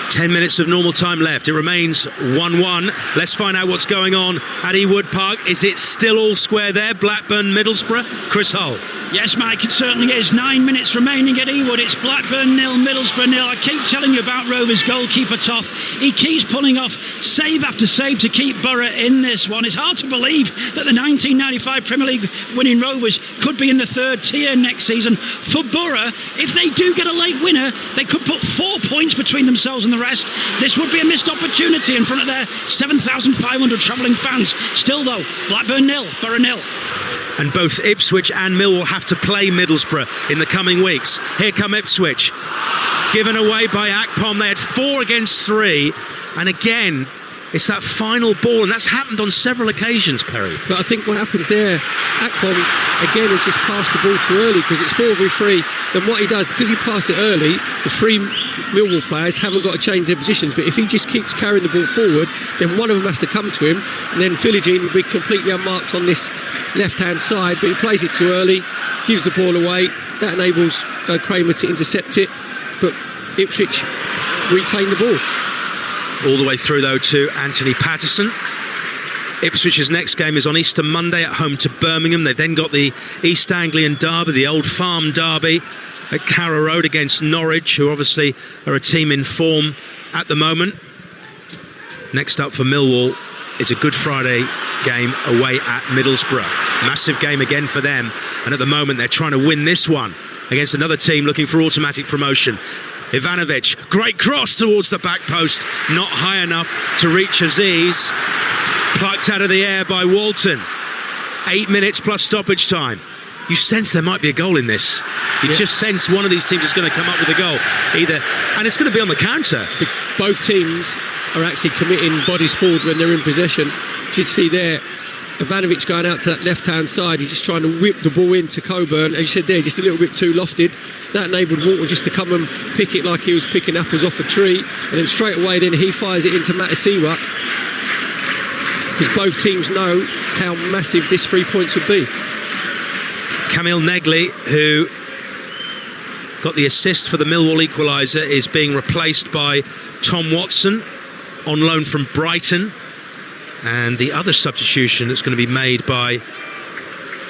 Speaker 2: 10 minutes of normal time left. It remains 1-1. Let's find out what's going on at Ewood Park. Is it still all square there? Blackburn, Middlesbrough. Chris Hull.
Speaker 4: Yes, Mike, it certainly is. 9 minutes remaining at Ewood. It's Blackburn 0, Middlesbrough 0. I keep telling you about Rovers goalkeeper Toff. He keeps pulling off save after save to keep Borough in this one. It's hard to believe that the 1995 Premier League winning Rovers could be in the third tier next season. For Borough, if they do get a late winner, they could put 4 points between themselves and the rest. This would be a missed opportunity in front of their 7,500 travelling fans. Still, though, Blackburn 0, Borough 0.
Speaker 2: And both Ipswich and Millwall have to play Middlesbrough in the coming weeks. Here come Ipswich. Given away by Akpom. They had 4 against 3. And again, it's that final ball. And that's happened on several occasions, Perry.
Speaker 3: But I think what happens there, Akpom, again, has just passed the ball too early because it's 4v3. Then what he does, because he passed it early, the 3 Millwall players haven't got to change their positions. But if he just keeps carrying the ball forward, then one of them has to come to him. And then Philogene will be completely unmarked on this left-hand side. But he plays it too early, gives the ball away. That enables Kramer to intercept it. But Ipswich retain the ball.
Speaker 2: All the way through, though, to Anthony Patterson. Ipswich's next game is on Easter Monday at home to Birmingham. They've then got the East Anglian derby, the Old Farm derby at Carrow Road against Norwich, who obviously are a team in form at the moment. Next up for Millwall is a Good Friday game away at Middlesbrough. Massive game again for them, and at the moment they're trying to win this one against another team looking for automatic promotion. Ivanovic, great cross towards the back post, not high enough to reach Aziz. Plucked out of the air by Walton. 8 minutes plus stoppage time. you sense there might be a goal in this. You just sense one of these teams is going to come up with a goal, either, and it's going to be on the counter.
Speaker 3: Both teams are actually committing bodies forward when they're in possession. You should see there, Ivanovic going out to that left-hand side. He's just trying to whip the ball into Coburn. As you said there, just a little bit too lofted. That enabled Walton just to come and pick it like he was picking apples off a tree. And then straight away, then he fires it into Matasiwa. Because both teams know how massive this 3 points would be.
Speaker 2: Camille Negley, who got the assist for the Millwall equaliser, is being replaced by Tom Watson on loan from Brighton. And the other substitution that's going to be made by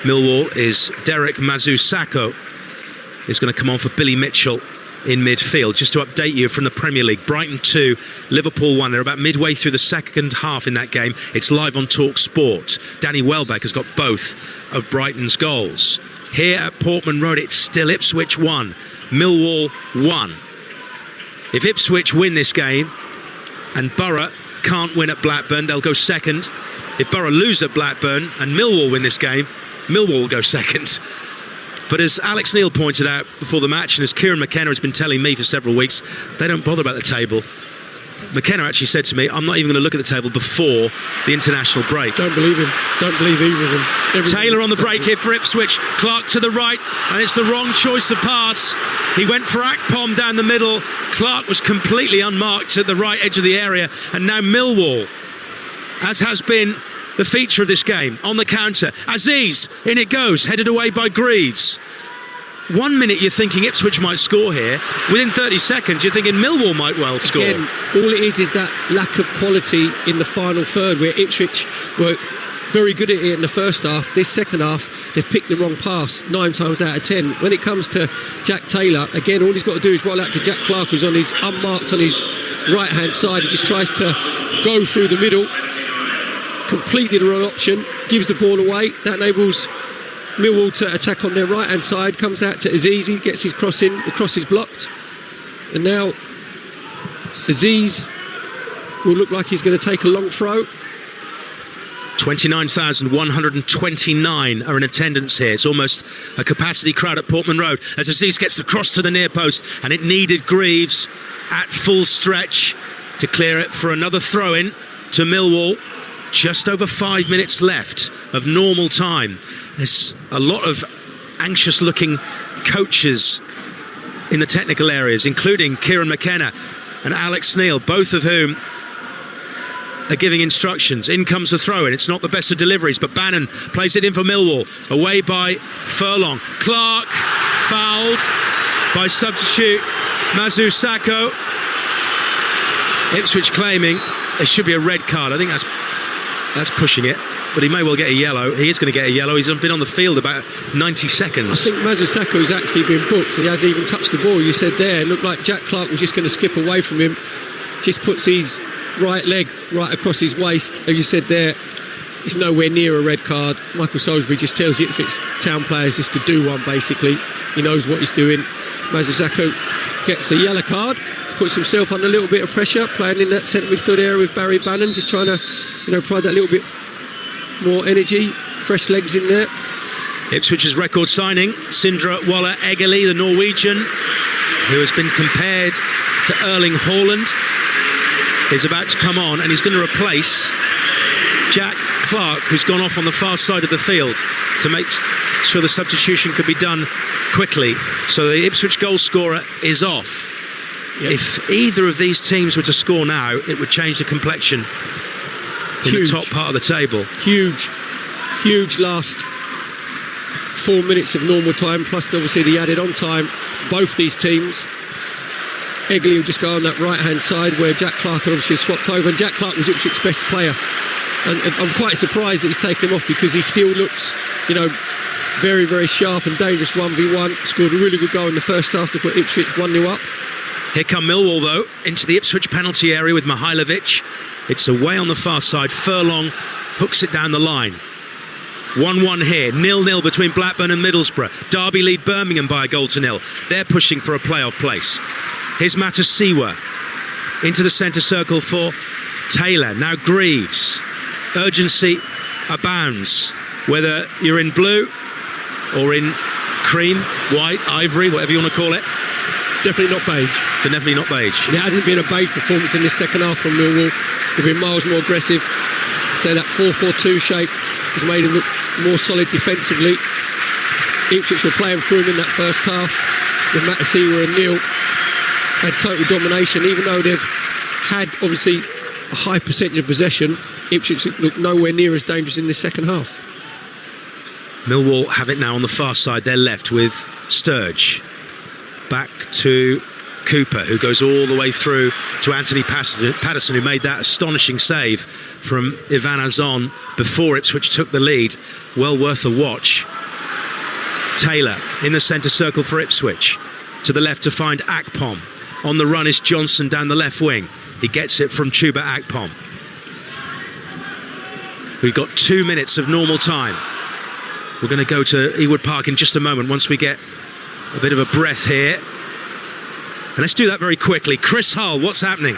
Speaker 2: Millwall is Derek Mazusako is going to come on for Billy Mitchell in midfield. Just to update you from the Premier League, Brighton 2, Liverpool 1. They're about midway through the second half in that game. It's live on Talksport. Danny Welbeck has got both of Brighton's goals. Here at Portman Road, it's still Ipswich 1, Millwall 1. If Ipswich win this game and Borough can't win at Blackburn, they'll go second. If Borough lose at Blackburn and Millwall win this game, Millwall will go second. But as Alex Neil pointed out before the match, and as Kieran McKenna has been telling me for several weeks, they don't bother about the table. McKenna actually said to me, I'm not even going to look at the table before the international break.
Speaker 3: Don't believe him. Don't believe either of them.
Speaker 2: Taylor on the break here for Ipswich. Clark to the right, and it's the wrong choice of pass. He went for Akpom down the middle. Clark was completely unmarked at the right edge of the area, and now Millwall, as has been the feature of this game, on the counter. Aziz, in it goes, headed away by Greaves. 1 minute you're thinking Ipswich might score here. Within 30 seconds you're thinking Millwall might well score.
Speaker 3: Again, all it is that lack of quality in the final third, where Ipswich were very good at it in the first half. This second half, they've picked the wrong pass 9 times out of 10. When it comes to Jack Taylor, again, all he's got to do is roll out to Jack Clark, who's unmarked on his right hand side. He just tries to go through the middle. Completely the wrong option, gives the ball away. That enables Millwall to attack on their right hand side. Comes out to Aziz, gets his cross in, the cross is blocked, and now Aziz will look like he's going to take a long throw.
Speaker 2: 29,129 are in attendance here. It's almost a capacity crowd at Portman Road as Aziz gets the cross to the near post, and it needed Greaves at full stretch to clear it for another throw in to Millwall. Just over 5 minutes left of normal time. There's a lot of anxious looking coaches in the technical areas, including Kieran McKenna and Alex Neil, both of whom are giving instructions. In comes the throw in. It's not the best of deliveries, but Bannon plays it in for Millwall, away by Furlong. Clark fouled by substitute Mazusako. Ipswich claiming there should be a red card. I think that's pushing it, but he may well get a yellow. He is going to get a yellow. He's been on the field about 90 seconds.
Speaker 3: I think Mazusako's actually been booked. He hasn't even touched the ball. You said there, it looked like Jack Clark was just going to skip away from him. Just puts his right leg right across his waist. As you said there, it's nowhere near a red card. Michael Salisbury just tells the Ipswich Town players just to do one, basically. He knows what he's doing. Mazusako gets a yellow card, puts himself under a little bit of pressure, playing in that centre midfield area with Barry Bannon, just trying to provide that little bit more energy, fresh legs in there.
Speaker 2: Ipswich's record signing, Sindre Waller Eggerli, the Norwegian, who has been compared to Erling Haaland, is about to come on, and he's going to replace Jack Clark, who's gone off on the far side of the field to make sure the substitution could be done quickly. So the Ipswich goal scorer is off. Yep. If either of these teams were to score now, it would change the complexion in the top part of the table. Huge
Speaker 3: last 4 minutes of normal time, plus obviously the added on time for both these teams. Eggley will just go on that right hand side where Jack Clark had obviously swapped over, and Jack Clark was Ipswich's best player, and I'm quite surprised that he's taken him off, because he still looks very, very sharp and dangerous 1v1. Scored a really good goal in the first half to put Ipswich 1-0 up.
Speaker 2: Here come Millwall, though, into the Ipswich penalty area with Mihailovic. It's away on the far side. Furlong hooks it down the line. 1-1 here. 0-0 between Blackburn and Middlesbrough. Derby lead Birmingham by a goal to nil. They're pushing for a playoff place. Here's Matasiwa into the centre circle for Taylor. Now Greaves. Urgency abounds. Whether you're in blue or in cream, white, ivory, whatever you want to call it.
Speaker 3: Definitely not beige.
Speaker 2: But definitely not beige.
Speaker 3: It hasn't been a beige performance in this second half from Millwall. They've been miles more aggressive. So that 4-4-2 shape has made them look more solid defensively. Ipswich were playing through them in that first half with Matasiwa and Neil. Had total domination, even though they've had obviously a high percentage of possession. Ipswich look nowhere near as dangerous in this second half.
Speaker 2: Millwall have it now on the far side. They're left with Sturge. Back to Cooper, who goes all the way through to Anthony Patterson, who made that astonishing save from Ivan Azon before Ipswich took the lead. Well worth a watch. Taylor in the centre circle for Ipswich. To the left to find Akpom. On the run is Johnson down the left wing. He gets it from Chuba Akpom. We've got 2 minutes of normal time. We're going to go to Ewood Park in just a moment once we get a bit of a breath here. And let's do that very quickly. Chris Hull, what's happening?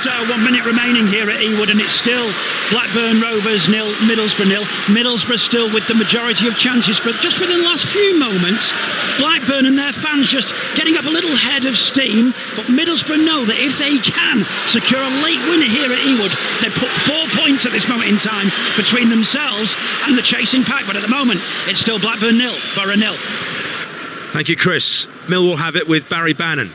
Speaker 4: So 1 minute remaining here at Ewood, and it's still Blackburn Rovers 0, Middlesbrough 0. Middlesbrough still with the majority of chances, but just within the last few moments, Blackburn and their fans just getting up a little head of steam. But Middlesbrough know that if they can secure a late winner here at Ewood, they put 4 points at this moment in time between themselves and the chasing pack. But at the moment, it's still Blackburn 0, Borough 0.
Speaker 2: Thank you, Chris. Millwall have it with Barry Bannon.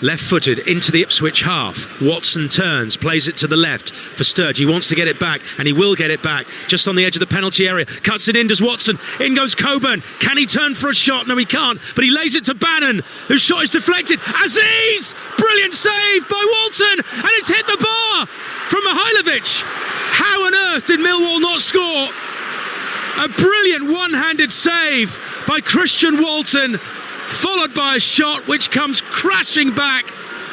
Speaker 2: Left-footed into the Ipswich half. Watson turns, plays it to the left for Sturge. He wants to get it back, and he will get it back. Just on the edge of the penalty area. Cuts it in, does Watson. In goes Coburn. Can he turn for a shot? No, he can't. But he lays it to Bannon, whose shot is deflected. Aziz! Brilliant save by Walton, and it's hit the bar from Mihailovic. How on earth did Millwall not score? A brilliant one-handed save by Christian Walton, followed by a shot which comes crashing back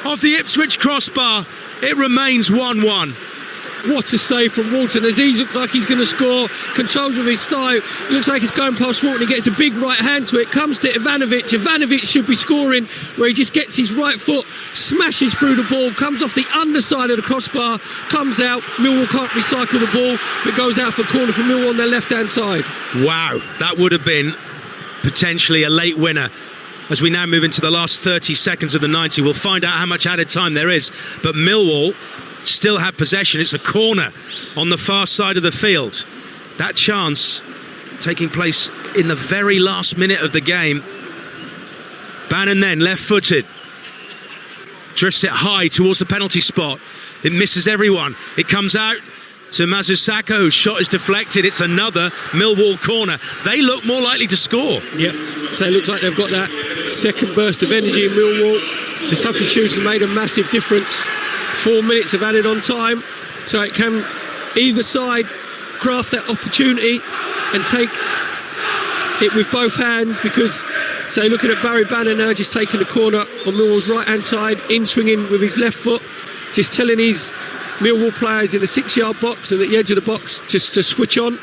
Speaker 2: off the Ipswich crossbar. It remains 1-1.
Speaker 3: What a save from Walton. Aziz looks like he's going to score. Controls with his thigh. Looks like he's going past Walton. He gets a big right hand to it. Comes to Ivanovic. Ivanovic should be scoring, where he just gets his right foot, smashes through the ball, comes off the underside of the crossbar, comes out. Millwall can't recycle the ball. It goes out for corner for Millwall on their left-hand side.
Speaker 2: Wow, that would have been potentially a late winner. As we now move into the last 30 seconds of the 90, we'll find out how much added time there is. But Millwall still have possession. It's a corner on the far side of the field. That chance taking place in the very last minute of the game. Bannon then, left-footed, drifts it high towards the penalty spot. It misses everyone. It comes out to Mazusaka, whose shot is deflected. It's another Millwall corner. They look more likely to score.
Speaker 3: Yep, so it looks like they've got that second burst of energy in Millwall. The substitutes have made a massive difference. 4 minutes of added on time, so it can either side craft that opportunity and take it with both hands, because say looking at Barry Bannon now, just taking the corner on Millwall's right hand side, in swinging with his left foot, just telling his Millwall players in the 6-yard box and at the edge of the box just to switch on.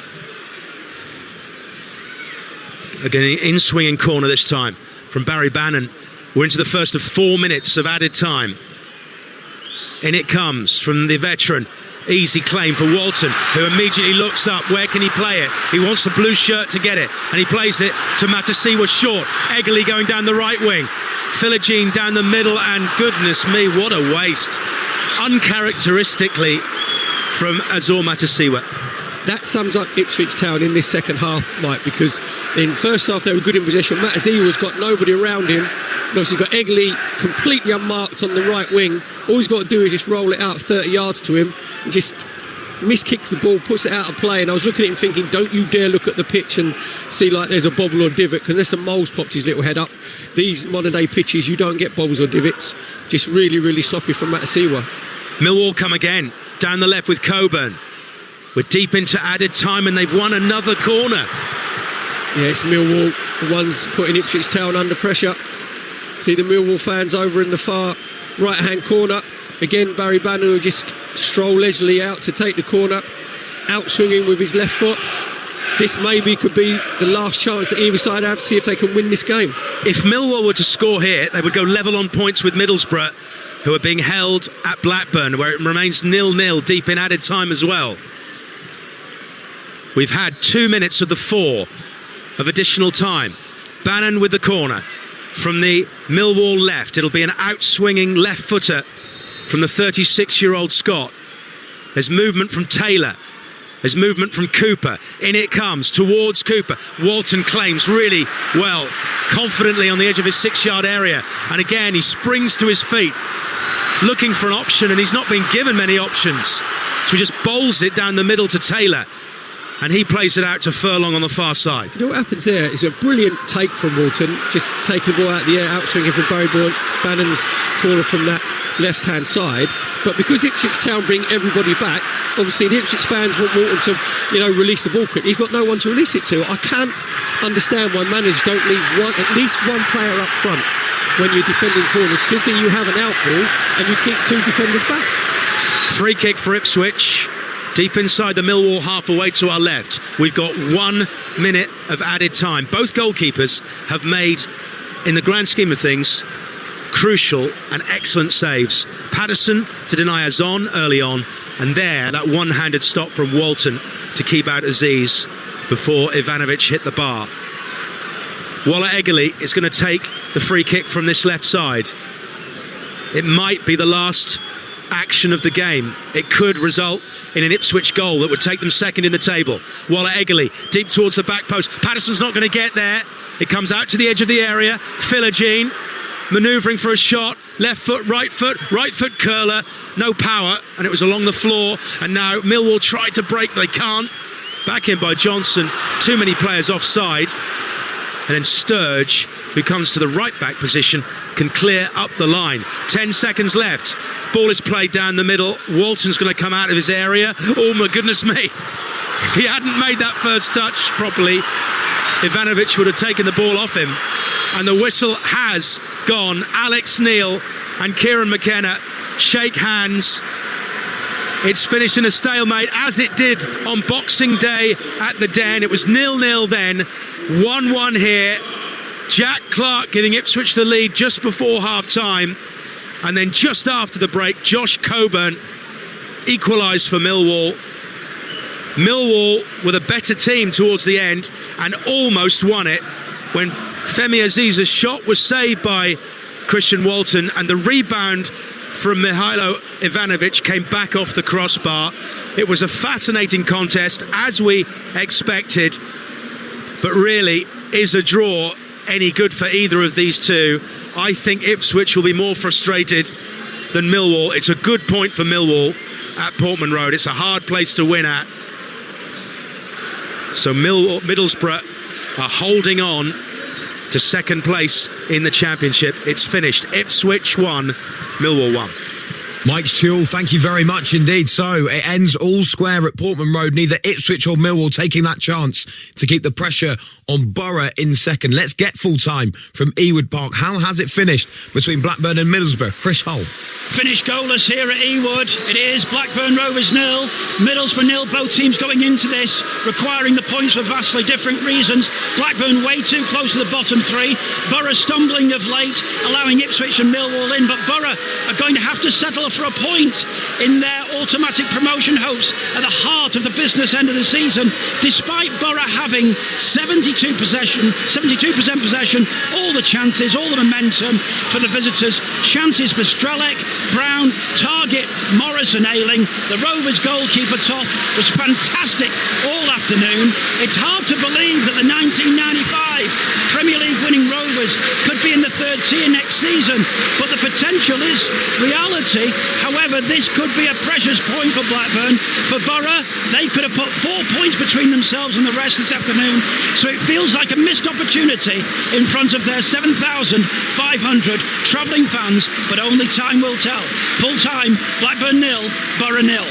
Speaker 2: Again, in swinging corner this time from Barry Bannon. We're into the first of 4 minutes of added time. In it comes from the veteran. Easy claim for Walton, who immediately looks up. Where can he play it? He wants the blue shirt to get it, and he plays it to Matasiwa short. Egerly going down the right wing. Philogene down the middle, and goodness me, what a waste. Uncharacteristically from Azor Matasiwa.
Speaker 3: That sums up Ipswich Town in this second half, Mike, because in first half they were good in possession. Matasiwa's got nobody around him. And obviously got Egerly completely unmarked on the right wing. All he's got to do is just roll it out 30 yards to him and just miskicks the ball, puts it out of play. And I was looking at him thinking, don't you dare look at the pitch and see like there's a bobble or divot, because there's some moles popped his little head up. These modern day pitches, you don't get bobbles or divots. Just really, really sloppy from Matasiwa.
Speaker 2: Millwall come again, down the left with Coburn. We're deep into added time and they've won another corner.
Speaker 3: Yeah, it's Millwall, the ones putting Ipswich Town under pressure. See the Millwall fans over in the far right-hand corner. Again, Barry Bannon will just stroll leisurely out to take the corner, out swinging with his left foot. This maybe could be the last chance that either side have to see if they can win this game.
Speaker 2: If Millwall were to score here, they would go level on points with Middlesbrough, who are being held at Blackburn, where it remains 0-0 deep in added time as well. We've had 2 minutes of the 4 of additional time. Bannon with the corner from the Millwall left. It'll be an out-swinging left footer from the 36-year-old Scot. There's movement from Taylor. There's movement from Cooper. In it comes towards Cooper. Walton claims really well, confidently on the edge of his 6-yard area. And again, he springs to his feet, looking for an option, and he's not been given many options. So he just bowls it down the middle to Taylor. And he plays it out to Furlong on the far side.
Speaker 3: You know what happens there is a brilliant take from Walton, just taking the ball out of the air, outswinging from Barry Bannon's corner from that left-hand side. But because Ipswich Town bring everybody back, obviously the Ipswich fans want Walton to, release the ball quick. He's got no one to release it to. I can't understand why managers don't leave at least one player up front when you're defending corners, because then you have an out ball and you keep two defenders back.
Speaker 2: Free kick for Ipswich. Deep inside the Millwall half away to our left. We've got 1 minute of added time. Both goalkeepers have made, in the grand scheme of things, crucial and excellent saves. Patterson to deny Azon early on, and there, that one-handed stop from Walton to keep out Aziz before Ivanovic hit the bar. Walla Egerle is going to take the free kick from this left side. It might be the last action of the game. It could result in an Ipswich goal that would take them second in the table. Walla Egerle deep towards the back post. Patterson's not going to get there. It comes out to the edge of the area. Philogene manoeuvring for a shot. Left foot, right foot curler. No power, and it was along the floor. And now Millwall tried to break, they can't. Back in by Johnson. Too many players offside. And then Sturge, who comes to the right back position, can clear up the line. 10 seconds left. Ball is played down the middle. Walton's going to come out of his area. Oh my goodness me. If he hadn't made that first touch properly, Ivanovic would have taken the ball off him. And the whistle has gone. Alex Neil and Kieran McKenna shake hands. It's finished in a stalemate, as it did on Boxing Day at the Den. It was 0-0 then, 1-1 here. Jack Clark giving Ipswich the lead just before half-time. And then just after the break, Josh Coburn equalised for Millwall. Millwall with a better team towards the end and almost won it when Femi Aziz's shot was saved by Christian Walton, and the rebound from Mihailo Ivanovic came back off the crossbar. It was a fascinating contest, as we expected, but really, is a draw any good for either of these two? I think Ipswich will be more frustrated than Millwall. It's a good point for Millwall at Portman Road. It's a hard place to win at. So Middlesbrough are holding on to second place in the Championship. It's finished. Ipswich 1, Millwall 1.
Speaker 1: Mike Stewell, thank you very much indeed. So it ends all square at Portman Road, neither Ipswich or Millwall taking that chance to keep the pressure on Borough in second. Let's get full time from Ewood Park. How has it finished between Blackburn and Middlesbrough? Chris Hull.
Speaker 4: Finish goalless here at Ewood. It is Blackburn Rovers 0, Middlesbrough 0. Both teams going into this requiring the points for vastly different reasons. Blackburn way too close to the bottom three. Borough stumbling of late, allowing Ipswich and Millwall in, but Borough are going to have to settle for a point in their automatic promotion hopes at the heart of the business end of the season, despite Borough having 72% possession, all the chances, all the momentum for the visitors. Chances for Strelec, Brown, Target, Morris and Ayling. The Rovers goalkeeper Toth was fantastic all afternoon. It's hard to believe that the 1995 Premier League winning Rovers could be in the third tier next season, but the potential is reality. However, this could be a precious point for Blackburn. For Borough, they could have put 4 points between themselves and the rest this afternoon, so it feels like a missed opportunity in front of their 7,500 travelling fans, but only time will tell. Full time, Blackburn 0, Borough 0.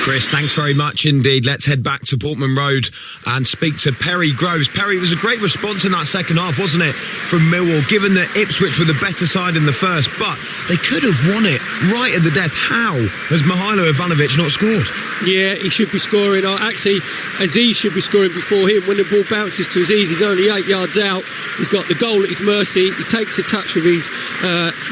Speaker 1: Chris, thanks very much indeed. Let's head back to Portman Road and speak to Perry Groves. Perry, it was a great response in that second half, wasn't it, from Millwall, given that Ipswich were the better side in the first, but they could have won it right at the death. How has Mihailo Ivanovic not scored?
Speaker 3: Yeah, he should be scoring. Actually, Aziz should be scoring before him. When the ball bounces to Aziz, he's only 8 yards out. He's got the goal at his mercy. He takes a touch with his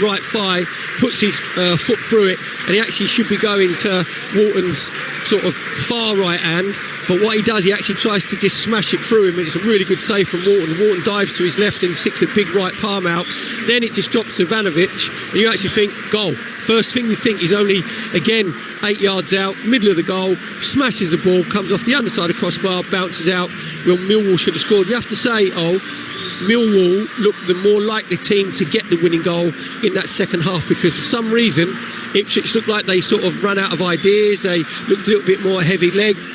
Speaker 3: right thigh, puts his foot through it, and he actually should be going to Wharton's sort of far right hand, but what he does, he actually tries to just smash it through him, and it's a really good save from Wharton. Wharton dives to his left and sticks a big right palm out. Then it just drops to Ivanovic, and you actually think, goal. First thing you think, he's only, again, 8 yards out, middle of the goal, smashes the ball, comes off the underside of crossbar, bounces out. Well, Millwall should have scored. You have to say, Millwall looked the more likely team to get the winning goal in that second half, because for some reason Ipswich looked like they sort of ran out of ideas. They looked a little bit more heavy-legged.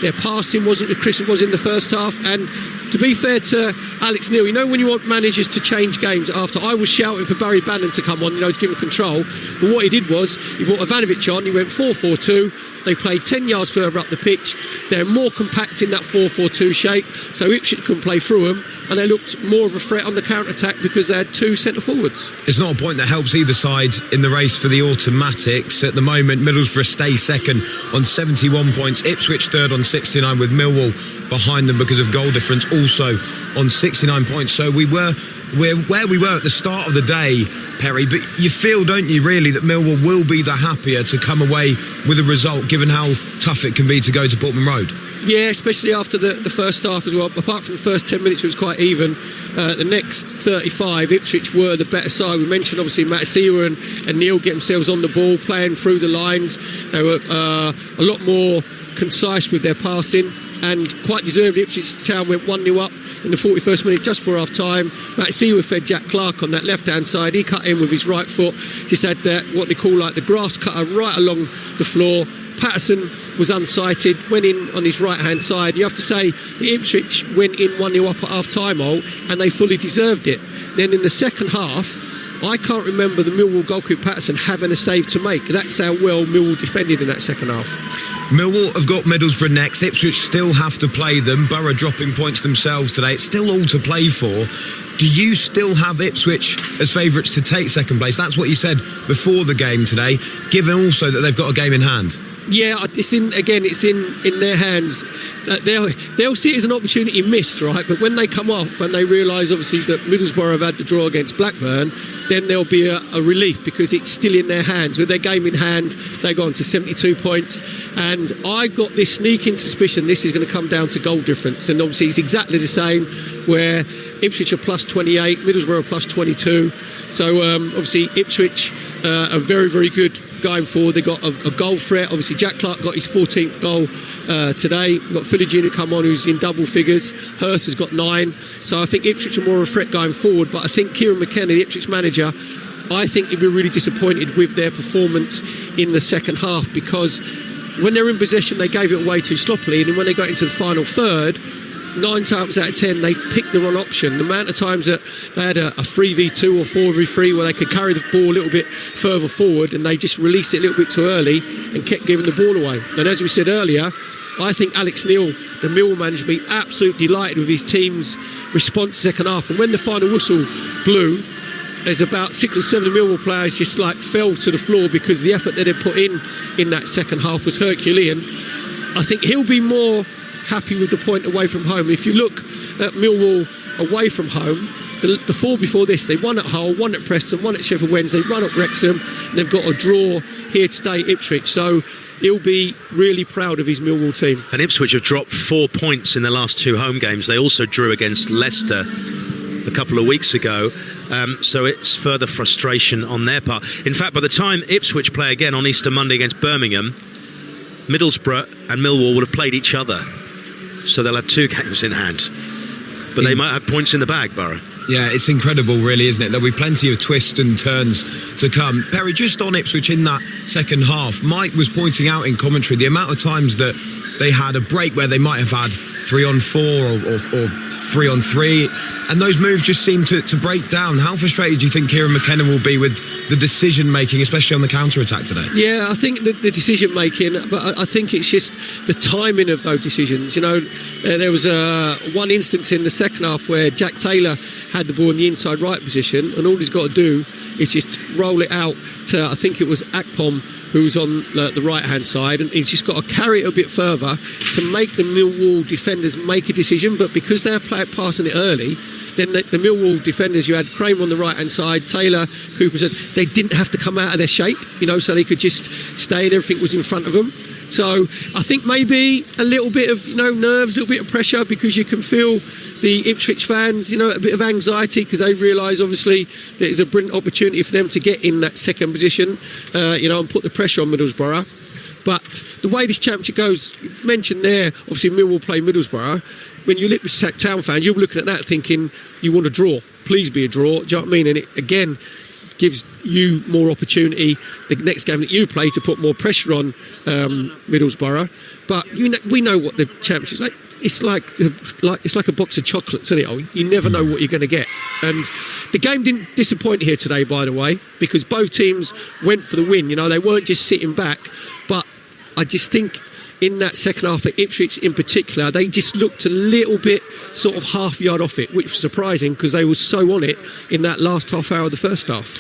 Speaker 3: Their passing wasn't as crisp as it was in the first half. And to be fair to Alex Neil, you know when you want managers to change games after, I was shouting for Barry Bannon to come on, to give him control. But what he did was, he brought Ivanovic on, he went 4-4-2. They played 10 yards further up the pitch. They're more compact in that 4-4-2 shape, so Ipswich couldn't play through them, and they looked more of a threat on the counter-attack because they had two centre-forwards.
Speaker 1: It's not a point that helps either side in the race for the automatics. At the moment, Middlesbrough stay second on 71 points. Ipswich third on 69, with Millwall behind them because of goal difference, also on 69 points. So we're where we were at the start of the day, Perry, but you feel, don't you, really, that Millwall will be the happier to come away with a result, given how tough it can be to go to Portman Road?
Speaker 3: Yeah, especially after the first half as well. Apart from the first 10 minutes, it was quite even. The next 35, Ipswich were the better side. We mentioned, obviously, Matasiwa and Neil get themselves on the ball, playing through the lines. They were a lot more concise with their passing, and quite deservedly Ipswich Town went 1-0 up in the 41st minute just for half time. Matasiwa fed Jack Clark on that left hand side. He cut in with his right foot, just had that, what they call like the grass cutter, right along the floor. Patterson was unsighted, went in on his right hand side. You have to say the Ipswich went in 1-0 up at half time, and they fully deserved it. Then in the second half, I can't remember the Millwall goalkeeper Patterson having a save to make. That's how well Millwall defended in that second half.
Speaker 1: Millwall have got Middlesbrough next. Ipswich still have to play them. Borough dropping points themselves today. It's still all to play for. Do you still have Ipswich as favourites to take second place? That's what you said before the game today, given also that they've got a game in hand.
Speaker 3: Yeah, it's in their hands. They'll see it as an opportunity missed, right? But when they come off and they realise, obviously, that Middlesbrough have had the draw against Blackburn, then there'll be a relief, because it's still in their hands. With their game in hand, they go on to 72 points. And I got this sneaking suspicion this is going to come down to goal difference. And obviously it's exactly the same, where Ipswich are plus 28, Middlesbrough are plus 22. So obviously Ipswich are very, very good going forward. They got a goal threat. Obviously Jack Clark got his 14th goal today. We've got Philly Jr. come on, who's in double figures. Hurst has got 9. So I think Ipswich are more of a threat going forward. But I think Kieran McKenna, the Ipswich manager, I think he'd be really disappointed with their performance in the second half, because when they're in possession they gave it away too sloppily, and then when they got into the final third, 9 times out of 10 they picked the wrong option. The amount of times that they had a 3v2 or 4v3 where they could carry the ball a little bit further forward, and they just released it a little bit too early and kept giving the ball away. And as we said earlier, I think Alex Neil, the Millwall manager, will be absolutely delighted with his team's response second half. And when the final whistle blew, there's about 6 or 7 Millwall players just like fell to the floor, because the effort that they put in that second half was Herculean. I think he'll be more happy with the point away from home. If you look at Millwall away from home, the 4 before this, they won at Hull, won at Preston, won at Sheffield Wednesday, run at Wrexham, and they've got a draw here today at Ipswich. So he'll be really proud of his Millwall team.
Speaker 2: And Ipswich have dropped 4 points in the last 2 home games. They also drew against Leicester a couple of weeks ago, so it's further frustration on their part. In fact, by the time Ipswich play again on Easter Monday against Birmingham, Middlesbrough and Millwall will have played each other, so they'll have 2 games in hand, but they might have points in the bag, Borough.
Speaker 1: Yeah, it's incredible, really, isn't it? There'll be plenty of twists and turns to come. Perry, just on Ipswich in that second half, Mike was pointing out in commentary the amount of times that they had a break where they might have had 3-on-4 or 3-on-3, and those moves just seem to break down. How frustrated do you think Kieran McKenna will be with the decision making, especially on the counter attack today?
Speaker 3: Yeah, I think the decision making, but I think it's just the timing of those decisions. You know, there was one instance in the second half where Jack Taylor had the ball in the inside right position, and all he's got to do is just roll it out to, I think it was Akpom, who's on the right-hand side, and he's just got to carry it a bit further to make the Millwall defenders make a decision. But because they're passing it early, then the Millwall defenders, you had Kramer on the right-hand side, Taylor, Cooper, said they didn't have to come out of their shape, so they could just stay and everything was in front of them. So I think maybe a little bit of nerves, a little bit of pressure, because you can feel the Ipswich fans, a bit of anxiety, because they realise obviously that it's a brilliant opportunity for them to get in that second position, and put the pressure on Middlesbrough. But the way this championship goes, you mentioned there, obviously Millwall play Middlesbrough. When you're Ipswich Town fans, you're looking at that thinking you want a draw. Please be a draw. Do you know what I mean? And it again gives you more opportunity the next game that you play to put more pressure on Middlesbrough. But we know what the championship's like. It's like a box of chocolates, isn't it? You never know what you're going to get. And the game didn't disappoint here today, by the way, because both teams went for the win. They weren't just sitting back. But I just think in that second half, at Ipswich in particular, they just looked a little bit sort of half yard off it, which was surprising because they were so on it in that last half hour of the first half.